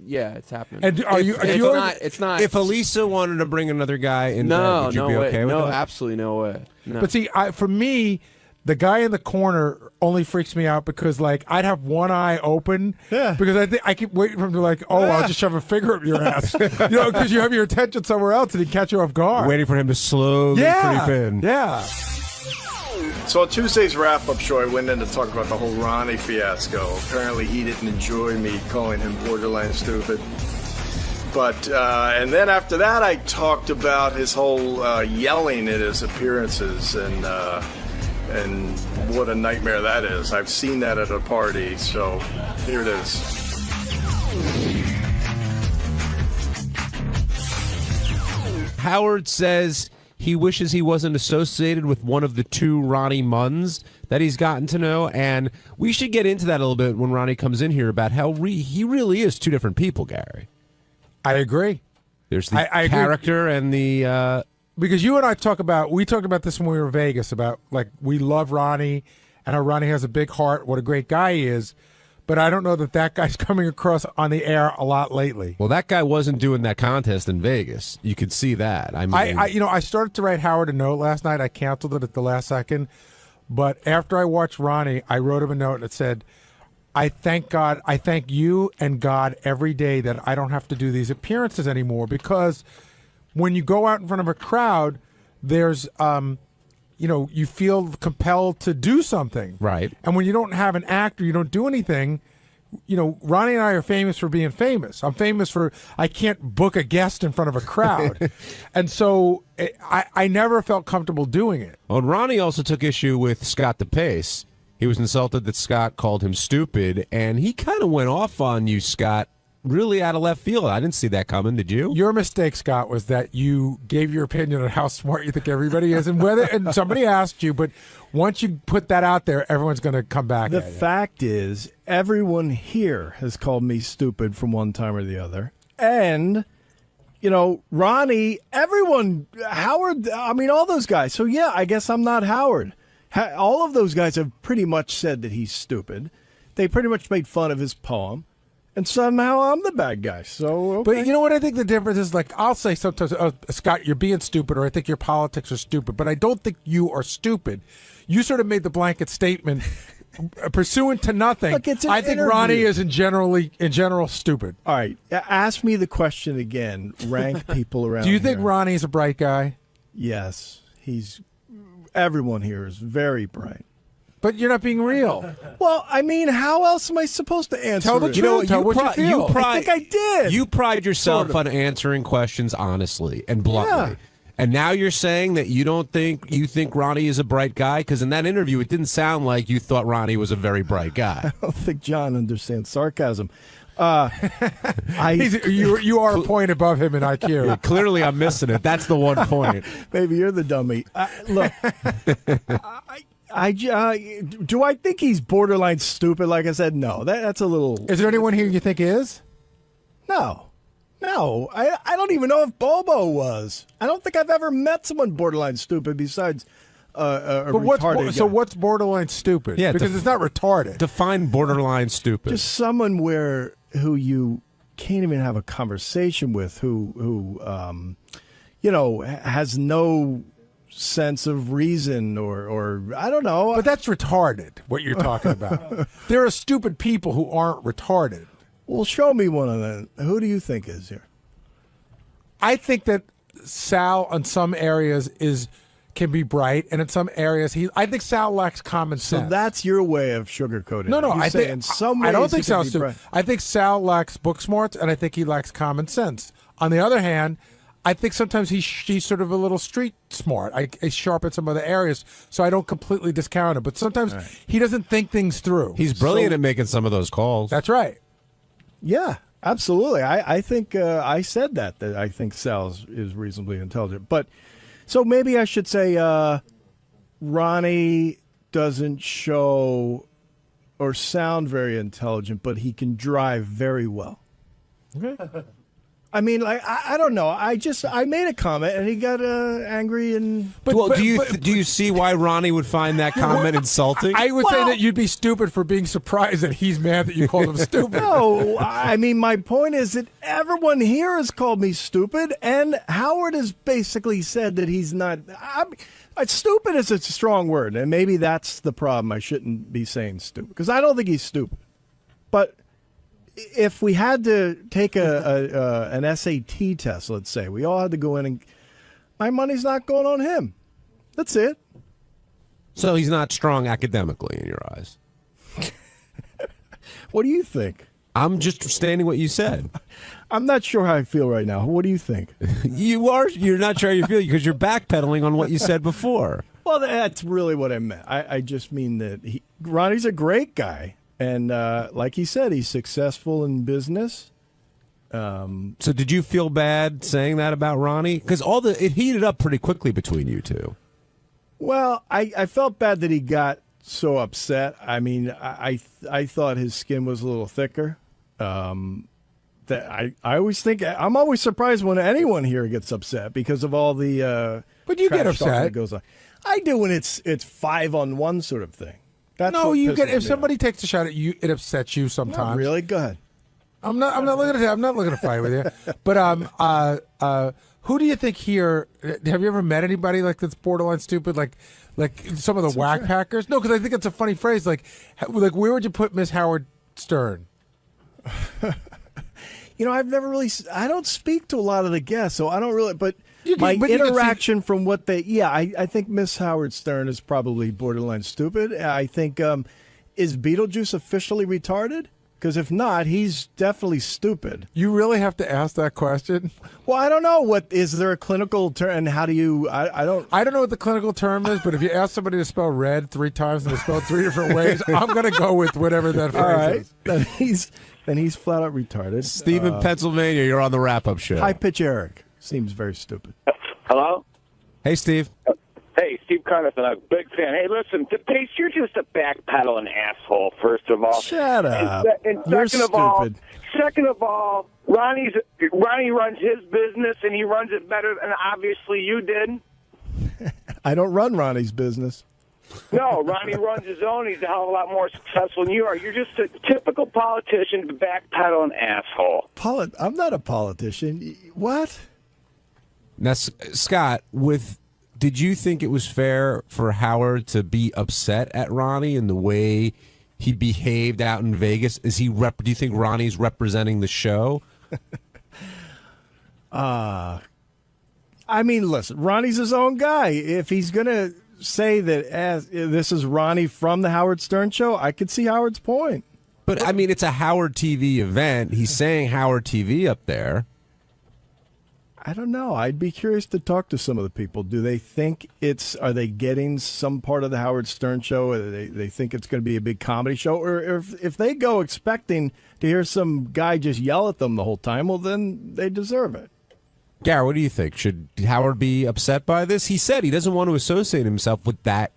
yeah, it's happening. And it's not. If Elisa wanted to bring another guy in, would you be okay with that? No, absolutely no way. No. But see, for me, the guy in the corner only freaks me out because, like, I'd have one eye open. Yeah. Because I keep waiting for him to, like, I'll just shove a finger up your ass. Because you have your attention somewhere else and he catch you off guard. Waiting for him to slowly creep in. Yeah. So on Tuesday's wrap-up show, I went in to talk about the whole Ronnie fiasco. Apparently, he didn't enjoy me calling him borderline stupid. But and then after that, I talked about his whole yelling at his appearances and what a nightmare that is. I've seen that at a party, so here it is. Howard says he wishes he wasn't associated with one of the two Ronnie Munns that he's gotten to know, and we should get into that a little bit when Ronnie comes in here about how he really is two different people, Gary. I agree. There's the character and the... Because you and I talked about this when we were in Vegas, about, like, we love Ronnie and how Ronnie has a big heart, what a great guy he is. But I don't know that guy's coming across on the air a lot lately. Well, that guy wasn't doing that contest in Vegas. You could see that. I mean, I started to write Howard a note last night. I canceled it at the last second. But after I watched Ronnie, I wrote him a note that said, I thank God, I thank you and God every day that I don't have to do these appearances anymore, because when you go out in front of a crowd, there's, you feel compelled to do something. Right. And when you don't have an act or you don't do anything, Ronnie and I are famous for being famous. I'm famous for, I can't book a guest in front of a crowd. And so I never felt comfortable doing it. Well, Ronnie also took issue with Scott DePace. He was insulted that Scott called him stupid, and he kind of went off on you, Scott, really out of left field. I didn't see that coming. Did you? Your mistake, Scott, was that you gave your opinion on how smart you think everybody is, and somebody asked you, but once you put that out there, everyone's going to come back. The fact is, everyone here has called me stupid from one time or the other, and Ronnie, everyone, Howard, I mean, all those guys. So yeah, I guess I'm not Howard. All of those guys have pretty much said that he's stupid. They pretty much made fun of his poem. And somehow I'm the bad guy. So, okay. But you know what I think the difference is? Like, I'll say sometimes, Scott, you're being stupid, or I think your politics are stupid. But I don't think you are stupid. You sort of made the blanket statement pursuant to nothing. Look, it's an I think interview. Ronnie is in general stupid. All right. Ask me the question again. Rank people around Do you think here. Ronnie's a bright guy? Yes. He's everyone here is very bright. But you're not being real. Well, I mean, how else am I supposed to answer Tell the it? truth. You know, tell what you feel. I think I did. You pride yourself Sort of. on answering questions honestly and bluntly. Yeah. And now you're saying that you think Ronnie is a bright guy? Because in that interview, it didn't sound like you thought Ronnie was a very bright guy. I don't think John understands sarcasm. You are a point above him in IQ. Clearly, I'm missing it. That's the one point. Maybe you're the dummy. Look, do I think he's borderline stupid? Like I said, no. That's a little. Is there anyone here you think is? No. I don't even know if Bobo was. I don't think I've ever met someone borderline stupid besides a retarded guy. What's borderline stupid? Yeah, because it's not retarded. Define borderline stupid. Just someone who you can't even have a conversation with, who has no sense of reason or I don't know. But that's retarded, what you're talking about. There are stupid people who aren't retarded. Well, show me one of them. Who do you think is here? I think that Sal, in some areas, can be bright, and in some areas, I think Sal lacks common sense. So that's your way of sugarcoating. No, I think in some ways I don't think he could Sal's be stupid. bright. I think Sal lacks book smarts, and I think he lacks common sense. On the other hand, I think sometimes he's sort of a little street smart. He's sharp in some other areas, so I don't completely discount him. But sometimes he doesn't think things through. He's brilliant at making some of those calls. That's right. Yeah, absolutely. I think I said that I think Sal is reasonably intelligent. But so maybe I should say Ronnie doesn't show or sound very intelligent, but he can drive very well. Okay. I mean, like I don't know. I made a comment and he got angry and. Do you see why Ronnie would find that comment insulting? I would say that you'd be stupid for being surprised that he's mad that you called him stupid. No, I mean my point is that everyone here has called me stupid, and Howard has basically said that he's not. Stupid is a strong word, and maybe that's the problem. I shouldn't be saying stupid because I don't think he's stupid, but. If we had to take an SAT test, let's say, we all had to go in and my money's not going on him. That's it. So he's not strong academically in your eyes. What do you think? I'm just stating what you said. I'm not sure how I feel right now. What do you think? You're not sure how you feel because you're backpedaling on what you said before. Well, that's really what I meant. I just mean that Ronnie's a great guy. And like he said, he's successful in business. So did you feel bad saying that about Ronnie? Because it heated up pretty quickly between you two. Well, I felt bad that he got so upset. I mean, I thought his skin was a little thicker. That I always think I'm always surprised when anyone here gets upset because of all the. But you get upset. That goes on. I do when it's 5-on-1 sort of thing. No, you get if somebody takes a shot at you, it upsets you sometimes. Not really? Go ahead. I'm not looking to fight with you. But who do you think here? Have you ever met anybody like that's borderline stupid? Like some of the whack packers? No, because I think it's a funny phrase. Like where would you put Miss Howard Stern? I've never really. I don't speak to a lot of the guests, so I don't really. But my interaction from what they, I think Miss Howard Stern is probably borderline stupid. I think is Beetlejuice officially retarded? Because if not, he's definitely stupid. You really have to ask that question. Well, I don't know. What is there a clinical term? And how do you? I don't know what the clinical term is. But if you ask somebody to spell red 3 times and they spell 3 different ways, I'm going to go with whatever that phrase is. Then he's flat out retarded. Steve in Pennsylvania, you're on the wrap-up show. High pitch Eric seems very stupid. Hello? Hey, Steve. Hey, Steve Carnathan, I'm a big fan. Hey, listen, Pace, you're just a backpedaling asshole, first of all. Shut up. And You're second of all, Ronnie runs his business, and he runs it better than obviously you did. I don't run Ronnie's business. No, Ronnie runs his own. He's a hell of a lot more successful than you are. You're just a typical politician, backpedaling asshole. I'm not a politician. What? Now, Scott, did you think it was fair for Howard to be upset at Ronnie and the way he behaved out in Vegas? Do you think Ronnie's representing the show? I mean, listen, Ronnie's his own guy. If he's going to say that as this is Ronnie from the Howard Stern Show, I could see Howard's point. But, I mean, it's a Howard TV event. He's saying Howard TV up there. I don't know. I'd be curious to talk to some of the people. Do they think are they getting some part of the Howard Stern Show? Or they think it's going to be a big comedy show? Or if they go expecting to hear some guy just yell at them the whole time, well, then they deserve it. Gary, what do you think? Should Howard be upset by this? He said he doesn't want to associate himself with that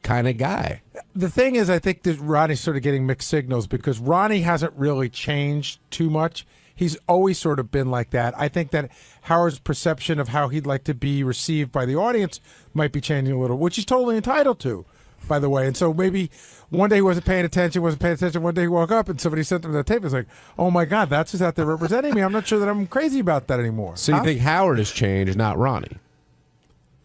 kind of guy. The thing is, I think that Ronnie's sort of getting mixed signals because Ronnie hasn't really changed too much. He's always sort of been like that. I think that Howard's perception of how he'd like to be received by the audience might be changing a little, which he's totally entitled to, by the way. And so maybe one day he wasn't paying attention. One day he woke up and somebody sent him the tape. It's like, oh my God, that's who's out there representing me. I'm not sure that I'm crazy about that anymore. So you think Howard has changed, not Ronnie?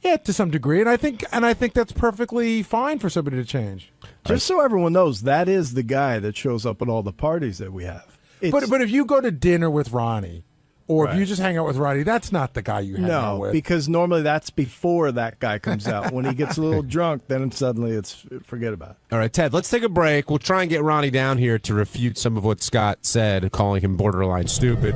Yeah, to some degree, and I think that's perfectly fine for somebody to change. Just so everyone knows, that is the guy that shows up at all the parties that we have. But if you go to dinner with Ronnie, or if you just hang out with Ronnie, that's not the guy you hang out with. No, because normally that's before that guy comes out. When he gets a little drunk, then suddenly forget about it. All right, Ted, let's take a break. We'll try and get Ronnie down here to refute some of what Scott said, calling him borderline stupid.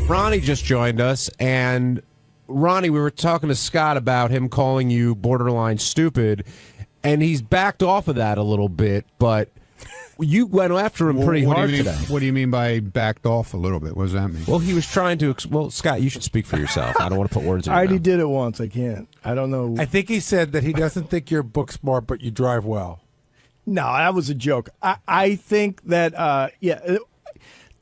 Ronnie just joined us, and Ronnie, we were talking to Scott about him calling you borderline stupid, and he's backed off of that a little bit, but you went after him pretty hard today. What do you mean by backed off a little bit? What does that mean? Well, he was trying to... Well, Scott, you should speak for yourself. I don't want to put words in your I already mouth. did it once. I can't. I don't know. I think he said that he doesn't think you're book smart, but you drive well. No, that was a joke. I think that,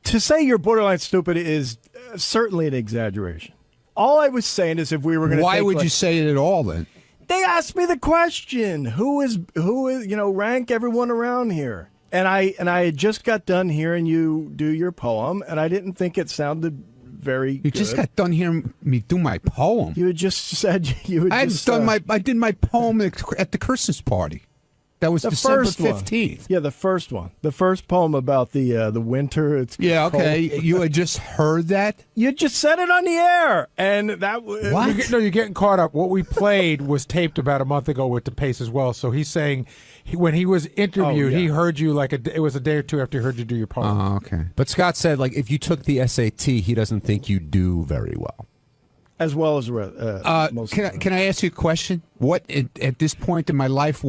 to say you're borderline stupid is certainly an exaggeration. All I was saying is if we were going to Why would you say it at all, then? They asked me the question, who is, rank everyone around here. And I had just got done hearing you do your poem, and I didn't think it sounded very good. You just got done hearing me do my poem. You had just said you had I did my poem at the Christmas party. That was December 15th. Yeah, the first one. The first poem about the winter. It's okay. cold. You had just heard that? You just said it on the air, and that was what? You're getting caught up. What we played was taped about a month ago with the Pace as well. So he's saying when he was interviewed, he heard you it was a day or two after he heard you do your poem. Oh, okay. But Scott said, if you took the SAT, he doesn't think you do very well. As well as most. Can I ask you a question? What at this point in my life,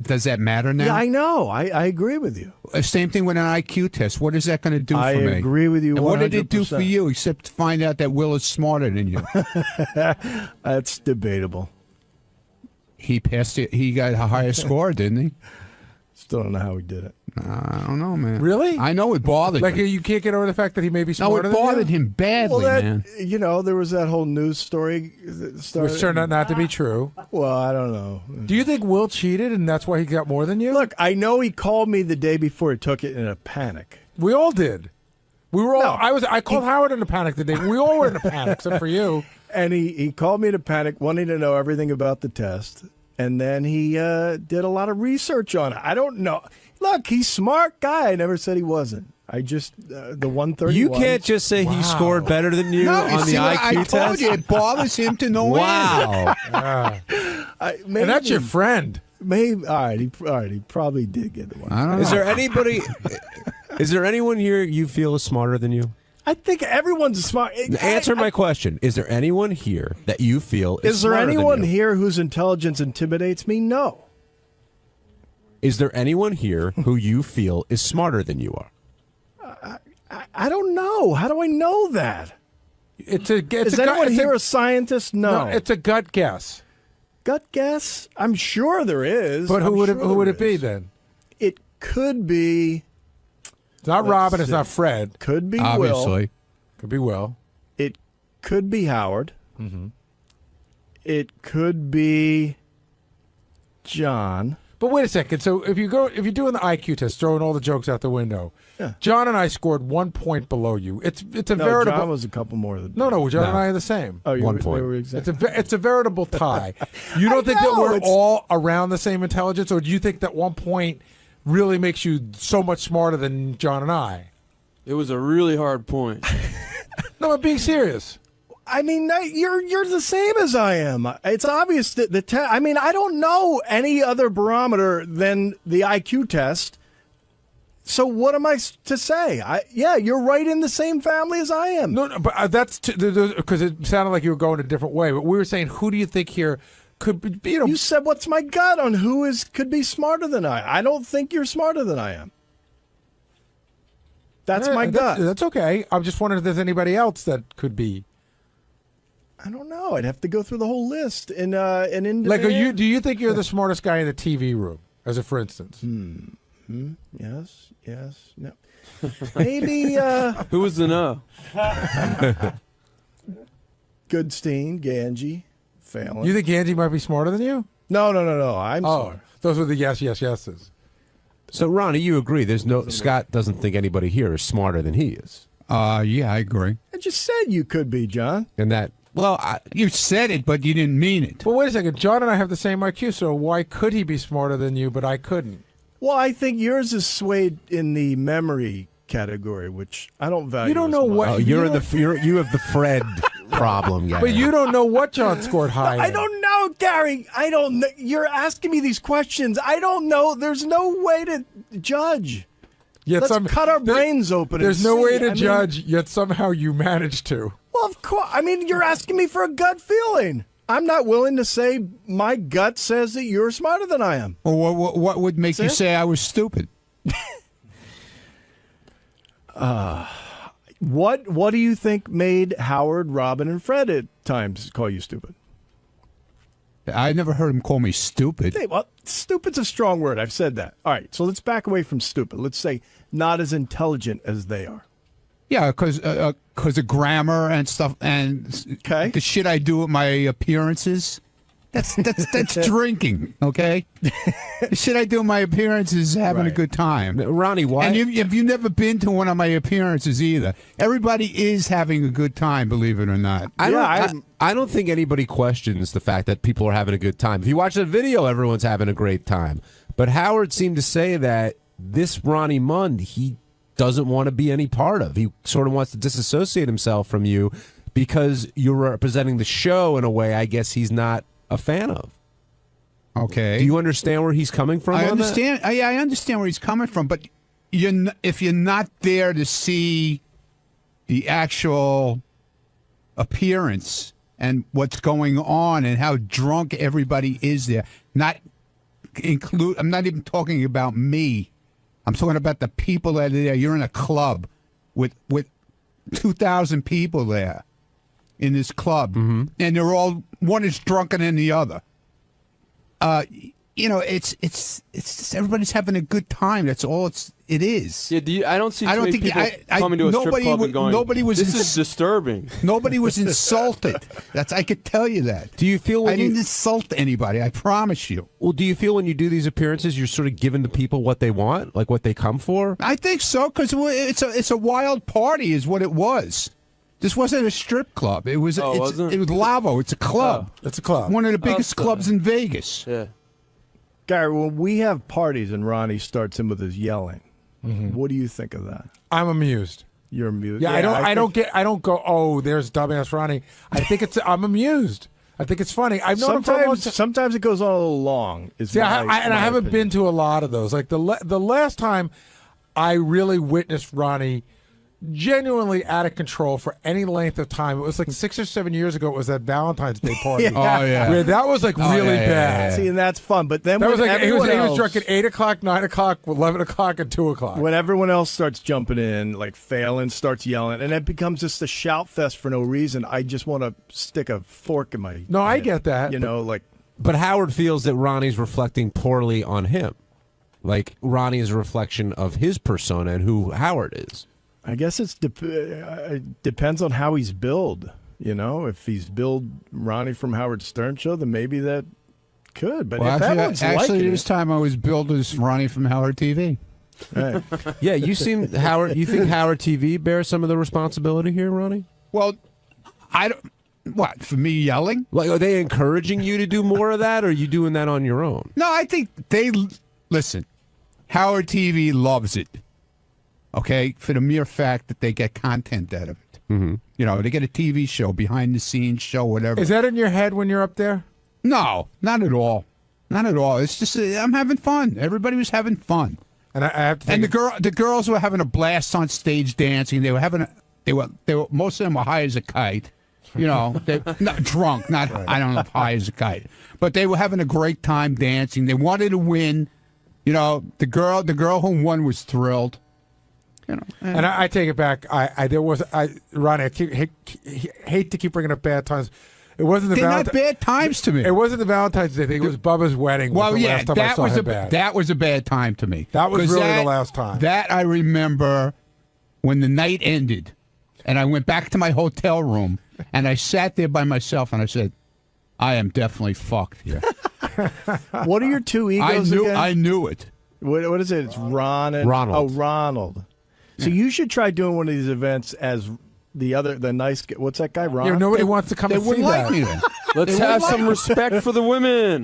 does that matter now? Yeah, I know. I agree with you. Same thing with an IQ test. What is that going to do for me? I agree with you. And 100%. what did it do for you, except to find out that Will is smarter than you? That's debatable. He passed it. He got a higher score, didn't he? Still don't know how he did it. I don't know, man. Really? I know it bothered him. You can't get over the fact that he may be No, smarter it than you? bothered him badly, man. There was that whole news story that started. Which turned out not to be true. Well, I don't know. Do you think Will cheated and that's why he got more than you? Look, I know he called me the day before he took it in a panic. We all did. We were all. I called Howard in a panic the day. We all were in a panic, except for you. And he called me in a panic, wanting to know everything about the test. And then he did a lot of research on it. I don't know. Look, he's a smart guy. I never said he wasn't. I just, the 131. You can't just say he scored better than you on the IQ test. I told you, it bothers him to no Wow. And that's your friend. Maybe. All right, he probably did get the one. I don't know. Is there anybody? Is there anyone here you feel is smarter than you? I think everyone's smart. Answer my question. Is there anyone here that you feel is there smarter anyone than you? here whose intelligence intimidates me? No. Is there anyone here who you feel is smarter than you are? I don't know. How do I know that? Is anyone here a scientist? No. It's a gut guess. Gut guess? I'm sure there is. But who would it be then? It could be. It's not Robin. It's not Fred. Could be Obviously. Will. Could be Will. It could be Howard. Mm-hmm. It could be John. But wait a second. So if you're doing the IQ test, throwing all the jokes out the window, John and I scored 1 point below you. It's a veritable. John was a couple more than. No, John and I are the same. Oh, 1 point. It's a veritable tie. You don't think that we're all around the same intelligence, or do you think that 1 point really makes you so much smarter than John and I? It was a really hard point. No, I'm being serious. I mean, you're the same as I am. It's obvious that the test. I mean, I don't know any other barometer than the IQ test. So what am I to say? Yeah, you're right in the same family as I am. No, but that's because it sounded like you were going a different way. But we were saying, who do you think here could be? You said, "What's my gut on who could be smarter than I?" I don't think you're smarter than I am. That's my gut. That's okay. I'm just wondering if there's anybody else that could be. I don't know. I'd have to go through the whole list and in like, do you think you're the smartest guy in the TV room, as a for instance? Yes. No. Maybe. Who was the no? Goodstein, Ganji, Phelan. You think Ganji might be smarter than you? No. I'm smart. Those were the yeses. So, Ronnie, you agree? Scott doesn't think anybody here is smarter than he is. Yeah, I agree. I just said you could be, John. And that. Well, you said it, but you didn't mean it. Well, wait a second. John and I have the same IQ, so why could he be smarter than you, but I couldn't? Well, I think yours is swayed in the memory category, which I don't value. You don't know what. Oh, you have the Fred problem, guy. But you don't know what John scored high. I don't know, Gary. I don't know. You're asking me these questions. I don't know. There's no way to judge. Yet Let's cut our brains open. There's no way to judge, yet somehow you managed to. Well, of course. I mean, you're asking me for a gut feeling. I'm not willing to say my gut says that you're smarter than I am. Well, what would make you say I was stupid? What do you think made Howard, Robin, and Fred at times call you stupid? I never heard him call me stupid. Hey, well, stupid's a strong word. I've said that. All right, so let's back away from stupid. Let's say not as intelligent as they are. Yeah, because of grammar and stuff, and the shit I do with my appearances. That's drinking, okay? The shit I do with my appearances is having a good time. Ronnie, why? And if you've never been to one of my appearances either, everybody is having a good time, believe it or not. I don't think anybody questions the fact that people are having a good time. If you watch that video, everyone's having a great time. But Howard seemed to say that this Ronnie Mund, he doesn't want to be any part of. He sort of wants to disassociate himself from you because you're representing the show in a way I guess he's not a fan of. Okay. Do you understand where he's coming from? I understand. Yeah, I understand where he's coming from. But if you're not there to see the actual appearance and what's going on and how drunk everybody is there, I'm not even talking about me. I'm talking about the people that are there. You're in a club with 2,000 people there in this club, and they're all, one is drunker than the other. It's just everybody's having a good time. That's all it is. Yeah, I don't see too many people coming to a strip club and going, this is disturbing. Nobody was insulted. I could tell you that. Do you feel I didn't insult anybody, I promise you. Well, do you feel when you do these appearances, you're sort of giving the people what they want, like what they come for? I think so, because it's a wild party is what it was. This wasn't a strip club. It was Lavo. It's a club. It's a club. One of the biggest clubs in Vegas. Yeah. Gary, when we have parties and Ronnie starts in with his yelling, what do you think of that? I'm amused. You're amused. Yeah, I don't go, oh, there's dumbass Ronnie. I think I'm amused. I think it's funny. I've known him for a long time. Sometimes it goes on a little long. I haven't been to a lot of those. Like the last time I really witnessed Ronnie genuinely out of control for any length of time. It was like 6 or 7 years ago. It was that Valentine's Day party. Oh, yeah. Where that was like really bad. See, and that's fun. But then that was like he was else, drunk at 8 o'clock, 9 o'clock, 11 o'clock, and 2 o'clock. When everyone else starts jumping in, like Phelan starts yelling, and it becomes just a shout fest for no reason. I just want to stick a fork in my No, I get that. But Howard feels that Ronnie's reflecting poorly on him. Like Ronnie is a reflection of his persona and who Howard is. I guess it depends on how he's billed. If he's billed Ronnie from Howard Stern Show, then maybe that could. But well, if actually, this time I was billed as Ronnie from Howard TV. Right. Yeah, you seem Howard. You think Howard TV bears some of the responsibility here, Ronnie? Well, I don't. What, for me yelling? Like, are they encouraging you to do more of that, or are you doing that on your own? No, I think listen. Howard TV loves it. Okay, for the mere fact that they get content out of it. You know, they get a TV show, behind the scenes show, whatever. Is that in your head when you're up there? No, not at all. Not at all. It's just I'm having fun. Everybody was having fun. And I have to. And the girls were having a blast on stage dancing. They were most of them were high as a kite. You know, they not drunk, not right. I don't know if high as a kite, but they were having a great time dancing. They wanted to win. You know, the girl who won was thrilled. You know, and I take it back. Ronnie, I hate to keep bringing up bad times. It wasn't the not bad times to me. It wasn't the Valentine's Day thing. It was Bubba's wedding. Well, yeah, that was a bad time to me. That was really the last time. That I remember when the night ended, and I went back to my hotel room, and I sat there by myself, and I said, "I am definitely fucked here." What are your two egos again? I knew it. What is it? It's Ron and Ronald. Oh, Ronald. So you should try doing one of these events as the nice guy. What's that guy, Ron? Yeah, nobody wants to come and see that. Me then. Let's have some respect for the women.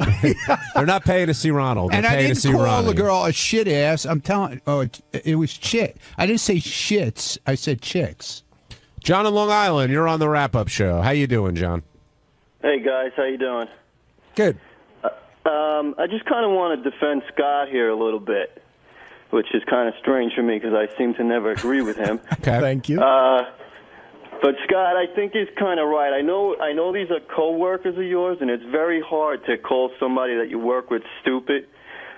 They're not paying to see Ronald. They're And I paying didn't to see call Ronnie. the girl a shit ass. I'm telling. Oh, it was chit. I didn't say shits. I said chicks. John in Long Island, you're on the wrap-up show. How you doing, John? Hey guys, how you doing? Good. I just kind of want to defend Scott here a little bit, which is kind of strange for me because I seem to never agree with him. Okay. Thank you. But Scott, I think he's kind of right. I know these are co-workers of yours, and it's very hard to call somebody that you work with stupid.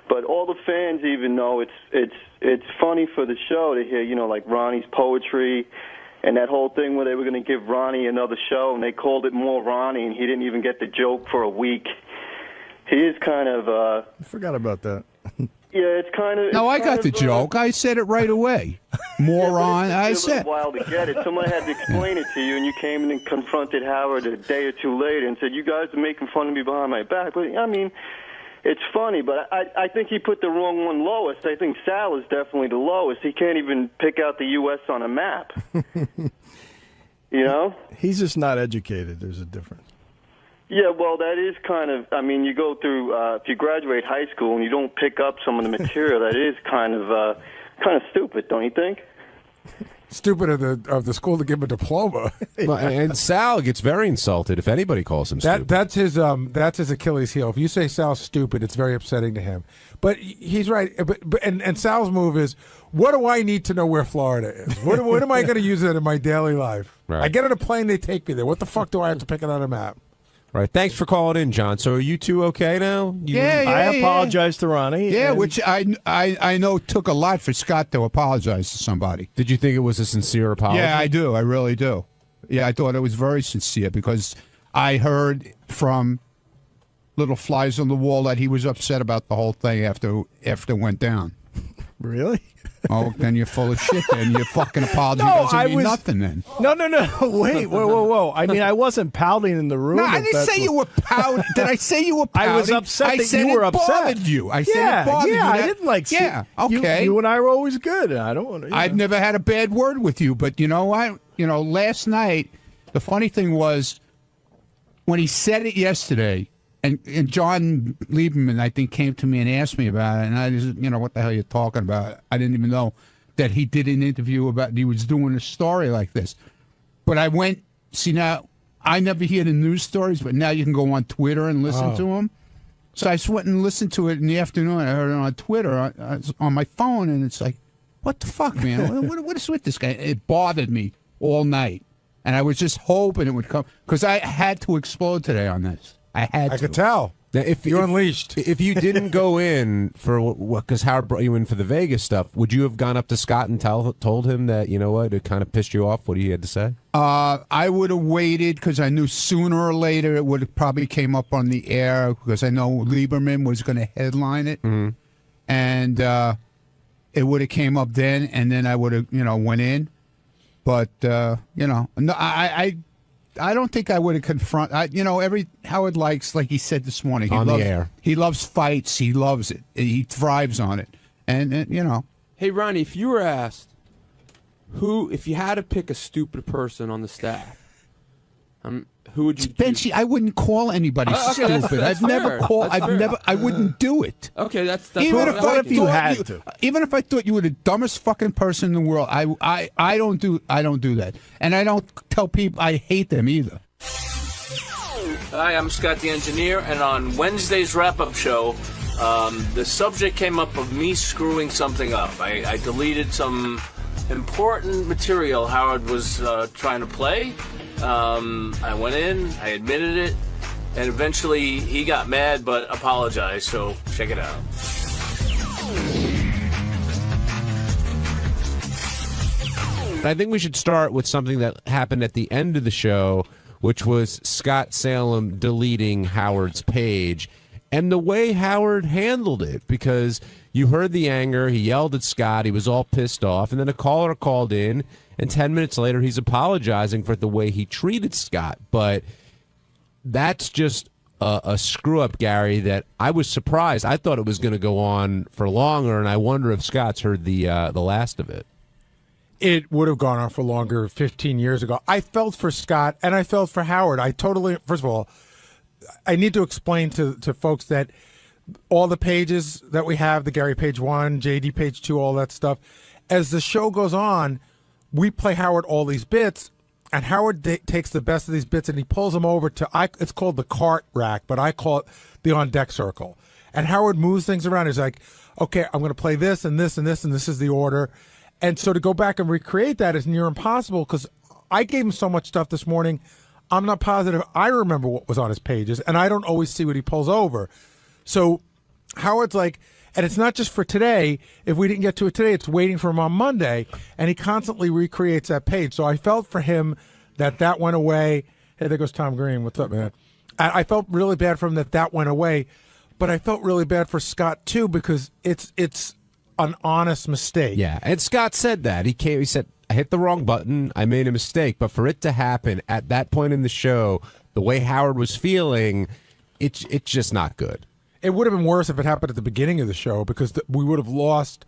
But all the fans even know it's funny for the show to hear, you know, like Ronnie's poetry and that whole thing where they were going to give Ronnie another show, and they called it More Ronnie, and he didn't even get the joke for a week. He is kind of... I forgot about that. Yeah, it's kind of... No, I got the joke. I said it right away. Moron. Yeah, I it said... took a while to get it. Somebody had to explain it to you, and you came in and confronted Howard a day or two later and said, you guys are making fun of me behind my back. But, I mean, it's funny, but I think he put the wrong one lowest. I think Sal is definitely the lowest. He can't even pick out the U.S. on a map. You know? He's just not educated. There's a difference. Yeah, well, that is kind of, I mean, you go through, if you graduate high school and you don't pick up some of the material, that is kind of stupid, don't you think? Stupid of the school to give him a diploma. Well, and Sal gets very insulted if anybody calls him stupid. That's his Achilles heel. If you say Sal's stupid, it's very upsetting to him. But he's right. And Sal's move is, what do I need to know where Florida is? What am I going to use it in my daily life? Right. I get on a plane, they take me there. What the fuck do I have to pick it on a map? Right. Thanks for calling in, John. So are you two okay now? I apologize to Ronnie. Yeah, which I know took a lot for Scott to apologize to somebody. Did you think it was a sincere apology? Yeah, I do. I really do. Yeah, I thought it was very sincere because I heard from little flies on the wall that he was upset about the whole thing after it went down. Really? Oh, then you're full of shit. Then your fucking apology doesn't mean nothing. Then no. Wait, whoa. I mean, I wasn't pouting in the room. No, I didn't say you were pouting. Did I say you were pouting? I was upset I that said you were it upset. Bothered you. I said it bothered you. Yeah, I didn't like. Yeah, okay. You and I were always good. I don't want to. I've never had a bad word with you, but you know what? You know, last night the funny thing was when he said it yesterday. And John Lieberman, I think, came to me and asked me about it, and I just, you know, what the hell are you talking about? I didn't even know that he did an interview about he was doing a story like this. But I went, see, now, I never hear the news stories, but now you can go on Twitter and listen to them. So I just went and listened to it in the afternoon. I heard it on Twitter on my phone, and it's like, what the fuck, man? what is with this guy? It bothered me all night. And I was just hoping it would come, because I had to explode today on this. I could tell. If you're unleashed. If you didn't go in for what, because Howard brought you in for the Vegas stuff, would you have gone up to Scott and told him that, you know what, it kind of pissed you off what he had to say? I would have waited because I knew sooner or later it would have probably came up on the air because I know Lieberman was going to headline it, and it would have came up then, and then I would have went in, but no, I don't think I would have confronted. Howard likes, like he said this morning, on the air. He loves fights. He loves it. He thrives on it. And Hey, Ronnie, if you were asked if you had to pick a stupid person on the staff, Who would you? Benji, I wouldn't call anybody Okay, that's stupid. I've fair. never called. That's I've fair. never. I wouldn't do it. Okay, that's Even what if even if I thought you were the dumbest fucking person in the world, I don't do that, and I don't tell people I hate them either. Hi, I'm Scott the Engineer, and on Wednesday's wrap-up show, the subject came up of me screwing something up. I deleted some important material Howard was trying to play. I went in, I admitted it, and eventually he got mad but apologized, so check it out. I think we should start with something that happened at the end of the show, which was Scott Salem deleting Howard's page, and the way Howard handled it, because you heard the anger, he yelled at Scott, he was all pissed off, and then a caller called in, and 10 minutes later he's apologizing for the way he treated Scott. But that's just a screw-up, Gary, that I was surprised. I thought it was going to go on for longer, and I wonder if Scott's heard the last of it. It would have gone on for longer 15 years ago. I felt for Scott, and I felt for Howard. First of all, I need to explain to folks that all the pages that we have, the Gary page 1, JD page 2, all that stuff, as the show goes on, we play Howard all these bits, and Howard takes the best of these bits and he pulls them over to, it's called the cart rack, but I call it the on-deck circle. And Howard moves things around. He's like, okay, I'm going to play this and this and this, and this is the order. And so to go back and recreate that is near impossible, because I gave him so much stuff this morning, I'm not positive I remember what was on his pages, and I don't always see what he pulls over. So Howard's like, and it's not just for today. If we didn't get to it today, it's waiting for him on Monday, and he constantly recreates that page. So I felt for him that went away. Hey, there goes Tom Green. What's up, man? I felt really bad for him that went away, but I felt really bad for Scott too, because it's an honest mistake. Yeah, and Scott said that. He said, I hit the wrong button, I made a mistake, but for it to happen at that point in the show, the way Howard was feeling, it's just not good. It would have been worse if it happened at the beginning of the show, because we would have lost.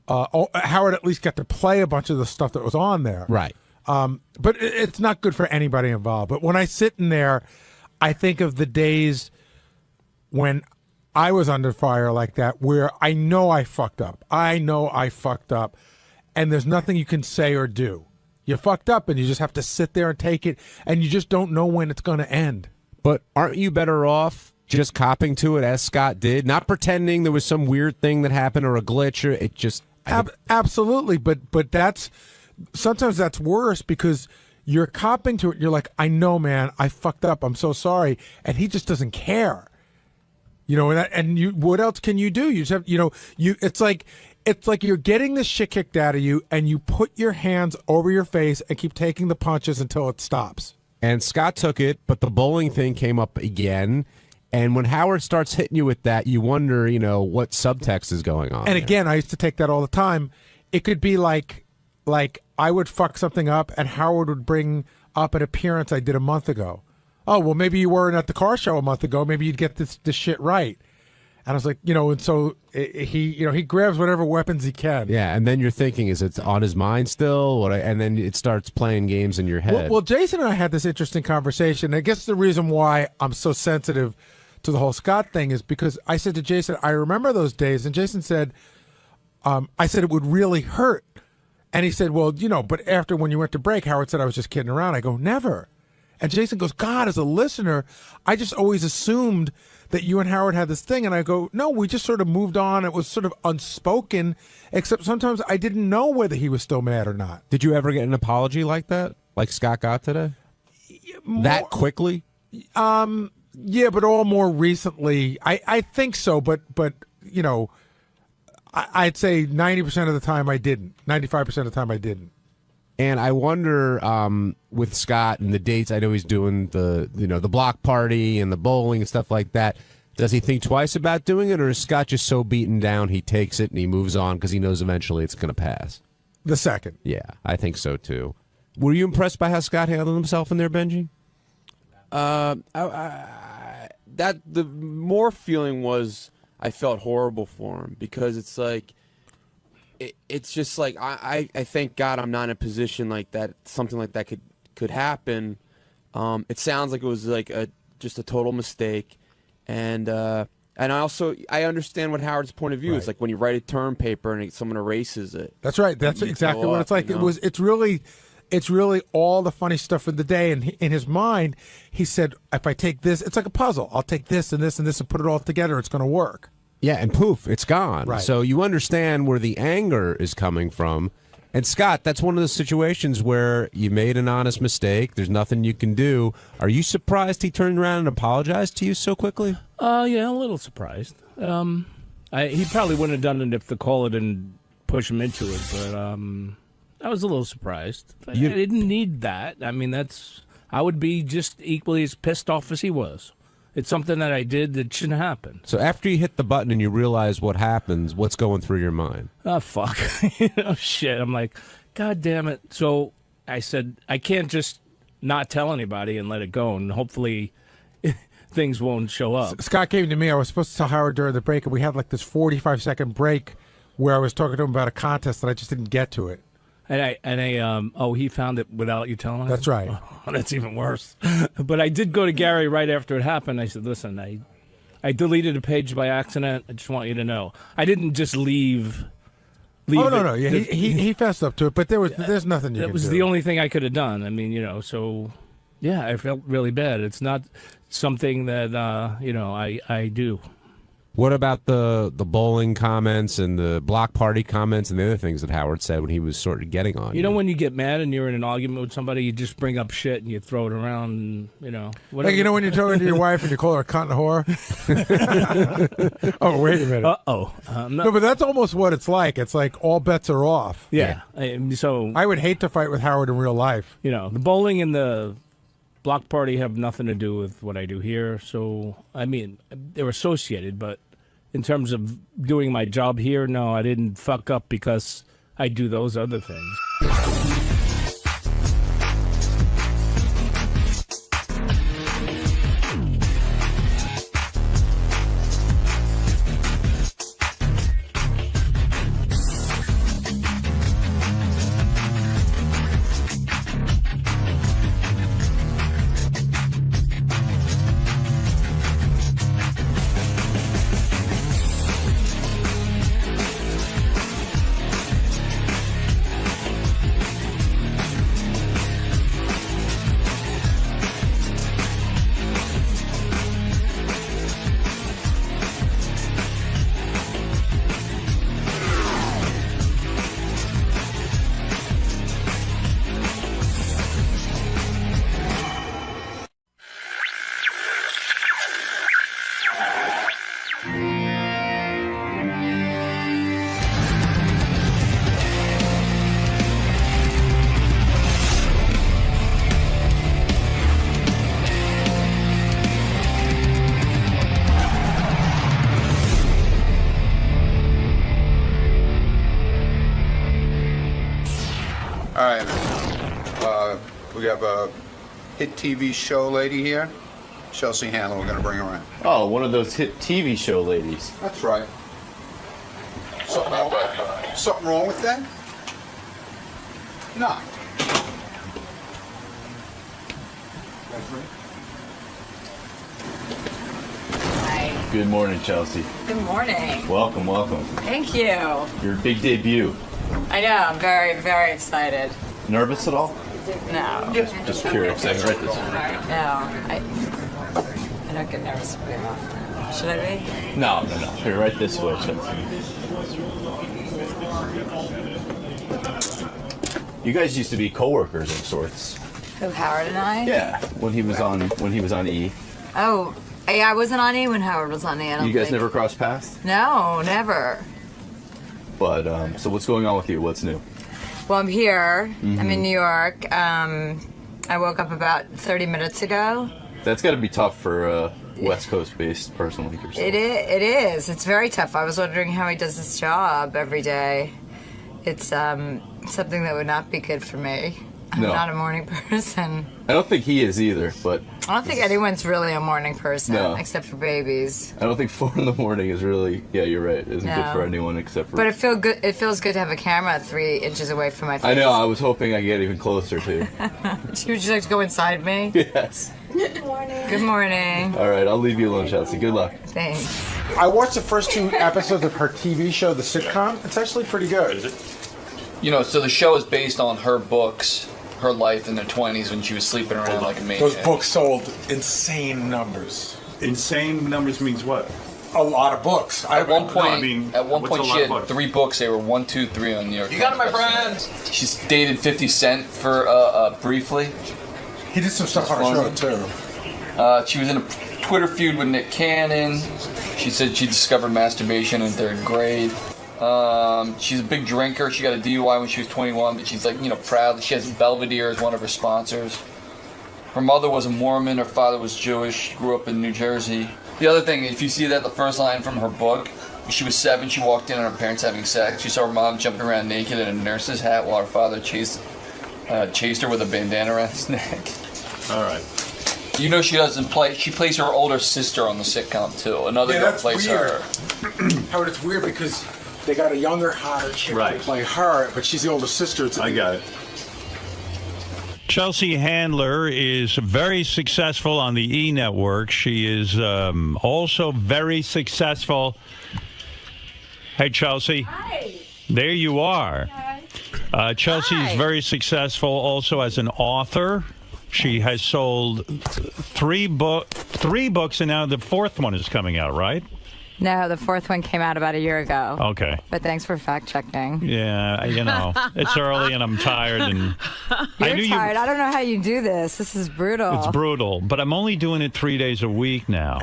Howard at least got to play a bunch of the stuff that was on there. Right. But it's not good for anybody involved. But when I sit in there, I think of the days when I was under fire like that, where I know I fucked up. And there's nothing you can say or do. You fucked up, and you just have to sit there and take it, and you just don't know when it's going to end. But aren't you better off just copping to it as Scott did, not pretending there was some weird thing that happened or a glitch? Or it just absolutely. But sometimes that's worse, because you're copping to it. You're like, I know, man, I fucked up. I'm so sorry, and he just doesn't care. You know, and you, what else can you do? You just have, it's like you're getting the shit kicked out of you, and you put your hands over your face and keep taking the punches until it stops. And Scott took it, but the bowling thing came up again. And when Howard starts hitting you with that, you wonder, what subtext is going on. And again, I used to take that all the time. It could be like I would fuck something up, and Howard would bring up an appearance I did a month ago. Oh, well, maybe you weren't at the car show a month ago. Maybe you'd get this shit right. And I was like, and so he grabs whatever weapons he can. Yeah, and then you're thinking, is it on his mind still? And then it starts playing games in your head. Well, Jason and I had this interesting conversation. I guess the reason why I'm so sensitive to the whole Scott thing is because I said to Jason, I remember those days. And Jason said, I said it would really hurt. And he said, well, but after when you went to break, Howard said I was just kidding around. I go, never. And Jason goes, God, as a listener, I just always assumed that you and Howard had this thing. And I go, no, we just sort of moved on. It was sort of unspoken, except sometimes I didn't know whether he was still mad or not. Did you ever get an apology like that, like Scott got today? That quickly? Yeah, but all more recently. I think so, but I'd say 90% of the time I didn't. 95% of the time I didn't. And I wonder, with Scott and the dates, I know he's doing the block party and the bowling and stuff like that. Does he think twice about doing it, or is Scott just so beaten down he takes it and he moves on because he knows eventually it's going to pass? The second. Yeah, I think so too. Were you impressed by how Scott handled himself in there, Benji? That the more feeling was I felt horrible for him, because it's like. It's just like I thank God I'm not in a position like that. Something like that could happen. It sounds like it was like just a total mistake, and I understand what Howard's point of view is. Like when you write a term paper and someone erases it. That's right. That's exactly what it's like. You know? It's really all the funny stuff of the day. And in his mind, he said, if I take this, it's like a puzzle. I'll take this and this and this and put it all together. It's going to work. Yeah, and poof, it's gone. Right. So you understand where the anger is coming from. And Scott, that's one of the situations where you made an honest mistake. There's nothing you can do. Are you surprised he turned around and apologized to you so quickly? Yeah, a little surprised. He probably wouldn't have done it if the caller didn't push him into it, but I was a little surprised. I didn't need that. I mean, I would be just equally as pissed off as he was. It's something that I did that shouldn't happen. So after you hit the button and you realize what happens, what's going through your mind? Oh, fuck. Shit. I'm like, God damn it. So I said, I can't just not tell anybody and let it go, and hopefully things won't show up. Scott came to me. I was supposed to tell Howard during the break, and we had like this 45-second break where I was talking to him about a contest, and I just didn't get to it. And he found it without you telling him? That's right. Oh, that's even worse. But I did go to Gary right after it happened. I said, listen, I deleted a page by accident. I just want you to know. I didn't just leave Oh, no. Yeah, he fessed up to it, but there's nothing you can do. That was the only thing I could have done. I mean, so, yeah, I felt really bad. It's not something that, I do. What about the bowling comments and the block party comments and the other things that Howard said when he was sort of getting on you? Know, when you get mad and you're in an argument with somebody, you just bring up shit and you throw it around, and, Like, when you're talking to your wife and you call her a cunt and whore? Oh, wait a minute. Uh-oh. No, but that's almost what it's like. It's like all bets are off. Yeah. So I would hate to fight with Howard in real life. The bowling and the block party have nothing to do with what I do here. So, I mean, they're associated, but in terms of doing my job here, no, I didn't fuck up because I do those other things. All right, we have a hit TV show lady here, 𝗪cie Handler. We're going to bring her in. Oh, one of those hit TV show ladies. That's right. Something wrong with that? No. That's right. Good morning, 𝗪cie. Good morning. Welcome, welcome. Thank you. Your big debut. I know, I'm very, very excited. Nervous at all? No. Just curious. I read this. No, I don't get nervous very often. Should I be? No. Here, right this way, 𝗪cie. You guys used to be co-workers of sorts. Who, Howard and I? Yeah, when he was on E. Oh, yeah, I wasn't on E when Howard was on E. I don't You guys think. never crossed paths? No, never. But so what's going on with you? What's new? Well, I'm here. Mm-hmm. I'm in New York. I woke up about 30 minutes ago. That's got to be tough for a West Coast-based person like yourself. It is. It's very tough. I was wondering how he does this job every day. It's something that would not be good for me. I'm No. not a morning person. I don't think he is either, but I don't think anyone's really a morning person, No. except for babies. I don't think 4 in the morning is really, yeah, you're right, isn't No. good for anyone except for... But it feels good to have a camera 3 inches away from my face. I know, I was hoping I'd get even closer, too. Would you like to go inside me? Yes. Good morning. Good morning. All right, I'll leave you alone, Chelsea. Good luck. Thanks. I watched the first 2 episodes of her TV show, the sitcom. It's actually pretty good. Is it? You know, so the show is based on her books, her life in her 20s when she was sleeping around like a maniac. Those books sold insane numbers. Insane numbers means what? A lot of books. At one point, what's a lot she of had books? 3 books. They were 1, 2, 3 on New York. You got it, my Times. She's dated 50 Cent for briefly. He did some stuff on her show too. She was in a Twitter feud with Nick Cannon. She said she discovered masturbation in 3rd grade. She's a big drinker. She got a DUI when she was 21, but she's like, you know, proud. She has Belvedere as one of her sponsors. Her mother was a Mormon. Her father was Jewish. She grew up in New Jersey. The other thing, if you see that the first line from her book, when she was 7, she walked in on her parents having sex. She saw her mom jumping around naked in a nurse's hat while her father chased her with a bandana around his neck. All right. You know she doesn't play. She plays her older sister on the sitcom too. Another girl that's plays weird. her. Howard, it's weird because they got a younger, hotter chick to play her, but she's the older sister. I got it. Chelsea Handler is very successful on the E! Network. She is also very successful. Hey, Chelsea. Hi. There you are. Chelsea is very successful also as an author. She has sold 3 books, and now the 4th one is coming out, right? No, the 4th one came out about a year ago. Okay. But thanks for fact checking. Yeah, you know, it's early and I'm tired. And You're tired. I don't know how you do this. This is brutal. It's brutal, but I'm only doing it 3 days a week now.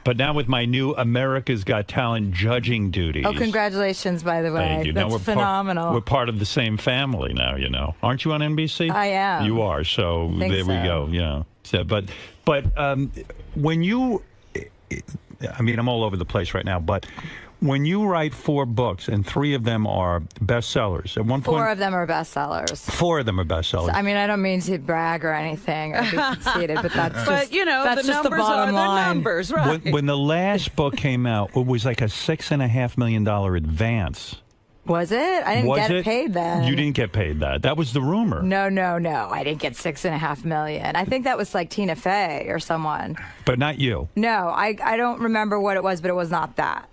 But now with my new America's Got Talent judging duties. Oh, congratulations, by the way. Thank you. That's now phenomenal. We're part of the same family now, you know. Aren't you on NBC? I am. You are, so Think there we so. go. Yeah. So, but when you, I mean, I'm all over the place right now, but when you write 4 books and 3 of them are bestsellers, at one point... 4 of them are bestsellers. 4 of them are bestsellers. I mean, I don't mean to brag or anything or be conceited, but that's just, But, you know, that's the just the numbers bottom are the line. numbers, right? When the last book came out, it was like a $6.5 million advance. Was it? I didn't Was get it? paid then. You didn't get paid that. That was the rumor. No. I didn't get $6.5 million. I think that was like Tina Fey or someone. But not you. No, I don't remember what it was, but it was not that.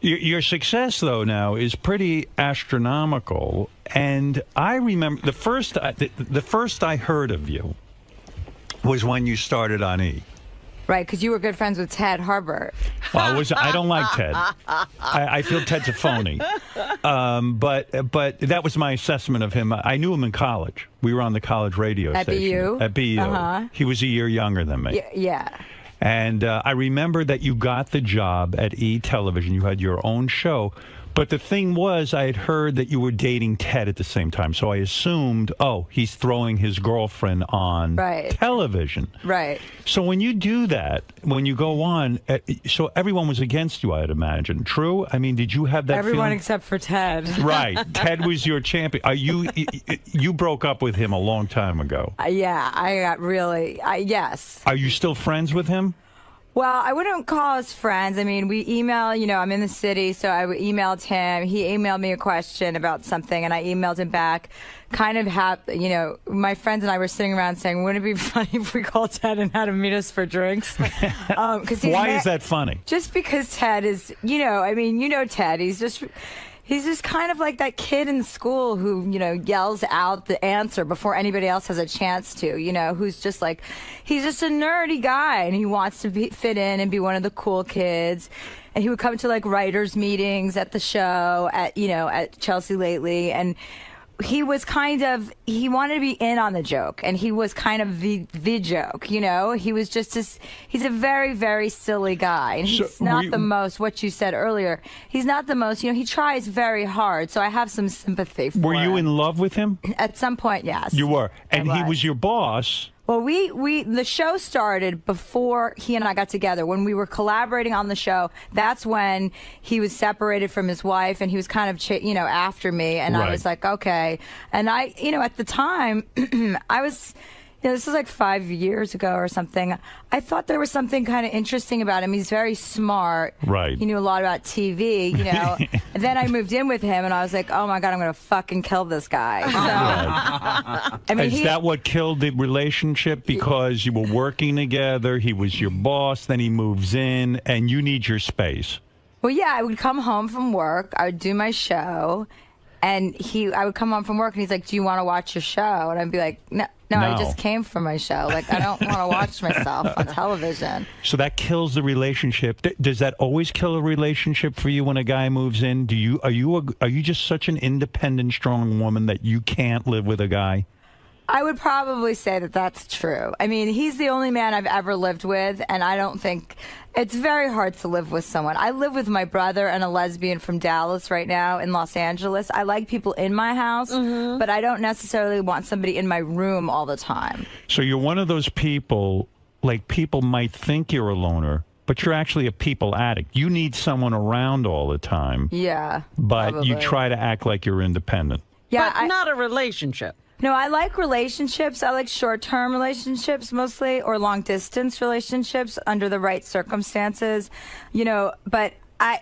Your success, though, now is pretty astronomical. And I remember the first I heard of you was when you started on E! Right, because you were good friends with Ted Harbert. I don't like Ted. I feel Ted's a phony. But that was my assessment of him. I knew him in college. We were on the college radio At station. BU? At BU. Uh-huh. He was a year younger than me. Yeah. And I remember that you got the job at E! Television. You had your own show. But the thing was, I had heard that you were dating Ted at the same time. So I assumed, oh, he's throwing his girlfriend on television. Right. So when you do that, when you go on, so everyone was against you, I'd imagine. True? I mean, did you have that Everyone feeling? except for Ted. Right. Ted was your champion. You broke up with him a long time ago. Yeah, I got really, yes. Are you still friends with him? Well, I wouldn't call us friends. I mean, we email, you know, I'm in the city, so I emailed him. He emailed me a question about something, and I emailed him back. Kind of you know, my friends and I were sitting around saying, wouldn't it be funny if we called Ted and had him meet us for drinks? Why is that funny? Just because Ted is, you know, I mean, you know Ted. He's just kind of like that kid in school who, you know, yells out the answer before anybody else has a chance to, you know, who's just like, he's just a nerdy guy and he wants to fit in and be one of the cool kids. And he would come to like writers' meetings at the show at Chelsea Lately. And he was he wanted to be in on the joke, and he was kind of the joke, you know. He was just he's a very, very silly guy, and he's not the most, what you said earlier, he's not the most, you know, he tries very hard, so I have some sympathy for him. Were you in love with him? At some point, yes. You were. And he was your boss. Well, the show started before he and I got together. When we were collaborating on the show, that's when he was separated from his wife, and he was kind of, after me. And I was like, okay. And I, at the time, I was. This was like 5 years ago or something. I thought there was something kind of interesting about him. He's very smart. Right. He knew a lot about TV, And then I moved in with him, and I was like, oh, my God, I'm going to fucking kill this guy. So, Is that what killed the relationship? Because you were working together, he was your boss, then he moves in, and you need your space. Well, yeah, I would come home from work. I would do my show, and I would come home from work, and he's like, do you want to watch your show? And I'd be like, no. No, I just came from my show. Like, I don't want to watch myself on television. So that kills the relationship. Does that always kill a relationship for you when a guy moves in? Are you just such an independent, strong woman that you can't live with a guy? I would probably say that that's true. I mean, he's the only man I've ever lived with, and I don't think it's very hard to live with someone. I live with my brother and a lesbian from Dallas right now in Los Angeles. I like people in my house, but I don't necessarily want somebody in my room all the time. So you're one of those people, like people might think you're a loner, but you're actually a people addict. You need someone around all the time. Yeah. But you try to act like you're independent. Yeah, but not a relationship. No, I like relationships. I like short-term relationships mostly, or long-distance relationships under the right circumstances, but I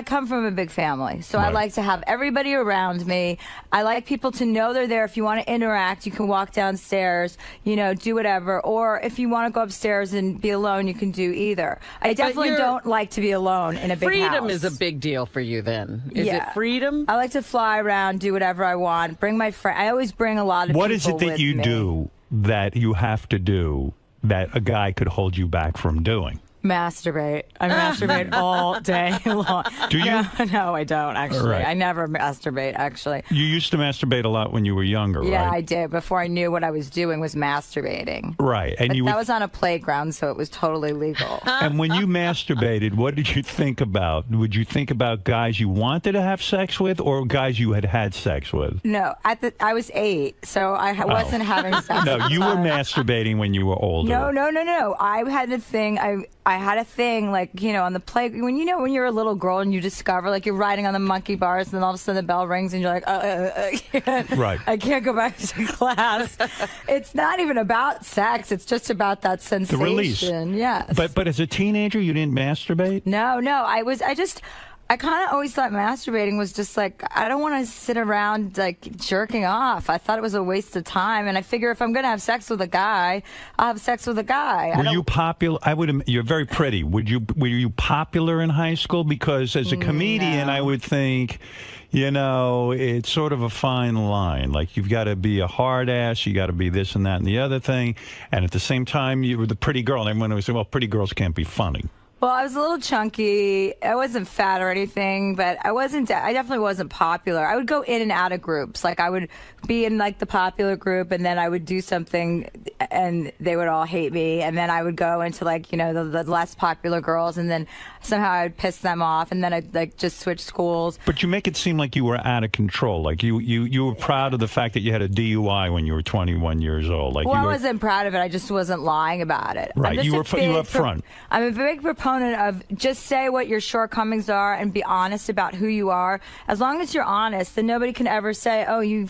come from a big family, so I like to have everybody around me. I like people to know they're there. If you want to interact, you can walk downstairs, do whatever. Or if you want to go upstairs and be alone, you can do either. I definitely don't like to be alone in a big house. Freedom is a big deal for you then. Is it freedom? I like to fly around, do whatever I want, bring my friend. I always bring a lot of people with me. What is it that you do that you have to do that a guy could hold you back from doing? Masturbate. I masturbate all day long. Do you? No, I don't, actually. Right. I never masturbate, actually. You used to masturbate a lot when you were younger, right? Yeah, I did. Before I knew what I was doing was masturbating. Right. And that was on a playground, so it was totally legal. And when you masturbated, what did you think about? Would you think about guys you wanted to have sex with or guys you had had sex with? No, I was 8, so I wasn't having sex. No, you were masturbating when you were older. No. I had a thing. I had a thing like, on the play when you're a little girl and you discover like you're riding on the monkey bars and then all of a sudden the bell rings and you're like, right. I can't go back to class. It's not even about sex. It's just about that sensation. The release. Yes. But as a teenager, you didn't masturbate? No. I kind of always thought masturbating was just like, I don't want to sit around like jerking off. I thought it was a waste of time. And I figure if I'm going to have sex with a guy, I'll have sex with a guy. Were you popular? You're very pretty. Were you popular in high school? Because as a comedian, I would think, it's sort of a fine line. Like you've got to be a hard ass. You got to be this and that and the other thing. And at the same time, you were the pretty girl. And everyone would say, well, pretty girls can't be funny. Well, I was a little chunky. I wasn't fat or anything, but I definitely wasn't popular. I would go in and out of groups. Like I would be in like the popular group and then I would do something and they would all hate me. And then I would go into like, the less popular girls and then somehow I would piss them off and then I'd like just switch schools. But you make it seem like you were out of control. Like you were proud of the fact that you had a DUI when you were 21 years old. Like I wasn't proud of it. I just wasn't lying about it. Right. You were up front. I'm a big proponent of just say what your shortcomings are and be honest about who you are. As long as you're honest, then nobody can ever say, oh, you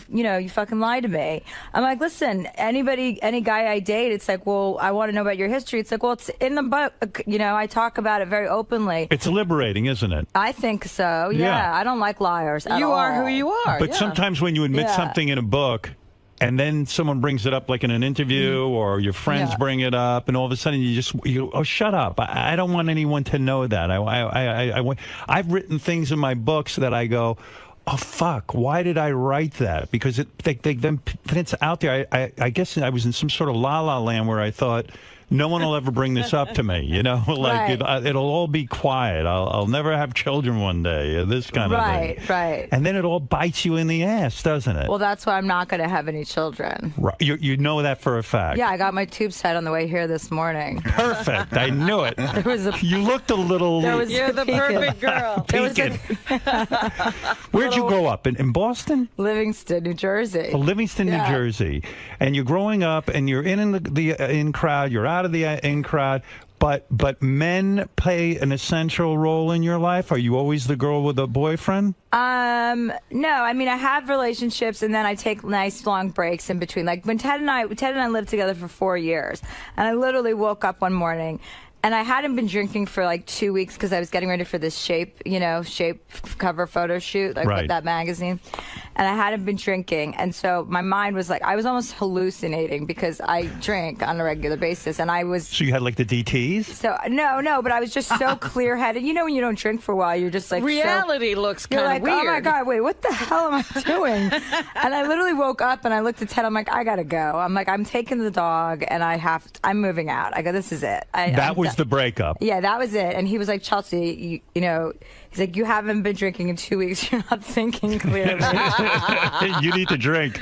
fucking lied to me. I'm like, listen, any guy I date, it's like, well, I want to know about your history. It's like, well, it's in the book. I talk about it very openly. It's liberating, isn't it? I think so. Yeah. I don't like liars at all. You are who you are. But sometimes when you admit something in a book, and then someone brings it up like in an interview or your friends bring it up and all of a sudden you shut up. I don't want anyone to know that. I've written things in my books that I go, oh, fuck, why did I write that? Because then it's out there. I guess I was in some sort of la-la land where I thought no one will ever bring this up to me. You know, like it'll all be quiet. I'll never have children one day. This kind of thing. Right. And then it all bites you in the ass, doesn't it? Well, that's why I'm not going to have any children. Right. You know that for a fact. Yeah, I got my tubes tied on the way here this morning. Perfect. I knew it. You looked a little. You're the perfect girl. Where'd you grow up? In Boston? Livingston, New Jersey. Oh, Livingston, New Jersey. And you're growing up, and you're in the in crowd. You're out of the in crowd. But men play an essential role in your life. Are you always the girl with a boyfriend? No, I mean I have relationships, and then I take nice long breaks in between. Like when Ted and I lived together for 4 years, and I literally woke up one morning. And I hadn't been drinking for like 2 weeks because I was getting ready for this Shape cover photo shoot, like with that magazine. And I hadn't been drinking. And so my mind was like, I was almost hallucinating because I drink on a regular basis. And I was. So you had like the DTs? So, no, but I was just so clear headed. You know, when you don't drink for a while, you're just like. Reality looks kind of like, weird. Oh my God, wait, what the hell am I doing? And I literally woke up and I looked at Ted. I'm like, I got to go. I'm like, I'm taking the dog and I'm moving out. I go, this is it. That was the breakup. Yeah, that was it. And he was like, Chelsea, you know, he's like, you haven't been drinking in 2 weeks. You're not thinking clearly. You need to drink.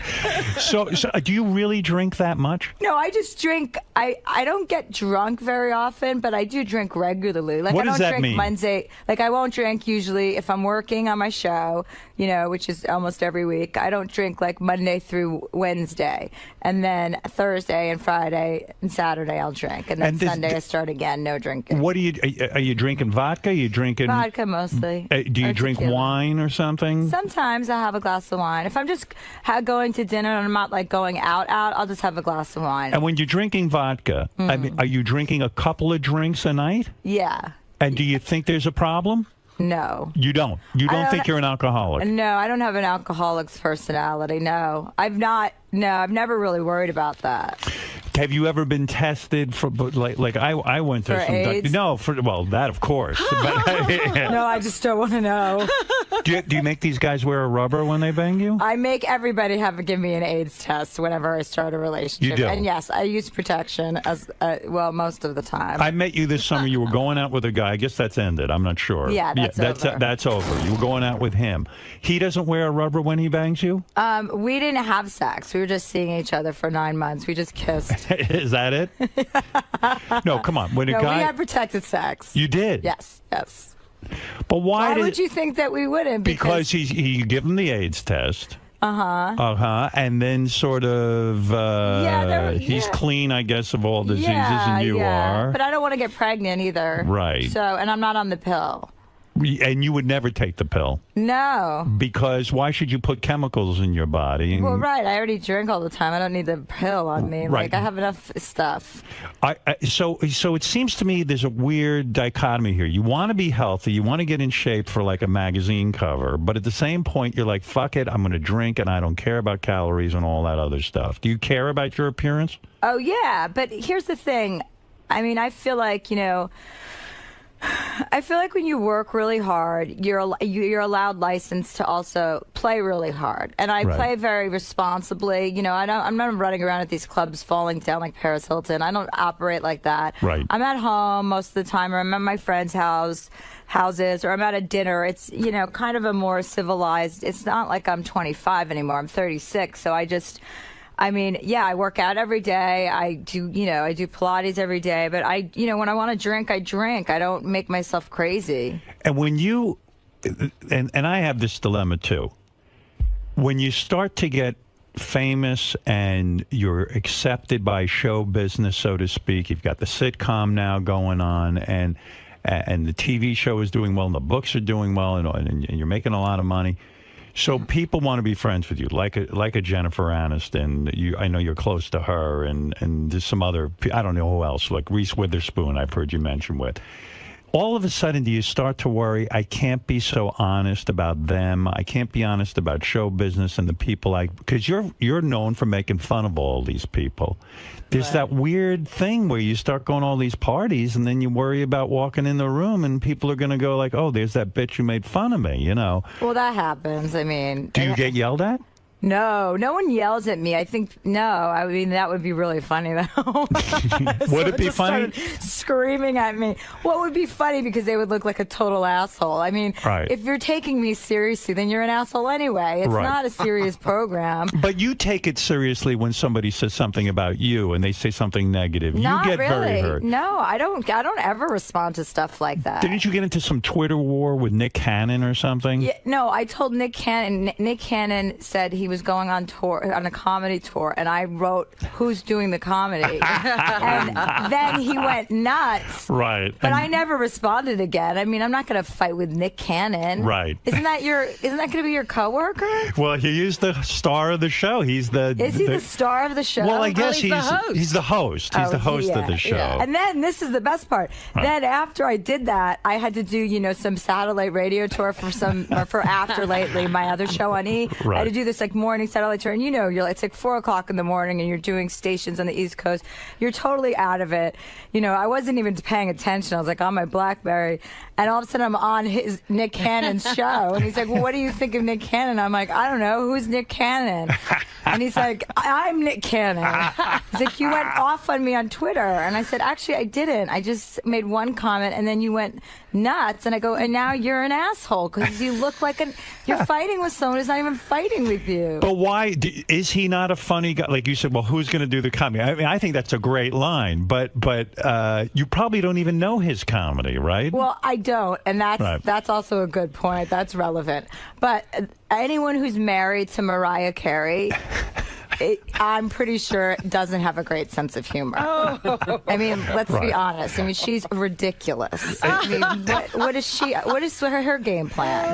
So do you really drink that much? No, I just drink. I don't get drunk very often, but I do drink regularly. Like What I don't does that drink mean? Monday. Like I won't drink usually if I'm working on my show, you know, which is almost every week. I don't drink like Monday through Wednesday. And then Thursday and Friday and Saturday I'll drink. And then Sunday I start again, no drinking. What are you drinking vodka? Are you drinking vodka mostly? Do you drink wine or something? Sometimes I have a glass of wine. If I'm just going to dinner and I'm not like going out, I'll just have a glass of wine. And when you're drinking vodka, I mean, are you drinking a couple of drinks a night? Yeah. And do you think there's a problem? No. You don't? You don't think you're an alcoholic? No, I don't have an alcoholic's personality. No. I've never really worried about that. Have you ever been tested for like I went to For some AIDS? No, that of course. But, No, I just don't want to know. do you make these guys wear a rubber when they bang you? I make everybody give me an AIDS test whenever I start a relationship. You do? And yes, I use protection as most of the time. I met you this summer. You were going out with a guy. I guess that's ended. I'm not sure. Yeah, that's over. That's over. You were going out with him. He doesn't wear a rubber when he bangs you? We didn't have sex. We were just seeing each other for 9 months. We just kissed. Is that it? No, come on. When a guy, we had protected sex. You did? Yes. But why would you think that we wouldn't? Because you give him the AIDS test. Uh-huh. And then sort of he's clean, I guess, of all diseases, and you are. But I don't want to get pregnant either. Right. So, and I'm not on the pill. And you would never take the pill. No. Because why should you put chemicals in your body? Well, right. I already drink all the time. I don't need the pill on me. Right. Like, I have enough stuff. So it seems to me there's a weird dichotomy here. You want to be healthy. You want to get in shape for like a magazine cover. But at the same point, you're like, fuck it. I'm going to drink and I don't care about calories and all that other stuff. Do you care about your appearance? Oh, yeah. But here's the thing. I mean, I feel like, when you work really hard, you're allowed license to also play really hard, and I play very responsibly. I'm not running around at these clubs falling down like Paris Hilton. I don't operate like that. Right. I'm at home most of the time, or I'm at my friends' houses, or I'm at a dinner. It's kind of a more civilized. It's not like I'm 25 anymore. I'm 36, so I work out every day. I do Pilates every day. But when I want to drink, I drink. I don't make myself crazy. And when you, and I have this dilemma too, when you start to get famous and you're accepted by show business, so to speak, you've got the sitcom now going on, and the TV show is doing well, and the books are doing well, and you're making a lot of money. So people want to be friends with you, like a Jennifer Aniston. I know you're close to her, and there's some other, I don't know who else, like Reese Witherspoon, I've heard you mention with. All of a sudden, do you start to worry, I can't be so honest about them. I can't be honest about show business and the people because you're known for making fun of all these people. There's that weird thing where you start going to all these parties and then you worry about walking in the room and people are going to go like, oh, there's that bitch who made fun of me, Well, that happens. I mean. Do you get yelled at? No one yells at me. I think I mean that would be really funny though. Would it be just funny? started screaming at me. What would be funny because they would look like a total asshole. I mean, Right. if you're taking me seriously, then you're an asshole anyway. It's Right. not a serious program. But you take it seriously when somebody says something about you and they say something negative. Not you get really. very hurt. No, I don't ever respond to stuff like that. Didn't you get into some Twitter war with Nick Cannon or something? Yeah, no, I told Nick Cannon. Nick Cannon said he was going on a comedy tour, and I wrote, "Who's doing the comedy?" And then he went nuts. Right. But I never responded again. I mean, I'm not going to fight with Nick Cannon. Right. Isn't that going to be your coworker? Well, he is the star of the show. Is he the star of the show? Well, I guess he's the host. He's the host of the show. Yeah. And then this is the best part. Right. Then after I did that, I had to do some satellite radio tour for After Lately, my other show on E. I Right. had to do this morning satellite tour, and it's like 4:00 in the morning, and you're doing stations on the East Coast. You're totally out of it. I wasn't even paying attention. I was like on my BlackBerry, and all of a sudden I'm on Nick Cannon's show, and he's like, "Well, what do you think of Nick Cannon?" I'm like, "I don't know. Who's Nick Cannon?" And he's like, "I'm Nick Cannon." He's like, "You went off on me on Twitter," and I said, "Actually, I didn't. I just made one comment, and then you went nuts." And I go, "And now you're an asshole because you look like you're fighting with someone who's not even fighting with you." But why is he not a funny guy? Like you said, well, who's going to do the comedy? I mean, I think that's a great line, but you probably don't even know his comedy, right? Well, I don't, and Right. that's also a good point. That's relevant. But anyone who's married to Mariah Carey, I'm pretty sure doesn't have a great sense of humor. I mean, let's be Right. honest. I mean, she's ridiculous. I mean, what is her game plan?